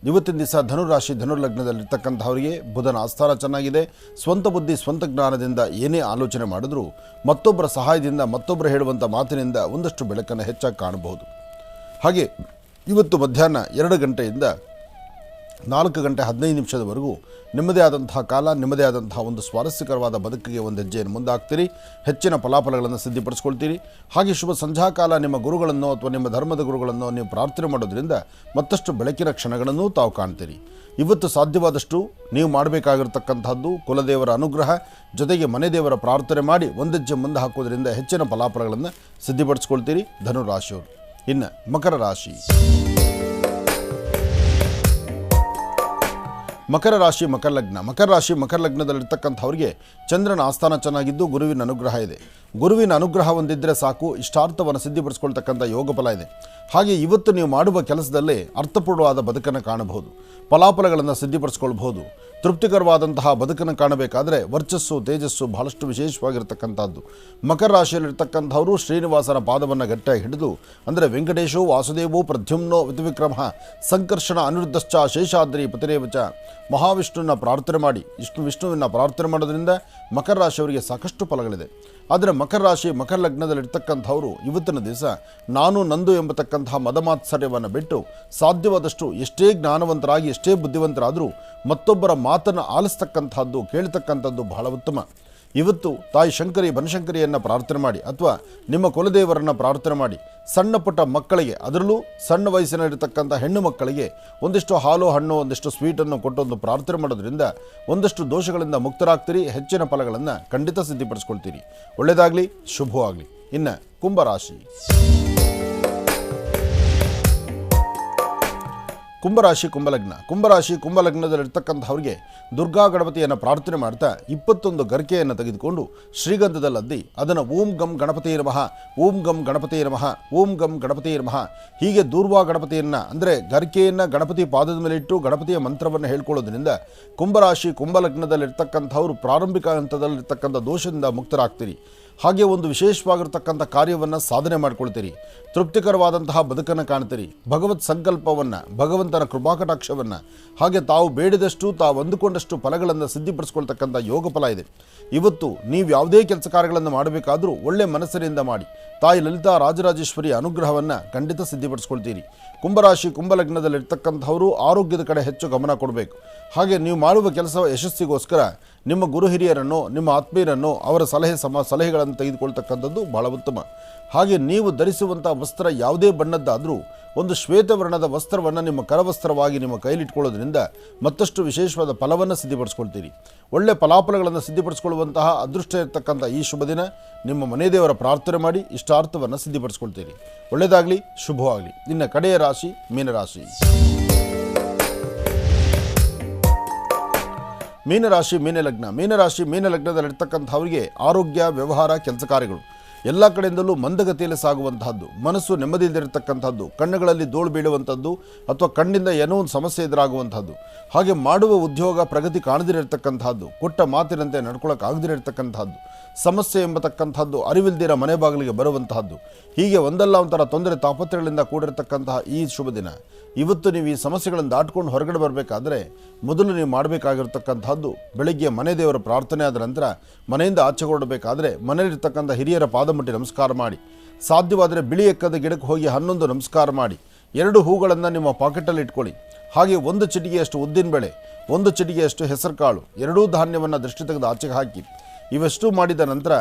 ಇವತ್ತಿನ ದಿವಸ ಧನುರಾಶಿ ಧನುರ್ಲಗ್ನದಲ್ಲಿರ್ತಕ್ಕಂಥವರಿಗೆ ಬುಧನ ಆಸ್ಥಾನ ಚೆನ್ನಾಗಿದೆ. ಸ್ವಂತ ಬುದ್ಧಿ ಸ್ವಂತ ಜ್ಞಾನದಿಂದ ಏನೇ ಆಲೋಚನೆ ಮಾಡಿದ್ರೂ ಮತ್ತೊಬ್ಬರ ಸಹಾಯದಿಂದ, ಮತ್ತೊಬ್ಬರು ಹೇಳುವಂಥ ಮಾತಿನಿಂದ ಒಂದಷ್ಟು ಬೆಳಕನ್ನು ಹೆಚ್ಚಾಗಿ ಕಾಣಬಹುದು. ಹಾಗೆ ಇವತ್ತು ಮಧ್ಯಾಹ್ನ 2 ಗಂಟೆಯಿಂದ 4 ಗಂಟೆ 15 ನಿಮಿಷದವರೆಗೂ ನಿಮ್ಮದೇ ಆದಂತಹ ಕಾಲ, ನಿಮ್ಮದೇ ಆದಂತಹ ಒಂದು ಸ್ವಾರಸ್ಯಕರವಾದ ಬದುಕಿಗೆ ಒಂದು ಹೆಜ್ಜೆಯನ್ನು ಮುಂದಾಗ್ತೀರಿ, ಹೆಚ್ಚಿನ ಫಲಾಫಲಗಳನ್ನು ಸಿದ್ಧಿಪಡಿಸ್ಕೊಳ್ತೀರಿ. ಹಾಗೆ ಶುಭ ಸಂಧ್ಯಾಕಾಲ ನಿಮ್ಮ ಗುರುಗಳನ್ನು ಅಥವಾ ನಿಮ್ಮ ಧರ್ಮದ ಗುರುಗಳನ್ನು ನೀವು ಪ್ರಾರ್ಥನೆ ಮಾಡೋದ್ರಿಂದ ಮತ್ತಷ್ಟು ಬೆಳಕಿನ ಕ್ಷಣಗಳನ್ನು ತಾವು ಕಾಣ್ತೀರಿ. ಇವತ್ತು ಸಾಧ್ಯವಾದಷ್ಟು ನೀವು ಮಾಡಬೇಕಾಗಿರ್ತಕ್ಕಂಥದ್ದು ಕುಲದೇವರ ಅನುಗ್ರಹ ಜೊತೆಗೆ ಮನೆ ದೇವರ ಪ್ರಾರ್ಥನೆ ಮಾಡಿ ಒಂದೆಜ್ಜೆ ಮುಂದೆ ಹಾಕೋದ್ರಿಂದ ಹೆಚ್ಚಿನ ಫಲಾಫಲಗಳನ್ನು ಸಿದ್ಧಿಪಡಿಸ್ಕೊಳ್ತೀರಿ ಧನುರಾಶಿಯವರು. ಇನ್ನು ಮಕರ ರಾಶಿ. ಮಕರ ರಾಶಿ ಮಕರ ಲಗ್ನ. ಮಕರ ರಾಶಿ ಮಕರ ಲಗ್ನದಲ್ಲಿರ್ತಕ್ಕಂಥವ್ರಿಗೆ ಚಂದ್ರನ ಆಸ್ಥಾನ ಚೆನ್ನಾಗಿದ್ದು ಗುರುವಿನ ಅನುಗ್ರಹ ಇದೆ. ಗುರುವಿನ ಅನುಗ್ರಹ ಹೊಂದಿದ್ದರೆ ಸಾಕು, ಇಷ್ಟಾರ್ಥವನ್ನು ಸಿದ್ಧಿಪಡಿಸ್ಕೊಳ್ತಕ್ಕಂಥ ಯೋಗ ಫಲ ಇದೆ. ಹಾಗೆ ಇವತ್ತು ನೀವು ಮಾಡುವ ಕೆಲಸದಲ್ಲೇ ಅರ್ಥಪೂರ್ಣವಾದ ಬದುಕನ್ನು ಕಾಣಬಹುದು, ಫಲಾಫಲಗಳನ್ನು ಸಿದ್ಧಿಪಡಿಸ್ಕೊಳ್ಬಹುದು. ತೃಪ್ತಿಕರವಾದಂತಹ ಬದುಕನ್ನು ಕಾಣಬೇಕಾದರೆ ವರ್ಚಸ್ಸು ತೇಜಸ್ಸು ಬಹಳಷ್ಟು ವಿಶೇಷವಾಗಿರ್ತಕ್ಕಂಥದ್ದು. ಮಕರ ರಾಶಿಯಲ್ಲಿರ್ತಕ್ಕಂಥವರು ಶ್ರೀನಿವಾಸನ ಪಾದವನ್ನು ಗಟ್ಟಿಯಾಗಿ ಹಿಡಿದು, ಅಂದರೆ ವೆಂಕಟೇಶೋ ವಾಸುದೇವೋ ಪ್ರದ್ಯುಮ್ನೋ ವಿಕ್ರಮ ಸಂಕರ್ಷಣ ಅನಿರುದ್ಧಶ್ಚ ಶೇಷಾದ್ರಿ ಪತಿರೇವಚ ಮಹಾವಿಷ್ಣುವಿನ ಪ್ರಾರ್ಥನೆ ಮಾಡಿ, ವಿಷ್ಣುವಿನ ಪ್ರಾರ್ಥನೆ ಮಾಡೋದ್ರಿಂದ ಮಕರ ರಾಶಿಯವರಿಗೆ ಸಾಕಷ್ಟು ಫಲಗಳಿದೆ. ಆದರೆ ಮಕರ ರಾಶಿ ಮಕರ ಲಗ್ನದಲ್ಲಿರ್ತಕ್ಕಂಥವರು ಇವತ್ತಿನ ದಿವಸ ನಾನು ನಂದು ಎಂಬತಕ್ಕಂತಹ ಮದಮಾತ್ಸರ್ಯವನ್ನು ಬಿಟ್ಟು ಸಾಧ್ಯವಾದಷ್ಟು ಎಷ್ಟೇ ಜ್ಞಾನವಂತರಾಗಿ ಎಷ್ಟೇ ಬುದ್ಧಿವಂತರಾದರೂ ಮತ್ತೊಬ್ಬರ ಮಾತನ್ನು ಆಲಿಸ್ತಕ್ಕಂಥದ್ದು ಕೇಳ್ತಕ್ಕಂಥದ್ದು ಬಹಳ ಉತ್ತಮ. ಇವತ್ತು ತಾಯಿ ಶಂಕರಿ ಬನಶಂಕರಿಯನ್ನು ಪ್ರಾರ್ಥನೆ ಮಾಡಿ ಅಥವಾ ನಿಮ್ಮ ಕುಲದೇವರನ್ನು ಪ್ರಾರ್ಥನೆ ಮಾಡಿ, ಸಣ್ಣ ಪುಟ್ಟ ಮಕ್ಕಳಿಗೆ, ಅದರಲ್ಲೂ ಸಣ್ಣ ವಯಸ್ಸಿನಲ್ಲಿರ್ತಕ್ಕಂಥ ಹೆಣ್ಣು ಮಕ್ಕಳಿಗೆ ಒಂದಿಷ್ಟು ಹಾಲು ಹಣ್ಣು ಒಂದಿಷ್ಟು ಸ್ವೀಟನ್ನು ಕೊಟ್ಟು ಒಂದು ಪ್ರಾರ್ಥನೆ ಮಾಡೋದ್ರಿಂದ ಒಂದಷ್ಟು ದೋಷಗಳಿಂದ ಮುಕ್ತರಾಗ್ತೀರಿ, ಹೆಚ್ಚಿನ ಫಲಗಳನ್ನು ಖಂಡಿತ ಸಿದ್ಧಿಪಡಿಸ್ಕೊಳ್ತೀರಿ. ಒಳ್ಳೆಯದಾಗಲಿ, ಶುಭವಾಗಲಿ. ಇನ್ನು ಕುಂಭರಾಶಿ. ಕುಂಭರಾಶಿ ಕುಂಭಲಗ್ನ. ಕುಂಭರಾಶಿ ಕುಂಭಲಗ್ನದಲ್ಲಿರ್ತಕ್ಕಂಥವ್ರಿಗೆ ದುರ್ಗಾ ಗಣಪತಿಯನ್ನು ಪ್ರಾರ್ಥನೆ ಮಾಡ್ತಾ 21 ಗರಿಕೆಯನ್ನು ತೆಗೆದುಕೊಂಡು ಶ್ರೀಗಂಧದಲ್ಲದ್ದಿ ಅದನ್ನು ಓಂ ಗಂ ಗಣಪತಿ ನಮಃ, ಓಂ ಗಂ ಗಣಪತಿ ನಮಃ, ಓಂ ಗಂ ಗಣಪತಿ ನಮಃ ಹೀಗೆ ದೂರ್ವಾ ಗಣಪತಿಯನ್ನು ಅಂದರೆ ಗರಿಕೆಯನ್ನು ಗಣಪತಿ ಪಾದದ ಮೇಲೆ ಇಟ್ಟು ಗಣಪತಿಯ ಮಂತ್ರವನ್ನು ಹೇಳ್ಕೊಳ್ಳೋದ್ರಿಂದ ಕುಂಭರಾಶಿ ಕುಂಭಲಗ್ನದಲ್ಲಿರ್ತಕ್ಕಂಥವ್ರು ಪ್ರಾರಂಭಿಕ ಹಂತದಲ್ಲಿರ್ತಕ್ಕಂಥ ದೋಷದಿಂದ ಮುಕ್ತರಾಗ್ತೀರಿ. ಹಾಗೆ ಒಂದು ವಿಶೇಷವಾಗಿರ್ತಕ್ಕಂಥ ಕಾರ್ಯವನ್ನು ಸಾಧನೆ ಮಾಡ್ಕೊಳ್ತೀರಿ, ತೃಪ್ತಿಕರವಾದಂತಹ ಬದುಕನ್ನು ಕಾಣ್ತೀರಿ, ಭಗವತ್ ಸಂಕಲ್ಪವನ್ನು, ಭಗವಂತನ ಕೃಪಾಕಟಾಕ್ಷವನ್ನು, ಹಾಗೆ ತಾವು ಬೇಡಿದಷ್ಟು ತಾವು ಅಂದುಕೊಂಡಷ್ಟು ಫಲಗಳನ್ನು ಸಿದ್ಧಿಪಡಿಸ್ಕೊಳ್ತಕ್ಕಂಥ ಯೋಗ ಫಲ ಇದೆ. ಇವತ್ತು ನೀವು ಯಾವುದೇ ಕೆಲಸ ಕಾರ್ಯಗಳನ್ನು ಮಾಡಬೇಕಾದರೂ ಒಳ್ಳೆ ಮನಸ್ಸಿನಿಂದ ಮಾಡಿ, ತಾಯಿ ಲಲಿತಾ ರಾಜರಾಜೇಶ್ವರಿ ಅನುಗ್ರಹವನ್ನು ಖಂಡಿತ ಸಿದ್ಧಿಪಡಿಸ್ಕೊಳ್ತೀರಿ. ಕುಂಭರಾಶಿ ಕುಂಭಲಗ್ನದಲ್ಲಿರ್ತಕ್ಕಂಥವರು ಆರೋಗ್ಯದ ಕಡೆ ಹೆಚ್ಚು ಗಮನ ಕೊಡಬೇಕು. ಹಾಗೆ ನೀವು ಮಾಡುವ ಕೆಲಸ ಯಶಸ್ಸಿಗೋಸ್ಕರ ನಿಮ್ಮ ಗುರು ಹಿರಿಯರನ್ನು, ನಿಮ್ಮ ಆತ್ಮೀಯರನ್ನು, ಅವರ ಸಲಹೆಗಳನ್ನು ತೆಗೆದುಕೊಳ್ತಕ್ಕಂಥದ್ದು ಬಹಳ ಉತ್ತಮ. ಹಾಗೆ ನೀವು ಧರಿಸುವಂಥ ವಸ್ತ್ರ ಯಾವುದೇ ಬಣ್ಣದ್ದಾದರೂ ಒಂದು ಶ್ವೇತವರ್ಣದ ವಸ್ತ್ರವನ್ನು ನಿಮ್ಮ ಕರವಸ್ತ್ರವಾಗಿ ನಿಮ್ಮ ಕೈಲಿಟ್ಕೊಳ್ಳೋದ್ರಿಂದ ಮತ್ತಷ್ಟು ವಿಶೇಷವಾದ ಫಲವನ್ನು ಸಿದ್ಧಿಪಡಿಸ್ಕೊಳ್ತೀರಿ. ಒಳ್ಳೆ ಫಲಾಫಲಗಳನ್ನು ಸಿದ್ಧಿಪಡಿಸ್ಕೊಳ್ಳುವಂತಹ ಅದೃಷ್ಟ ಇರತಕ್ಕಂಥ ಈ ಶುಭ ದಿನ ನಿಮ್ಮ ಮನೆ ದೇವರ ಪ್ರಾರ್ಥನೆ ಮಾಡಿ ಇಷ್ಟಾರ್ಥವನ್ನು ಸಿದ್ಧಿಪಡಿಸ್ಕೊಳ್ತೀರಿ. ಒಳ್ಳೆಯದಾಗಲಿ, ಶುಭವಾಗಲಿ. ಇನ್ನು ಕಡೆಯ ರಾಶಿ ಮೀನರಾಶಿ. ಮೀನರಾಶಿ ಮೀನಲಗ್ನ. ಮೀನರಾಶಿ ಮೀನಲಗ್ನದಲ್ಲಿರ್ತಕ್ಕಂಥವರಿಗೆ ಆರೋಗ್ಯ, ವ್ಯವಹಾರ, ಕೆಲಸ ಕಾರ್ಯಗಳು ಎಲ್ಲ ಕಡೆಯಿಂದಲೂ ಮಂದಗತಿಯಲ್ಲಿ ಸಾಗುವಂತಹದ್ದು, ಮನಸ್ಸು ನೆಮ್ಮದಿಯಿರತಕ್ಕಂಥದ್ದು, ಕಣ್ಣುಗಳಲ್ಲಿ ಧೂಳು ಬೀಳುವಂಥದ್ದು ಅಥವಾ ಕಣ್ಣಿಂದ ಏನೋ ಒಂದು ಸಮಸ್ಯೆ ಎದುರಾಗುವಂಥದ್ದು, ಹಾಗೆ ಮಾಡುವ ಉದ್ಯೋಗ ಪ್ರಗತಿ ಕಾಣದಿರತಕ್ಕಂಥದ್ದು, ಕೊಟ್ಟ ಮಾತಿನಂತೆ ನಡ್ಕೊಳ್ಳೋಕ್ಕಾಗದಿರತಕ್ಕಂಥದ್ದು, ಸಮಸ್ಯೆ ಎಂಬತಕ್ಕಂಥದ್ದು ಅರಿವಿಲ್ದಿರ ಮನೆ ಬಾಗಿಲಿಗೆ ಬರುವಂತಹದ್ದು, ಹೀಗೆ ಒಂದಲ್ಲ ಒಂಥರ ತೊಂದರೆ ತಾಪತ್ರೆಗಳಿಂದ ಕೂಡಿರತಕ್ಕಂತಹ ಈ ಶುಭ ದಿನ. ಇವತ್ತು ನೀವು ಈ ಸಮಸ್ಯೆಗಳನ್ನು ದಾಟ್ಕೊಂಡು ಹೊರಗಡೆ ಬರಬೇಕಾದ್ರೆ ಮೊದಲು ನೀವು ಮಾಡಬೇಕಾಗಿರ್ತಕ್ಕಂಥದ್ದು ಬೆಳಗ್ಗೆ ಮನೆ ದೇವರ ಪ್ರಾರ್ಥನೆ ಆದ ನಂತರ ಮನೆಯಿಂದ ಆಚೆ ಹೊರಡಬೇಕಾದ್ರೆ ಮನೆಯಲ್ಲಿರ್ತಕ್ಕಂಥ ಹಿರಿಯರ ಪಾದಮುಟ್ಟಿ ನಮಸ್ಕಾರ ಮಾಡಿ, ಸಾಧ್ಯವಾದರೆ ಬಿಳಿ ಎಕ್ಕದ ಗಿಡಕ್ಕೆ ಹೋಗಿ 11 ನಮಸ್ಕಾರ ಮಾಡಿ, 2 ಹೂಗಳನ್ನು ನಿಮ್ಮ ಪಾಕೆಟಲ್ಲಿ ಇಟ್ಕೊಳ್ಳಿ. ಹಾಗೆ 1 ಚಿಟಿಕೆಯಷ್ಟು ಉದ್ದಿನಬೇಳೆ, 1 ಚಿಟಿಕೆಯಷ್ಟು ಹೆಸರು ಕಾಳು, 2 ಧಾನ್ಯವನ್ನು ದೃಷ್ಟಿ ತೆಗೆದು ಆಚೆಗೆ ಹಾಕಿ. ಇವೆಷ್ಟು ಮಾಡಿದ ನಂತರ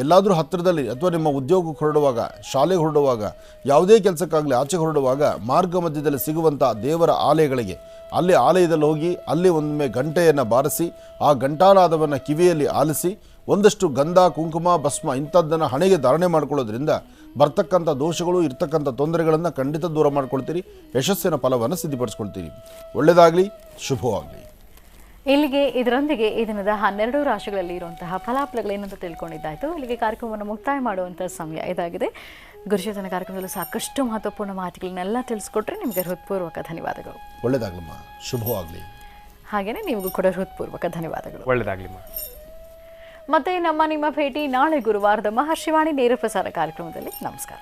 ಎಲ್ಲಾದರೂ ಹತ್ತಿರದಲ್ಲಿ ಅಥವಾ ನಿಮ್ಮ ಉದ್ಯೋಗಕ್ಕೆ ಹೊರಡುವಾಗ, ಶಾಲೆಗೆ ಹೊರಡುವಾಗ, ಯಾವುದೇ ಕೆಲಸಕ್ಕಾಗಲಿ ಆಚೆ ಹೊರಡುವಾಗ ಮಾರ್ಗ ಮಧ್ಯದಲ್ಲಿ ಸಿಗುವಂಥ ದೇವರ ಆಲಯಗಳಿಗೆ, ಅಲ್ಲಿ ಆಲಯದಲ್ಲಿ ಹೋಗಿ ಅಲ್ಲಿ ಒಮ್ಮೆ ಗಂಟೆಯನ್ನು ಬಾರಿಸಿ ಆ ಘಂಟಾನಾದವನ್ನು ಕಿವಿಯಲ್ಲಿ ಆಲಿಸಿ ಒಂದಷ್ಟು ಗಂಧ, ಕುಂಕುಮ, ಭಸ್ಮ ಇಂಥದ್ದನ್ನು ಹಣೆಗೆ ಧಾರಣೆ ಮಾಡ್ಕೊಳ್ಳೋದ್ರಿಂದ ಬರ್ತಕ್ಕಂಥ ದೋಷಗಳು, ಇರ್ತಕ್ಕಂಥ ತೊಂದರೆಗಳನ್ನು ಖಂಡಿತ ದೂರ ಮಾಡ್ಕೊಳ್ತೀರಿ, ಯಶಸ್ಸಿನ ಫಲವನ್ನು ಸಿದ್ಧಿಪಡಿಸ್ಕೊಳ್ತೀರಿ. ಒಳ್ಳೆಯದಾಗಲಿ, ಶುಭವಾಗಲಿ. ಇಲ್ಲಿಗೆ ಇದರೊಂದಿಗೆ ಈ ದಿನದ 12 ರಾಶಿಗಳಲ್ಲಿ ಇರುವಂತಹ ಫಲಾಫಲಗಳೇನಂತ ತಿಳ್ಕೊಂಡಿದ್ದಾಯಿತು. ಇಲ್ಲಿಗೆ ಕಾರ್ಯಕ್ರಮವನ್ನು ಮುಕ್ತಾಯ ಮಾಡುವಂಥ ಸಮಯ ಇದಾಗಿದೆ. ಗುರುಶೇತನ ಕಾರ್ಯಕ್ರಮದಲ್ಲಿ ಸಾಕಷ್ಟು ಮಹತ್ವಪೂರ್ಣ ಮಾಹಿತಿಗಳನ್ನೆಲ್ಲ ತಿಳಿಸ್ಕೊಟ್ರೆ ನಿಮಗೆ ಹೃತ್ಪೂರ್ವಕ ಧನ್ಯವಾದಗಳು. ಒಳ್ಳೆಯದಾಗಲಮ್ಮ, ಶುಭವಾಗಲಿ. ಹಾಗೆಯೇ ನಿಮಗೂ ಕೂಡ ಹೃತ್ಪೂರ್ವಕ ಧನ್ಯವಾದಗಳು. ಒಳ್ಳೆಯದಾಗಲಿಮ್ಮ. ಮತ್ತೆ ನಿಮ್ಮ ಭೇಟಿ ನಾಳೆ ಗುರುವಾರದ ಮಹರ್ಷಿವಾಣಿ ನೇರ ಪ್ರಸಾರ ಕಾರ್ಯಕ್ರಮದಲ್ಲಿ. ನಮಸ್ಕಾರ.